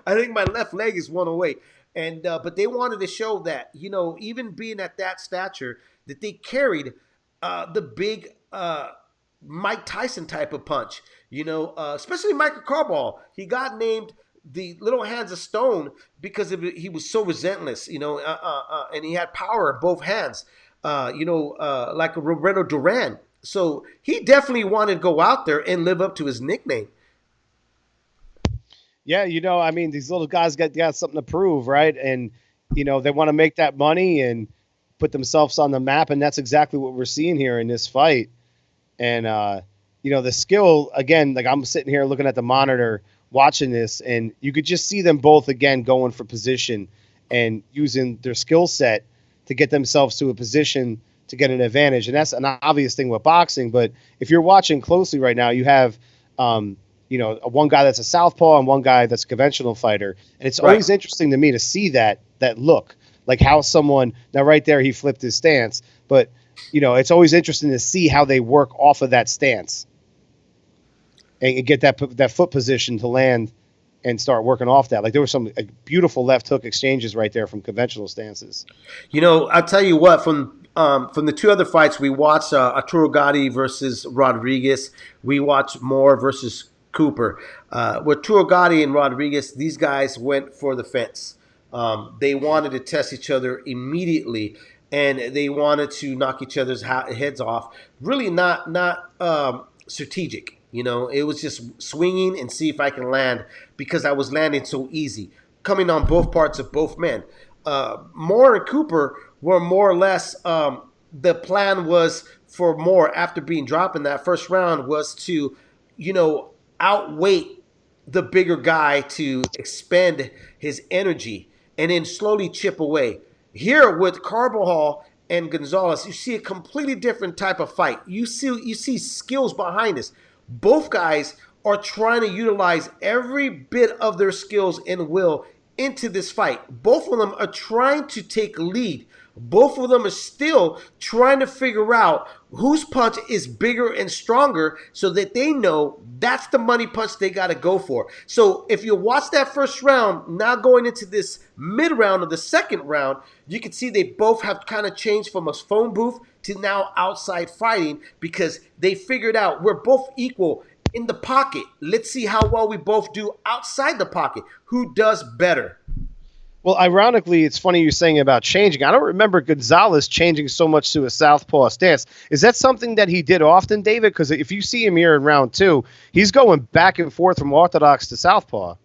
I think my left leg is 108. And but they wanted to show that, even being at that stature, that they carried the big Mike Tyson type of punch. Especially Michael Carbajal. He got named the Little Hands of Stone because he was so relentless, and he had power in both hands, like a Roberto Duran. So he definitely wanted to go out there and live up to his nickname. Yeah, I mean, these little guys got something to prove, right? And, they want to make that money and put themselves on the map, and that's exactly what we're seeing here in this fight. And, the skill, again, like I'm sitting here looking at the monitor, watching this, and you could just see them both, again, going for position and using their skill set to get themselves to a position to get an advantage. And that's an obvious thing with boxing, but if you're watching closely right now, you have one guy that's a southpaw and one guy that's a conventional fighter. And it's always interesting to me to see that look, like how someone, now right there, he flipped his stance, but it's always interesting to see how they work off of that stance and get that foot position to land and start working off that. Like there were some beautiful left hook exchanges right there from conventional stances. I'll tell you what, from the 2 other fights, we watched Arturo Gatti versus Rodriguez. We watched Moore versus Cooper. With Arturo Gatti and Rodriguez, these guys went for the fence. They wanted to test each other immediately, and they wanted to knock each other's heads off. Really not strategic. It was just swinging and see if I can land because I was landing so easy, coming on both parts of both men. Moore and Cooper were more or less the plan was for Moore after being dropped in that first round was to, outweight the bigger guy to expend his energy and then slowly chip away. Here with Carbajal and Gonzalez, you see a completely different type of fight. You see skills behind this. Both guys are trying to utilize every bit of their skills and will into this fight. Both of them are trying to take lead. Both of them are still trying to figure out whose punch is bigger and stronger so that they know that's the money punch they got to go for. So if you watch that first round, now going into this mid round of the second round, you can see they both have kind of changed from a phone booth to now outside fighting because they figured out we're both equal in the pocket. Let's see how well we both do outside the pocket. Who does better? Well, ironically, it's funny you're saying about changing. I don't remember Gonzalez changing so much to a southpaw stance. Is that something that he did often, David? Because if you see him here in round 2, he's going back and forth from orthodox to southpaw.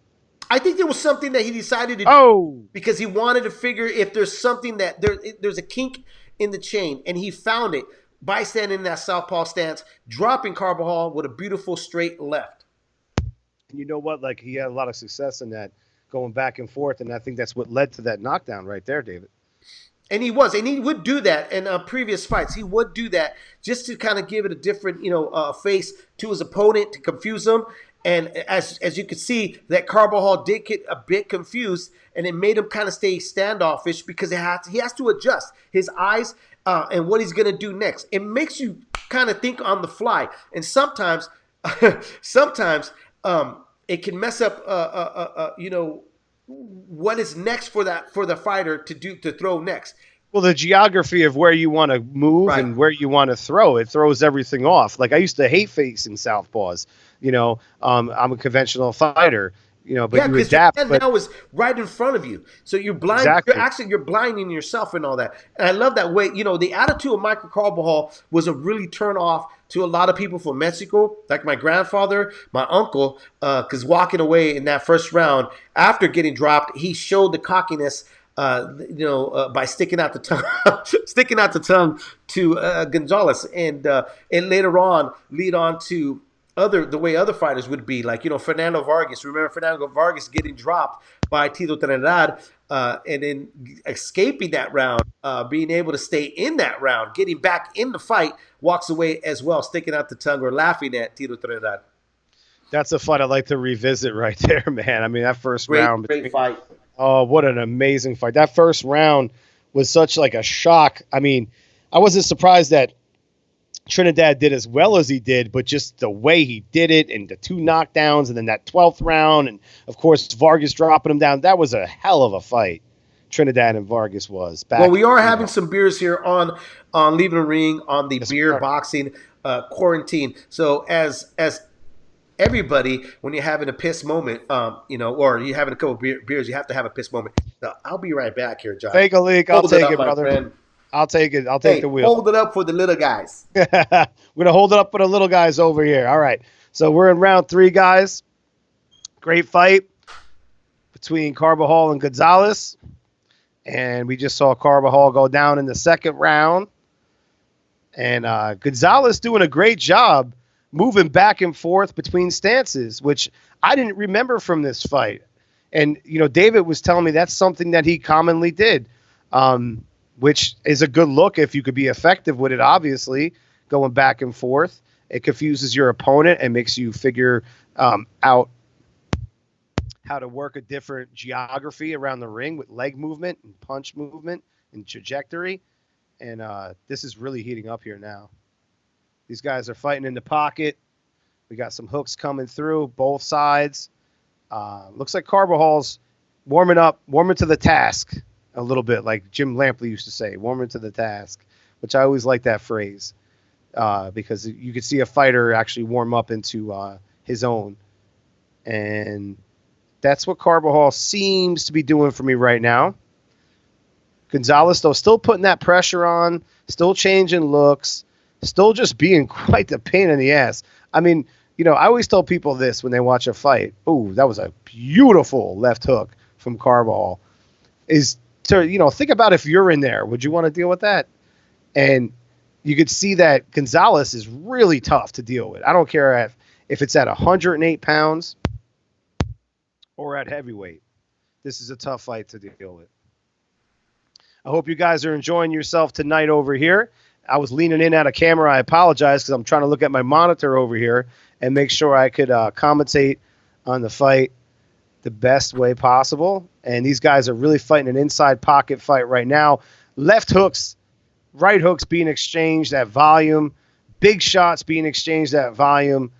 I think there was something that he decided to do because he wanted to figure if there's something that there's a kink in the chain, and he found it by standing in that southpaw stance, dropping Carbajal with a beautiful straight left. And you know what? Like, he had a lot of success in that, going back and forth, and I think that's what led to that knockdown right there, David. And he would do that in previous fights. He would do that just to kind of give it a different, face to his opponent to confuse him. And as you can see, that Carbajal did get a bit confused, and it made him kind of stay standoffish because he has to adjust his eyes and what he's going to do next. It makes you kind of think on the fly, and sometimes it can mess up, what is next for the fighter to throw next. Well, the geography of where you want to move and where you want to throw, it throws everything off. Like, I used to hate facing southpaws. I'm a conventional fighter. But you adapt. But now is right in front of you, so you're blind. Exactly. You're blinding yourself and all that. And I love that way. The attitude of Michael Carbajal was a really turn off to a lot of people from Mexico, like my grandfather, my uncle, because walking away in that first round after getting dropped, he showed the cockiness. By sticking out the tongue to Gonzalez, and later on lead on to the way other fighters would be, like Fernando Vargas. Remember Fernando Vargas getting dropped by Tito Trinidad, and then escaping that round, being able to stay in that round, getting back in the fight, walks away as well, sticking out the tongue or laughing at Tito Trinidad. That's a fight I'd like to revisit right there, man. I mean, that first round. Great fight. Oh, what an amazing fight. That first round was such like a shock. I mean, I wasn't surprised that Trinidad did as well as he did, but just the way he did it and the 2 knockdowns and then that 12th round and, of course, Vargas dropping him down. That was a hell of a fight, Trinidad and Vargas was. Well, we are having some beers here on Leaving the Ring on the beer boxing quarantine. So as everybody, when you're having a piss moment, or you're having a couple of beers, you have to have a piss moment. So I'll be right back here, John. Take a leak. I'll take it, brother. Friend. I'll take it. I'll take the wheel. Hold it up for the little guys. We're going to hold it up for the little guys over here. All right. So we're in round 3, guys. Great fight between Carbajal and Gonzalez. And we just saw Carbajal go down in the second round. And Gonzalez doing a great job moving back and forth between stances, which I didn't remember from this fight. And, David was telling me that's something that he commonly did, which is a good look if you could be effective with it, obviously, going back and forth. It confuses your opponent and makes you figure out how to work a different geography around the ring with leg movement and punch movement and trajectory. And this is really heating up here now. These guys are fighting in the pocket. We got some hooks coming through both sides. Looks like Carbajal's warming to the task a little bit, like Jim Lampley used to say, warming to the task, which I always like that phrase because you could see a fighter actually warm up into his own. And that's what Carbajal seems to be doing for me right now. Gonzalez, though, still putting that pressure on, still changing looks, still just being quite the pain in the ass. I mean, I always tell people this when they watch a fight. Ooh, that was a beautiful left hook from Carbajal. Is think about if you're in there, would you want to deal with that? And you could see that Gonzalez is really tough to deal with. I don't care if it's at 108 pounds or at heavyweight. This is a tough fight to deal with. I hope you guys are enjoying yourself tonight over here. I was leaning in at a camera. I apologize because I'm trying to look at my monitor over here and make sure I could commentate on the fight the best way possible. And these guys are really fighting an inside pocket fight right now. Left hooks, right hooks being exchanged at volume, big shots being exchanged at volume.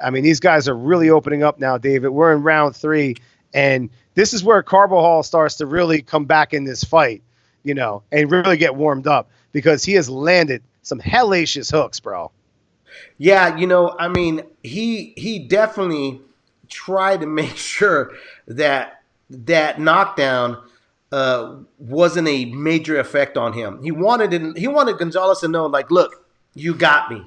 I mean, these guys are really opening up now, David. We're in round 3, and this is where Carbajal starts to really come back in this fight, and really get warmed up because he has landed some hellacious hooks, bro. Yeah, I mean, he definitely tried to make sure that knockdown wasn't a major effect on him. He wanted Gonzalez to know, like, look, you got me,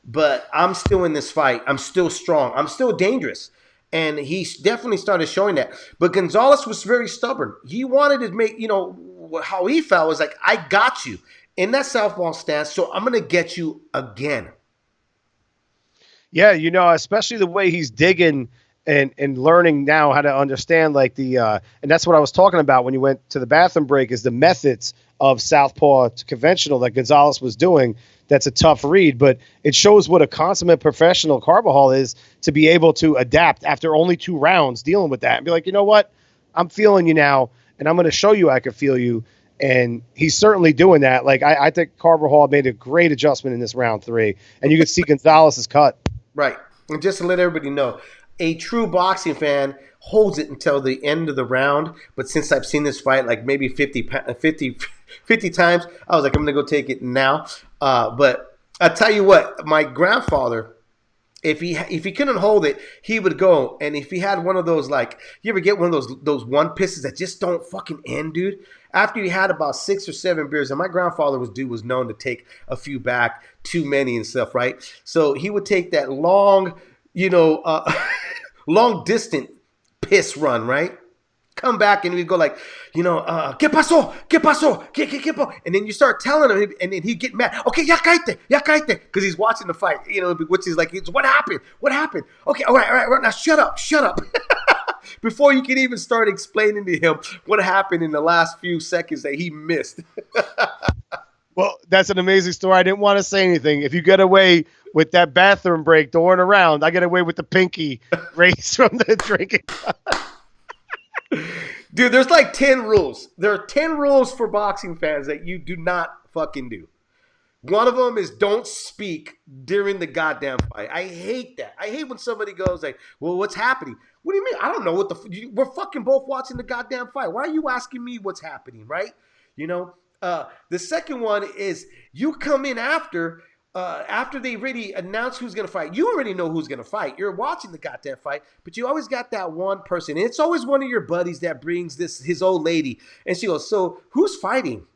but I'm still in this fight. I'm still strong. I'm still dangerous. And he definitely started showing that. But Gonzalez was very stubborn. He wanted to make, how he felt was like, I got you in that southpaw stance, so I'm going to get you again. Yeah, especially the way he's digging and learning now how to understand, like, and that's what I was talking about when you went to the bathroom break, is the methods of southpaw to conventional that Gonzalez was doing. That's a tough read, but it shows what a consummate professional Carbajal is to be able to adapt after only 2 rounds dealing with that and be like, you know what? I'm feeling you now, and I'm going to show you I can feel you. And he's certainly doing that. Like, I think Carbajal made a great adjustment in this round 3, and you could see Gonzalez's cut. Right. And just to let everybody know, a true boxing fan holds it until the end of the round. But since I've seen this fight like maybe 50 times, I was like, I'm going to go take it now. But I tell you what, my grandfather, if he couldn't hold it, he would go. And if he had one of those, like, you ever get one of those one pisses that just don't fucking end, dude? After he had about 6 or 7 beers, and my grandfather was known to take a few back, too many and stuff, right? So he would take that long, long distant piss run, right? Come back and we'd go like, ¿qué pasó? ¿Qué pasó? ¿Qué pasó? And then you start telling him, and then he'd get mad. Okay, ya cállate, because he's watching the fight, which is like, what happened? What happened? Okay, all right, now shut up. Before you can even start explaining to him what happened in the last few seconds that he missed. Well, that's an amazing story. I didn't want to say anything. If you get away with that bathroom break during a round, I get away with the pinky race from the drinking. Dude, there's like 10 rules. There are 10 rules for boxing fans that you do not fucking do. One of them is don't speak during the goddamn fight. I hate that. I hate when somebody goes like, well, what's happening? What do you mean? I don't know what we're fucking both watching the goddamn fight. Why are you asking me what's happening, right? The second one is you come in after they already announce who's going to fight. You already know who's going to fight. You're watching the goddamn fight, but you always got that one person. And it's always one of your buddies that brings his old lady. And she goes, so who's fighting?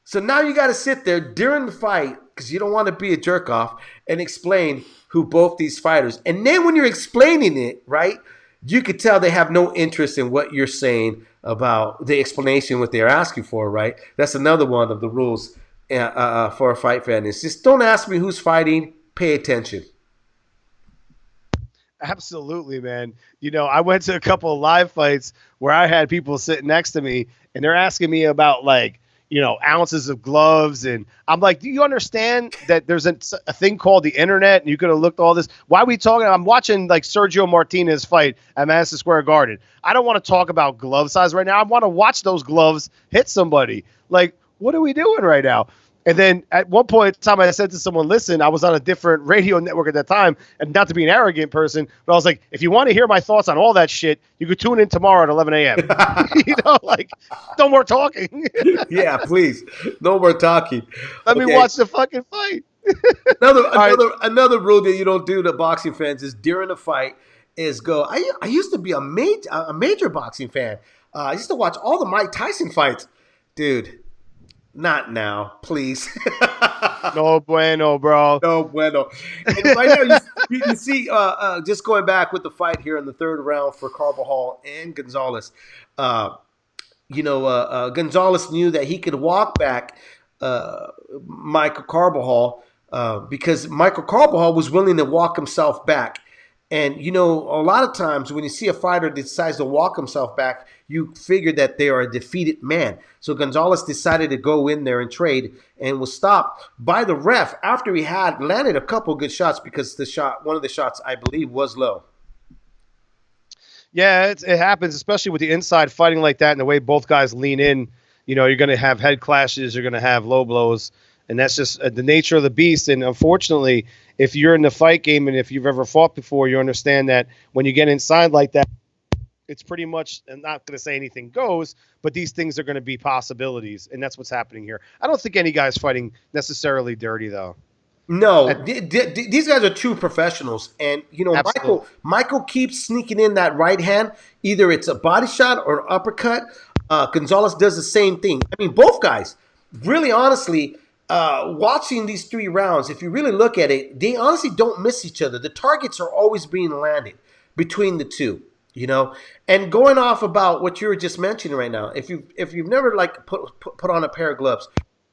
So now you got to sit there during the fight, because you don't want to be a jerk off, and explain who both these fighters. And then when you're explaining it, right, you could tell they have no interest in what you're saying about the explanation, what they're asking for, right? That's another one of the rules for a fight fan is just don't ask me who's fighting. Pay attention. Absolutely, man. I went to a couple of live fights where I had people sitting next to me, and they're asking me about, like, ounces of gloves. And I'm like, do you understand that there's a thing called the internet and you could have looked all this? Why are we talking? I'm watching like Sergio Martinez fight at Madison Square Garden. I don't want to talk about glove size right now. I want to watch those gloves hit somebody. Like, what are we doing right now? And then at one point in time, I said to someone, listen, I was on a different radio network at that time, and not to be an arrogant person, but I was like, if you want to hear my thoughts on all that shit, you could tune in tomorrow at 11 a.m. Like, no more talking. Yeah, please. No more talking. Let me watch the fucking fight. Another rule that you don't do to boxing fans is during a fight is go, I used to be a major boxing fan. I used to watch all the Mike Tyson fights. Dude. Not now, please. No bueno, bro. No bueno. And right now, you see, just going back with the fight here in the third round for Carbajal and Gonzalez, Gonzalez knew that he could walk back Michael Carbajal because Michael Carbajal was willing to walk himself back. And, a lot of times when you see a fighter that decides to walk himself back, you figure that they are a defeated man. So Gonzalez decided to go in there and trade and was stopped by the ref after he had landed a couple good shots because one of the shots, I believe, was low. Yeah, it happens, especially with the inside fighting like that and the way both guys lean in. You're going to have head clashes, you're going to have low blows, and that's just the nature of the beast. And unfortunately, if you're in the fight game and if you've ever fought before, you understand that when you get inside like that, it's pretty much, I'm not going to say anything goes, but these things are going to be possibilities, and that's what's happening here. I don't think any guy's fighting necessarily dirty, though. No, these guys are true professionals, and Michael keeps sneaking in that right hand. Either it's a body shot or an uppercut. Gonzalez does the same thing. I mean, both guys, really honestly, watching these 3 rounds, if you really look at it, they honestly don't miss each other. The targets are always being landed between the two. And going off about what you were just mentioning right now, if you've never put on a pair of gloves.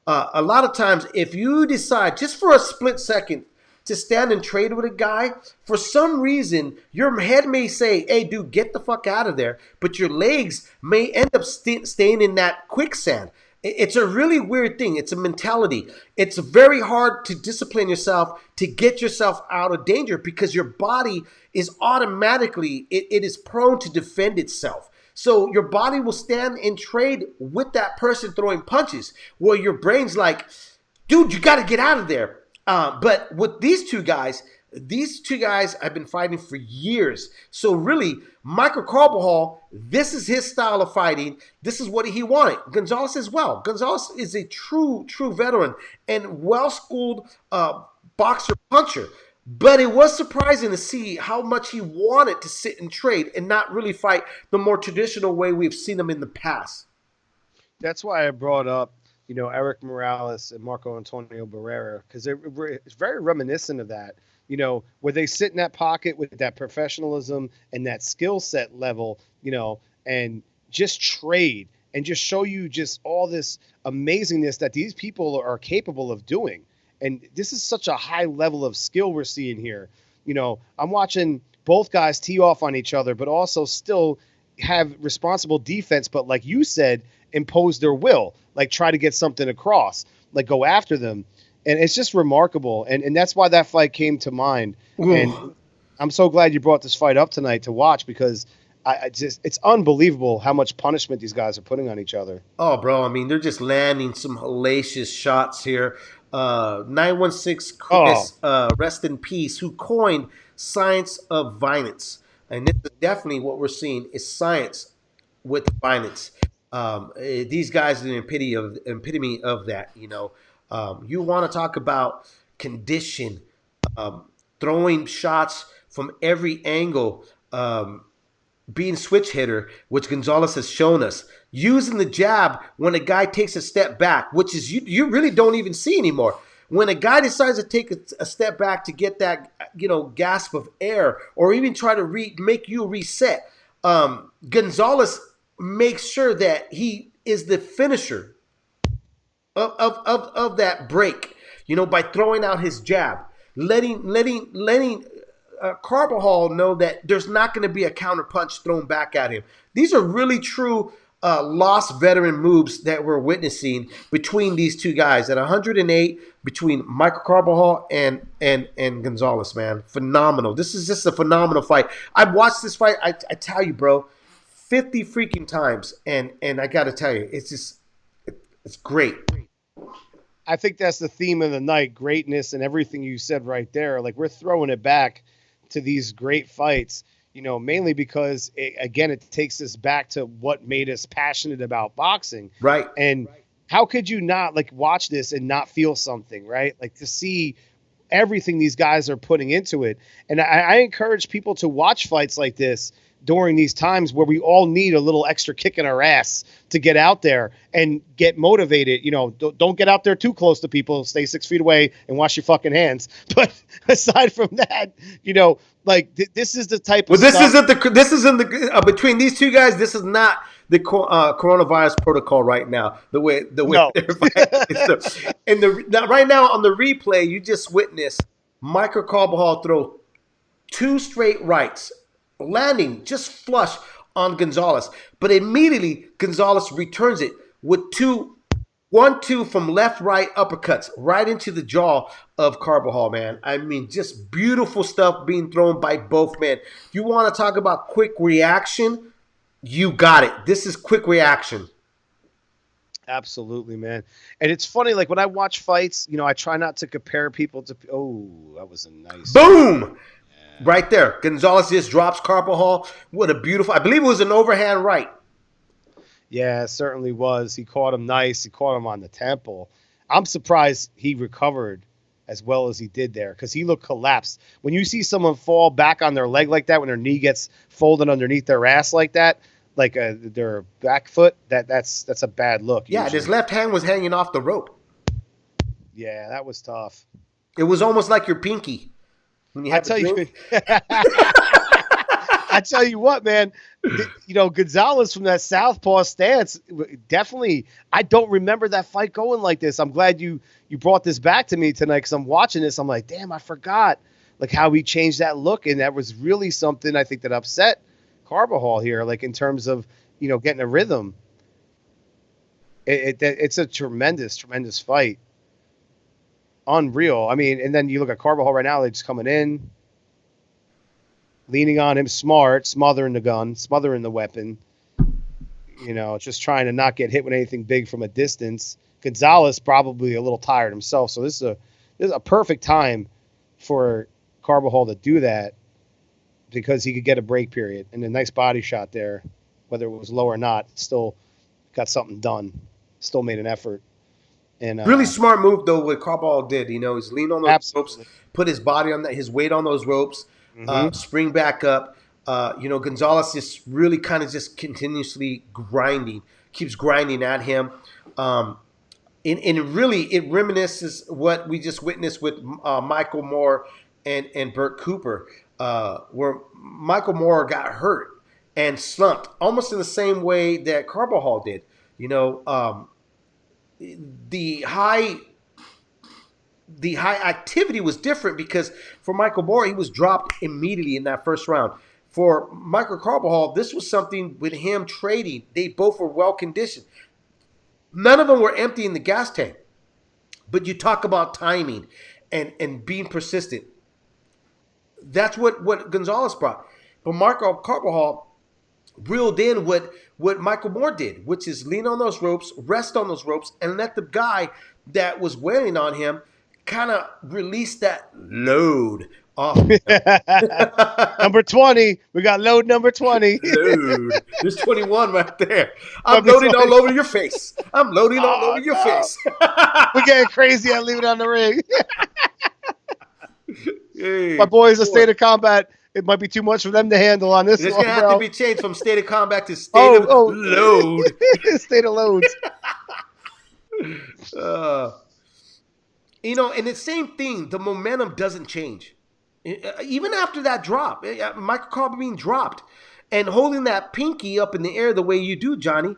A lot of times, if you decide just for a split second to stand and trade with a guy, for some reason, your head may say, hey, dude, get the fuck out of there. But your legs may end up staying in that quicksand. It's a really weird thing. It's a mentality. It's very hard to discipline yourself to get yourself out of danger because your body is automatically, it is prone to defend itself. So your body will stand and trade with that person throwing punches where your brain's like, dude, you got to get out of there. But with these two guys have been fighting for years. So really, Michael Carbajal, this is his style of fighting. This is what he wanted. Gonzalez as well. Gonzalez is a true veteran and well-schooled boxer puncher. But it was surprising to see how much he wanted to sit and trade and not really fight the more traditional way we've seen him in the past. That's why I brought up, Eric Morales and Marco Antonio Barrera, because it's very reminiscent of that, where they sit in that pocket with that professionalism and that skill set level, and just trade and just show you just all this amazingness that these people are capable of doing. And this is such a high level of skill we're seeing here. I'm watching both guys tee off on each other, but also still have responsible defense. But like you said, impose their will, like try to get something across, like go after them. And it's just remarkable. And that's why that fight came to mind. Ooh. And I'm so glad you brought this fight up tonight to watch because it's unbelievable how much punishment these guys are putting on each other. Oh, bro. I mean, they're just landing some hellacious shots here. 916 Chris, rest in peace, who coined science of violence. And this is definitely what we're seeing is science with violence. These guys are the epitome of that, You want to talk about condition, throwing shots from every angle, being switch hitter, which Gonzalez has shown us. Using the jab when a guy takes a step back, which is you really don't even see anymore. When a guy decides to take a step back to get that gasp of air, or even try to make you reset, Gonzalez makes sure that he is the finisher of that break. By throwing out his jab, letting Carbajal know that there's not going to be a counter punch thrown back at him. These are really true lost veteran moves that we're witnessing between these two guys at 108 between Michael Carbajal and Gonzalez, man. Phenomenal. This is just a phenomenal fight. I've watched this fight, I tell you, bro, 50 freaking times. And I got to tell you, it's great. I think that's the theme of the night, greatness and everything you said right there. Like, we're throwing it back to these great fights, mainly because, it takes us back to what made us passionate about boxing. Right. And how could you not, watch this and not feel something, right? Like, to see everything these guys are putting into it. And I encourage people to watch fights like this during these times where we all need a little extra kick in our ass to get out there and get motivated. Don't get out there too close to people. Stay 6 feet away and wash your fucking hands. But aside from that, this is the type of this isn't between these two guys. This is not coronavirus protocol right now. The way No. they're fighting. Right now on the replay, you just witnessed Michael Carbajal throw two straight rights, landing just flush on Gonzalez. But immediately Gonzalez returns it with 1-2 from left, right uppercuts right into the jaw of Carbajal, man. I mean, just beautiful stuff being thrown by both men. You want to talk about quick reaction? You got it. This is quick reaction. Absolutely, man. And it's funny, like when I watch fights, I try not to compare people to. Oh, that was a nice. Boom! Right there. Gonzalez just drops Carbajal. What a beautiful. I believe it was an overhand right. Yeah, it certainly was. He caught him nice. He caught him on the temple. I'm surprised he recovered as well as he did there because he looked collapsed. When you see someone fall back on their leg like that, when their knee gets folded underneath their ass like that, like their back foot, that's a bad look. Yeah, usually. his left hand was hanging off the rope. Yeah, that was tough. It was almost like your pinky. When you had to drink. I tell you what, man, Gonzalez from that southpaw stance, definitely, I don't remember that fight going like this. I'm glad you brought this back to me tonight because I'm watching this. I'm like, damn, I forgot like how he changed that look. And that was really something I think that upset Carbajal here, like in terms of, getting a rhythm. It's a tremendous, tremendous fight. Unreal. I mean, and then you look at Carbajal right now, they're just coming in, leaning on him, smothering the gun, smothering the weapon, just trying to not get hit with anything big from a distance. Gonzalez probably a little tired himself, so this is a perfect time for Carbajal to do that because he could get a break period. And a nice body shot there, whether it was low or not, still got something done, still made an effort. And really smart move though what Carbajal did. He's lean on those absolutely. ropes, put his body on that, his weight on those ropes, spring back up. Gonzalez just really kind of just continuously keeps grinding at him. And really it reminisces what we just witnessed with Michael Moore and Burt Cooper, where Michael Moore got hurt and slumped almost in the same way that Carbajal did. The high activity was different because for Michael Moore, he was dropped immediately in that first round. For Michael Carbajal, this was something with him trading. They both were well conditioned. None of them were emptying the gas tank. But you talk about timing and being persistent. That's what Gonzalez brought. But Michael Carbajal reeled in what Michael Moore did, which is lean on those ropes, rest on those ropes, and let the guy that was wailing on him kind of release that load off. Number 20. We got load number 20. Load. There's 21 right there. I'm loading all over your face. I'm loading all over your face. We're getting crazy at Leave It on the Ring. Hey, my boys, a State of Combat. It might be too much for them to handle on this it's one, going to have to be changed from State of Combat to State of Load. State of Loads. And the same thing, the momentum doesn't change. Even after that drop, Michael Carbajal being dropped and holding that pinky up in the air the way you do, Johnny,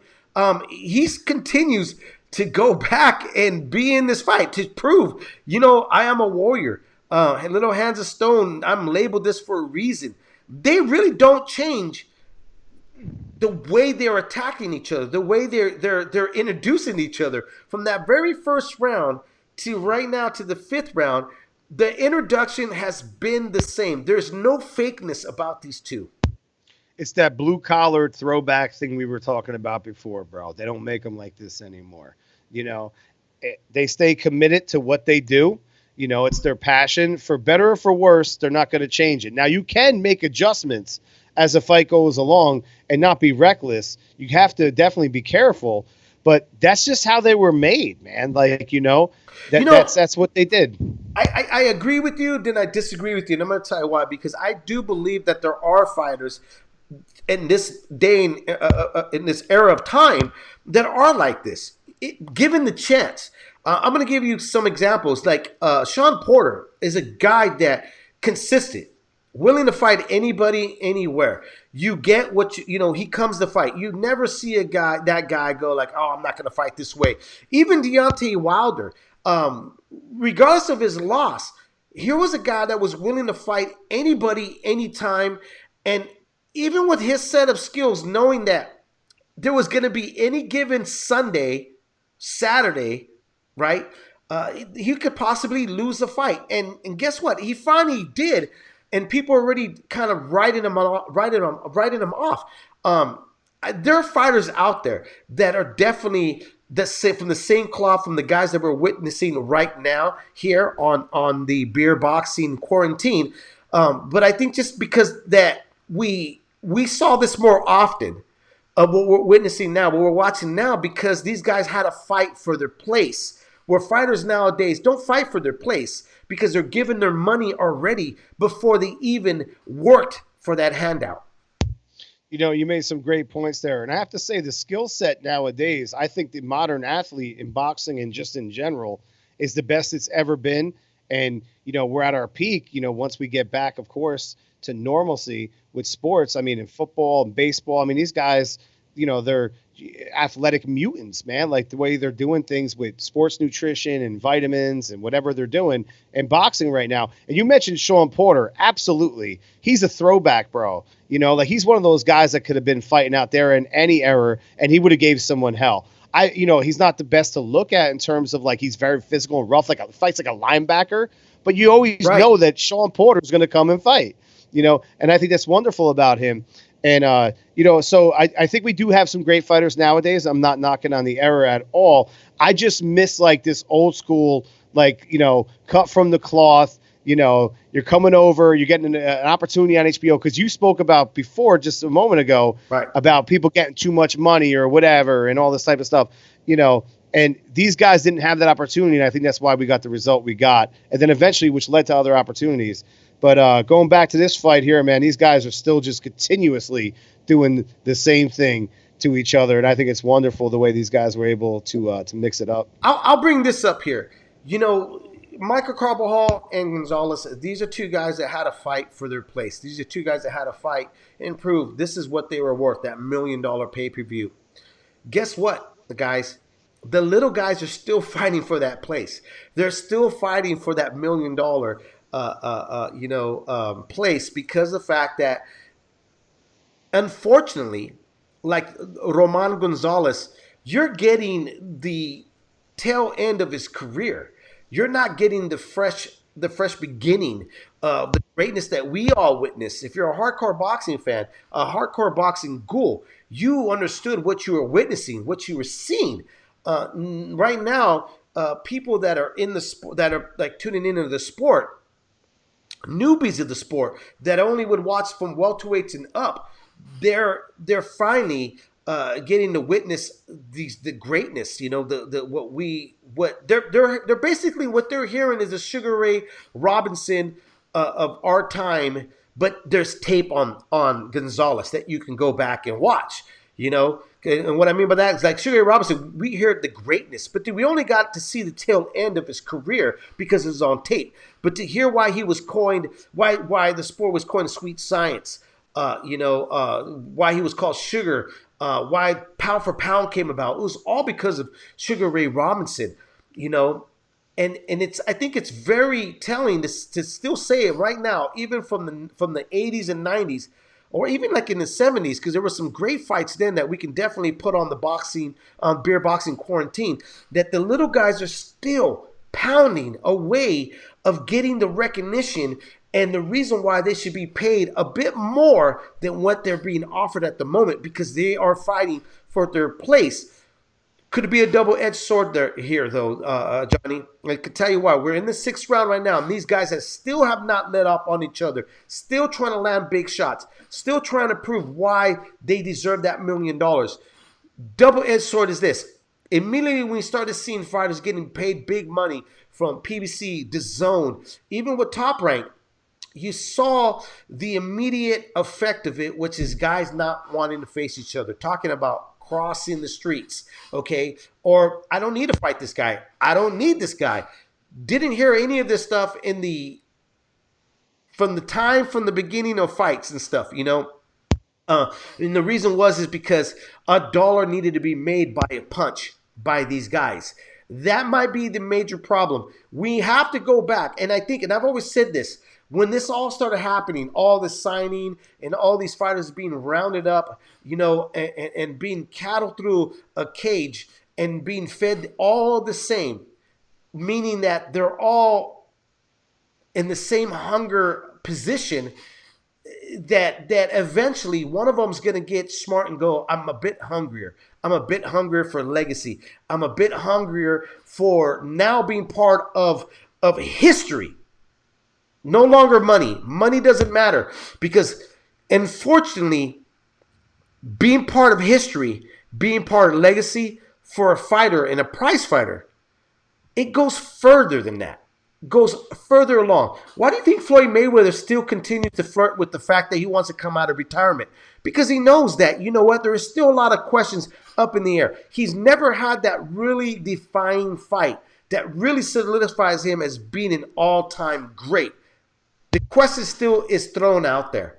he continues to go back and be in this fight to prove, I am a warrior. Little Hands of Stone, I'm labeled this for a reason. They really don't change the way they're attacking each other, the way they're introducing each other. From that very first round to right now to the fifth round, the introduction has been the same. There's no fakeness about these two. It's that blue-collar throwback thing we were talking about before, bro. They don't make them like this anymore. They stay committed to what they do. It's their passion. For better or for worse, they're not going to change it. Now, you can make adjustments as the fight goes along and not be reckless. You have to definitely be careful. But that's just how they were made, man. That's what they did. I agree with you, then I disagree with you. And I'm going to tell you why. Because I do believe that there are fighters in this day, in this era of time, that are like this, given the chance. I'm going to give you some examples. Like Sean Porter is a guy that consistent. willing to fight anybody, anywhere. You get what he comes to fight. You never see that guy go like, oh, I'm not going to fight this way. Even Deontay Wilder, regardless of his loss, here was a guy that was willing to fight anybody, anytime. And even with his set of skills, knowing that there was going to be any given Sunday, Saturday, right? He could possibly lose a fight. And guess what? He finally did. And people are already kind of writing him off. There are fighters out there that are definitely from the same cloth from the guys that we're witnessing right now here on the Beer Boxing Quarantine. But I think just because that we saw this more often of what we're witnessing now, what we're watching now, because these guys had to fight for their place. Where fighters nowadays don't fight for their place because they're given their money already before they even worked for that handout. You made some great points there. And I have to say the skill set nowadays, I think the modern athlete in boxing and just in general is the best it's ever been. And, we're at our peak, once we get back, of course, to normalcy with sports. I mean, in football and baseball, these guys, they're athletic mutants, man, like the way they're doing things with sports nutrition and vitamins and whatever they're doing in boxing right now. And you mentioned Sean Porter. Absolutely. He's a throwback, bro. Like he's one of those guys that could have been fighting out there in any era and he would have gave someone hell. He's not the best to look at in terms of like, he's very physical and rough, fights like a linebacker, but you always know that Sean Porter is going to come and fight, and I think that's wonderful about him. And, so I think we do have some great fighters nowadays. I'm not knocking on the era at all. I just miss like this old school, cut from the cloth, you're coming over, you're getting an opportunity on HBO. Cause you spoke about before just a moment ago about people getting too much money or whatever and all this type of stuff, and these guys didn't have that opportunity. And I think that's why we got the result we got. And then eventually, which led to other opportunities. But going back to this fight here, man, these guys are still just continuously doing the same thing to each other. And I think it's wonderful the way these guys were able to mix it up. I'll bring this up here. Michael Carbajal and Gonzalez, these are two guys that had to fight for their place. These are two guys that had to fight and prove this is what they were worth, that $1 million pay-per-view. Guess what, the guys? The little guys are still fighting for that place. They're still fighting for that $1 million place because of the fact that, unfortunately, like Roman Gonzalez, you're getting the tail end of his career. You're not getting the fresh beginning of the greatness that we all witnessed. If you're a hardcore boxing fan, a hardcore boxing ghoul, you understood what you were witnessing, what you were seeing. Right now, people that are in the sport, that are like tuning into the sport, newbies of the sport that only would watch from welterweights and up, they're finally getting to witness the greatness. They're basically what they're hearing is the Sugar Ray Robinson of our time, but there's tape on Gonzalez that you can go back and watch. And what I mean by that is like Sugar Ray Robinson, we heard the greatness, but we only got to see the tail end of his career because it was on tape. But to hear why he was coined, why the sport was coined sweet science, why he was called Sugar, why Pound for Pound came about, it was all because of Sugar Ray Robinson, And I think it's very telling to still say it right now, even from the 80s and 90s, or even like in the 70s, because there were some great fights then that we can definitely put on the Beer Boxing Quarantine, that the little guys are still pounding a way of getting the recognition and the reason why they should be paid a bit more than what they're being offered at the moment, because they are fighting for their place. Could it be a double-edged sword here, though, Johnny? I can tell you why. We're in the 6th round right now, and these guys still have not let up on each other, still trying to land big shots, still trying to prove why they deserve that $1 million. Double-edged sword is this. Immediately when we started seeing fighters getting paid big money from PBC, DAZN, even with Top Rank, you saw the immediate effect of it, which is guys not wanting to face each other, talking about crossing the streets, okay? Or I don't need to fight this guy. I don't need this guy. Didn't hear any of this stuff in the from the beginning of fights and stuff, you know. And the reason is because a dollar needed to be made by a punch by these guys. That might be the major problem. We have to go back, and I think, and I've always said this, when this all started happening, all the signing and all these fighters being rounded up, you know, and being cattled through a cage and being fed all the same, meaning that they're all in the same hunger position, that eventually one of them's going to get smart and go, I'm a bit hungrier. I'm a bit hungrier for legacy. I'm a bit hungrier for now being part of history. No longer money. Money doesn't matter, because unfortunately, being part of history, being part of legacy for a fighter and a prize fighter, it goes further than that. Goes further along. Why do you think Floyd Mayweather still continues to flirt with the fact that he wants to come out of retirement? Because he knows that, you know what, there is still a lot of questions up in the air. He's never had that really defining fight that really solidifies him as being an all-time great. The question still is thrown out there.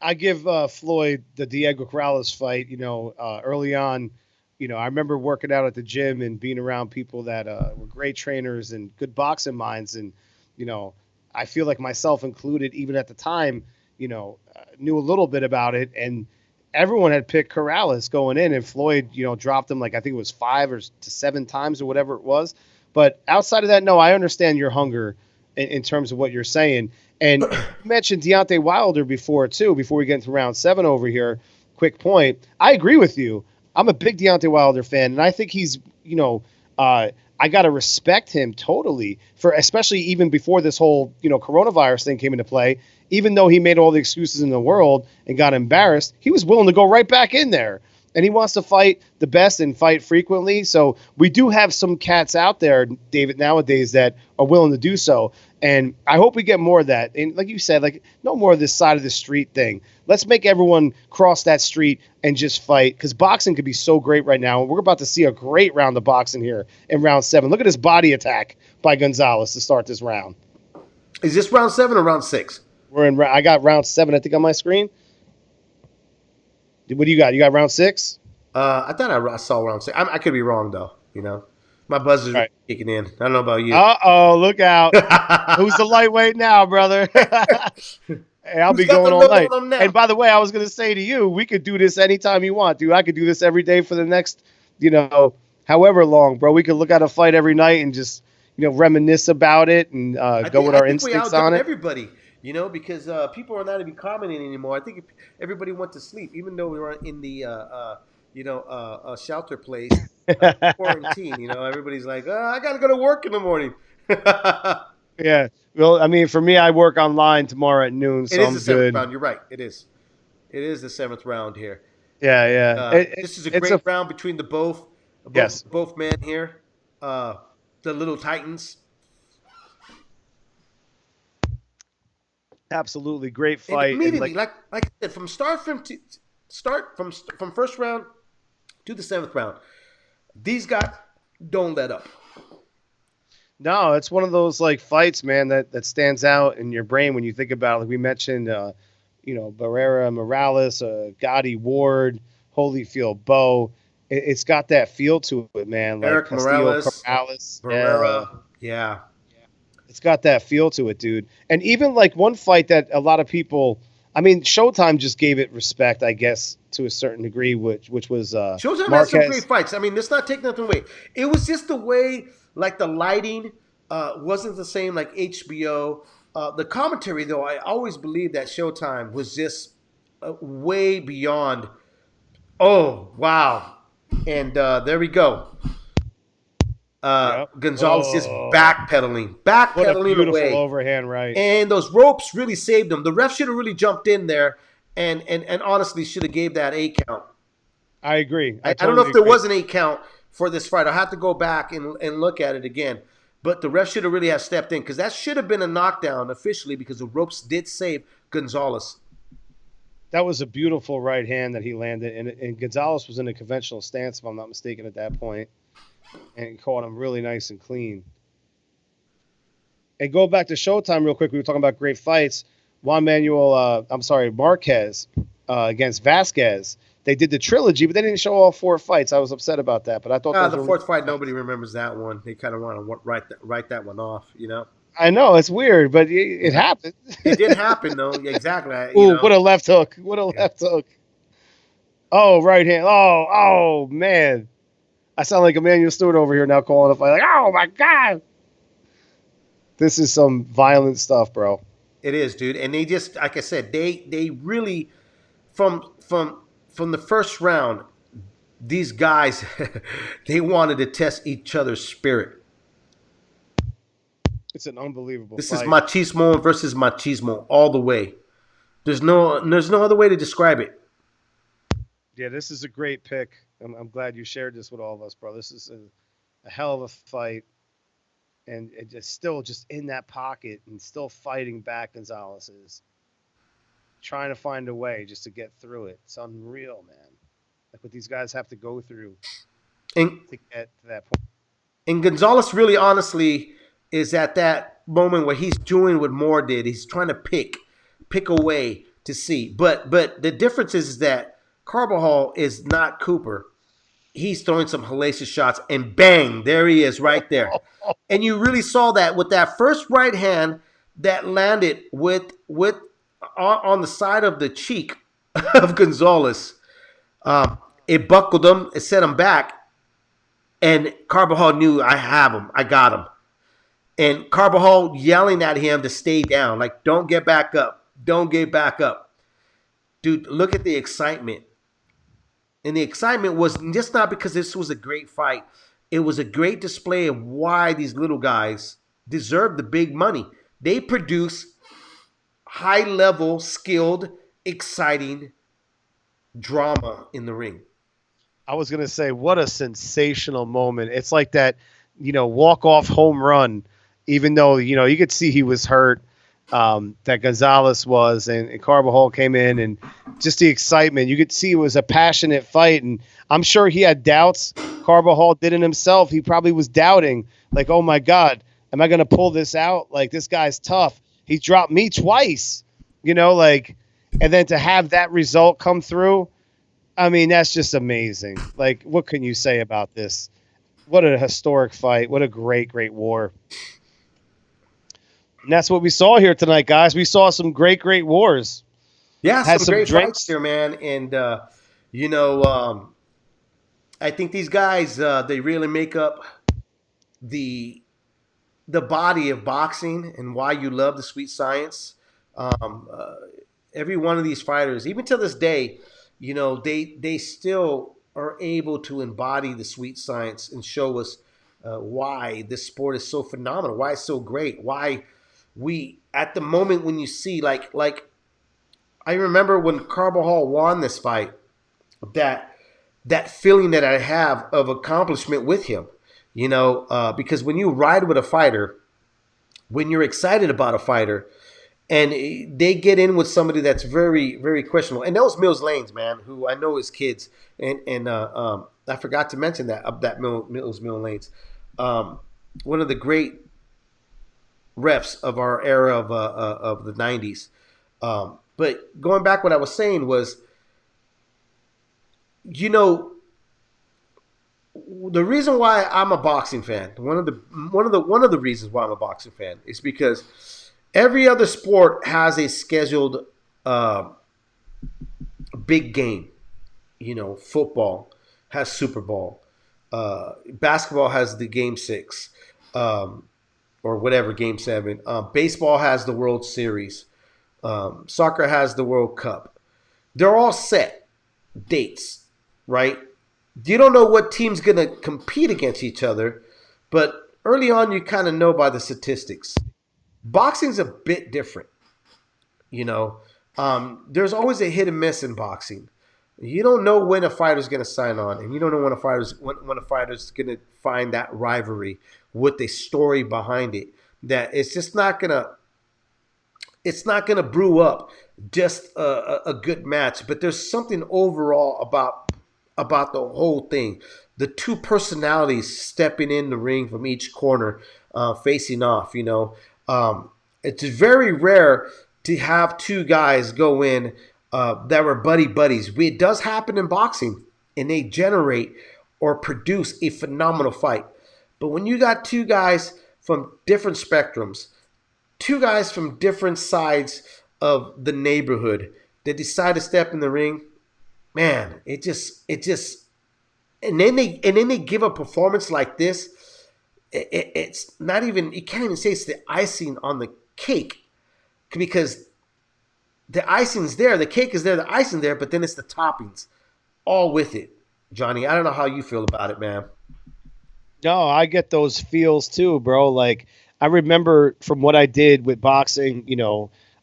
I give Floyd the Diego Corrales fight, you know, early on. You know, I remember working out at the gym and being around people that were great trainers and good boxing minds. And, you know, I feel like myself included, even at the time, you know, knew a little bit about it. And everyone had picked Corrales going in, and Floyd, you know, dropped him like, I think it was 5 or to 7 times or whatever it was. But outside of that, no, I understand your hunger in terms of what you're saying. And you mentioned Deontay Wilder before, too, before we get into round 7 over here. Quick point. I agree with you. I'm a big Deontay Wilder fan, and I think he's, you know, I got to respect him totally for, especially even before this whole, you know, coronavirus thing came into play. Even though he made all the excuses in the world and got embarrassed, he was willing to go right back in there. And he wants to fight the best and fight frequently. So we do have some cats out there, David, nowadays that are willing to do so. And I hope we get more of that. And like you said, like, no more of this side of the street thing. Let's make everyone cross that street and just fight, because boxing could be so great right now. And we're about to see a great round of boxing here in round 7. Look at this body attack by Gonzalez to start this round. Is this round 7 or round 6? I got round 7, I think, on my screen. What do you got? You got round 6? I thought I saw round 6. I could be wrong, though. You know, my buzzer's right. kicking in. I don't know about you. Uh-oh, look out. Who's the lightweight now, brother? Hey, I'll be going all night. And by the way, I was going to say to you, we could do this anytime you want, dude. I could do this every day for the next, you know, however long, bro. We could look at a fight every night and just, you know, reminisce about it and go with our instincts on it. Everybody. You know, because people are not even commenting anymore. I think everybody went to sleep, even though we were in the, shelter place, quarantine. You know, everybody's like, I got to go to work in the morning. Yeah. Well, I mean, for me, I work online tomorrow at noon, so I'm good. It is the 7th round. You're right. It is. It is the 7th round here. Yeah, yeah. This is a great round between the both men here. The little Titans. Absolutely great fight. And immediately, like I said, from first round to the 7th round, these guys don't let up. No, it's one of those like fights, man, that stands out in your brain when you think about it. Like we mentioned, you know, Barrera, Morales, Gotti, Ward, Holyfield, Bo. It's got that feel to it, man. Like Eric Morales, Barrera, yeah. It's got that feel to it, dude. And even like one fight that a lot of people, I mean, Showtime just gave it respect, I guess, to a certain degree, which was Showtime has some great fights. I mean, let's not take nothing away. It was just the way, like the lighting wasn't the same like HBO. The commentary, though, I always believed that Showtime was just way beyond. Oh, wow. And there we go. Gonzalez just backpedaling what a beautiful away. Overhand right. And those ropes really saved him. The ref should have really jumped in there and honestly should have gave that 8 count. I agree. I don't know if there was an 8 count for this fight. I'll have to go back and look at it again. But the ref should have really have stepped in, because that should have been a knockdown officially, because the ropes did save Gonzalez. That was a beautiful right hand that he landed, and Gonzalez was in a conventional stance, if I'm not mistaken, at that point, and caught him really nice and clean. And go back to Showtime real quick. We were talking about great fights. Marquez against Vasquez. They did the trilogy, but they didn't show all 4 fights. I was upset about that, but I thought those The were fourth really fight, fights. nobody remembers that one. They kind of want to write that one off, you know? I know it's weird, but it happened. It did happen, though. Exactly. Ooh, what a left hook! What a left hook! Oh, right hand. Oh, man! I sound like Emmanuel Stewart over here now calling a fight. Like, oh my god! This is some violent stuff, bro. It is, dude. And they just, like I said, they really from the first round, these guys they wanted to test each other's spirit. It's an unbelievable This fight. is machismo versus machismo all the way. There's no other way to describe it. Yeah, this is a great pick. I'm glad you shared this with all of us, bro. This is a hell of a fight. And it just still just in that pocket and still fighting back. Gonzalez is trying to find a way just to get through it. It's unreal, man. Like what these guys have to go through And to get to that point. And Gonzalez really honestly is at that moment where he's doing what Moore did. He's trying to pick away to see. But the difference is that Carbajal is not Cooper. He's throwing some hellacious shots, and bang, there he is right there. And you really saw that with that first right hand that landed with on the side of the cheek of Gonzalez. It buckled him, it set him back, and Carbajal knew, I have him, I got him. And Carbajal yelling at him to stay down, like, don't get back up, don't get back up. Dude, look at the excitement. And the excitement was just not because this was a great fight. It was a great display of why these little guys deserve the big money. They produce high-level, skilled, exciting drama in the ring. I was going to say, what a sensational moment. It's like that, walk-off home run, even though, you could see he was hurt, that Gonzalez was, and Carbajal came in, and just the excitement. You could see it was a passionate fight, and I'm sure he had doubts. Carbajal did it himself. He probably was doubting, like, oh, my God, am I going to pull this out? Like, this guy's tough. He dropped me twice, and then to have that result come through, I mean, that's just amazing. Like, what can you say about this? What a historic fight. What a great, great war. And that's what we saw here tonight, guys. We saw some great, great wars. Yeah, Had some great drinks fights here, man. And, I think these guys, they really make up the body of boxing and why you love the sweet science. Every one of these fighters, even to this day, they still are able to embody the sweet science and show us why this sport is so phenomenal, why it's so great, why we, at the moment when you see, like I remember when Carbajal won this fight, that feeling that I have of accomplishment with him, because when you ride with a fighter, when you're excited about a fighter, and they get in with somebody that's very, very questionable. And those Mills Lanes, man, who I know is kids. And I forgot to mention that Mills Lanes. One of the great refs of our era of the 90s. But going back, what I was saying was, the reason why I'm a boxing fan, one of the reasons why I'm a boxing fan is because every other sport has a scheduled big game. Football has Super Bowl. Basketball has the Game 6 or whatever, Game 7. Baseball has the World Series. Soccer has the World Cup. They're all set dates, right? You don't know what team's going to compete against each other, but early on you kind of know by the statistics. Boxing's a bit different, There's always a hit and miss in boxing. You don't know when a fighter's going to sign on, and you don't know when a fighter's going to find that rivalry with a story behind it. That it's just not going to brew up just a good match. But there's something overall about the whole thing. The two personalities stepping in the ring from each corner, facing off. It's very rare to have two guys go in that were buddies. It does happen in boxing, and they generate or produce a phenomenal fight. But when you got two guys from different spectrums, two guys from different sides of the neighborhood that decide to step in the ring, man, it just and then they give a performance like this. It's not even, you can't even say it's the icing on the cake, because the icing's there, the cake is there, the icing there, but then it's the toppings all with it. Johnny, I don't know how you feel about it, man. No, I get those feels too, bro. Like, I remember from what I did with boxing,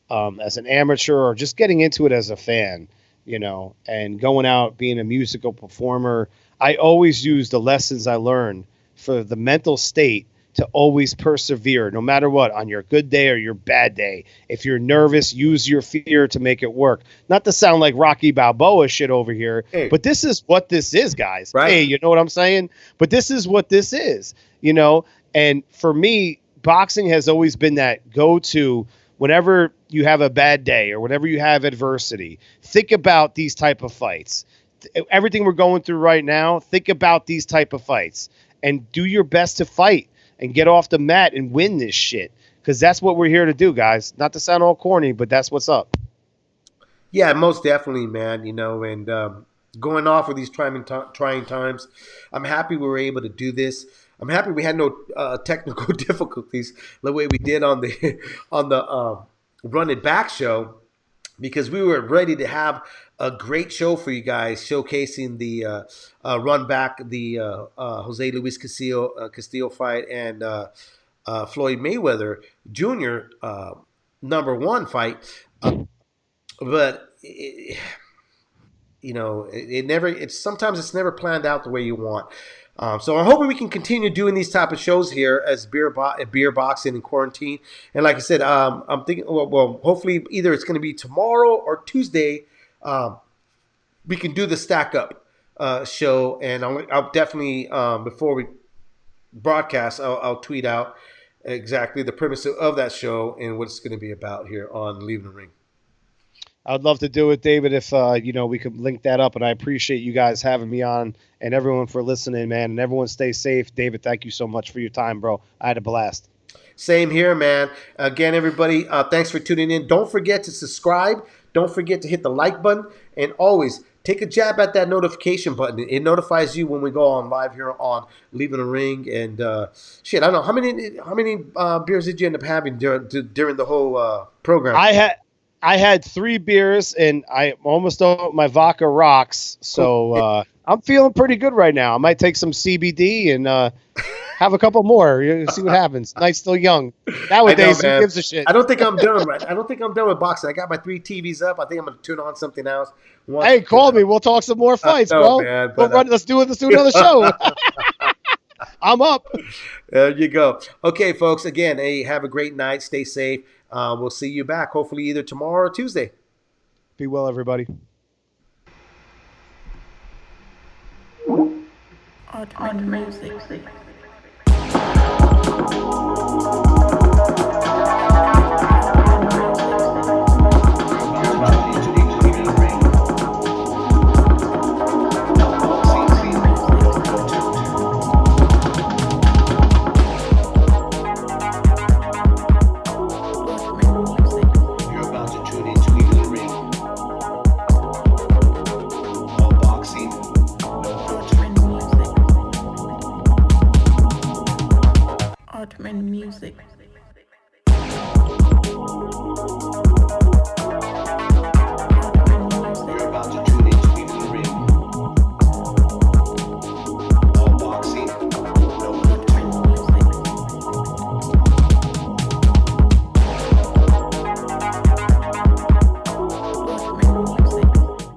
as an amateur or just getting into it as a fan, and going out being a musical performer, I always use the lessons I learned for the mental state to always persevere, no matter what, on your good day or your bad day. If you're nervous, use your fear to make it work. Not to sound like Rocky Balboa shit over here, but this is what this is, guys. Right. Hey, you know what I'm saying? But this is what this is, And for me, boxing has always been that go-to whenever you have a bad day or whenever you have adversity. Think about these type of fights. Everything we're going through right now, think about these type of fights and do your best to fight and get off the mat and win this shit, because that's what we're here to do, guys. Not to sound all corny, but that's what's up. Yeah, most definitely, man. And going off with these trying times, I'm happy we were able to do this. I'm happy we had no technical difficulties the way we did on the Run It Back show, because we were ready to have a great show for you guys, showcasing the run back, the Jose Luis Castillo fight and Floyd Mayweather Jr. #1 fight. But sometimes it's never planned out the way you want. So I'm hoping we can continue doing these type of shows here as beer boxing in quarantine. And like I said, I'm thinking, well, hopefully either it's going to be tomorrow or Tuesday. We can do the stack up show, and I'll definitely before we broadcast, I'll tweet out exactly the premise of that show and what it's going to be about here on Leaving the Ring. I'd love to do it, David, if we could link that up. And I appreciate you guys having me on, and everyone for listening, man. And everyone stay safe. David, thank you so much for your time, bro. I had a blast. Same here, man. Again, everybody, thanks for tuning in. Don't forget to subscribe. Don't forget to hit the like button, and always take a jab at that notification button. It notifies you when we go on live here on Leaving the Ring. And I don't know, how many beers did you end up having during the whole program? I had 3 beers, and I almost done my vodka rocks. So I'm feeling pretty good right now. I might take some CBD and have a couple more. You see what happens. Night's still young. Nowadays, who gives a shit? I don't think I'm done. I don't think I'm done with boxing. I got my 3 TVs up. I think I'm going to turn on something else. Hey, call me. We'll talk some more fights, bro. Man, let's do another show. I'm up. There you go. Okay, folks. Again, hey, have a great night. Stay safe. We'll see you back hopefully either tomorrow or Tuesday. Be well, everybody. Ultimate music. Ultimate music.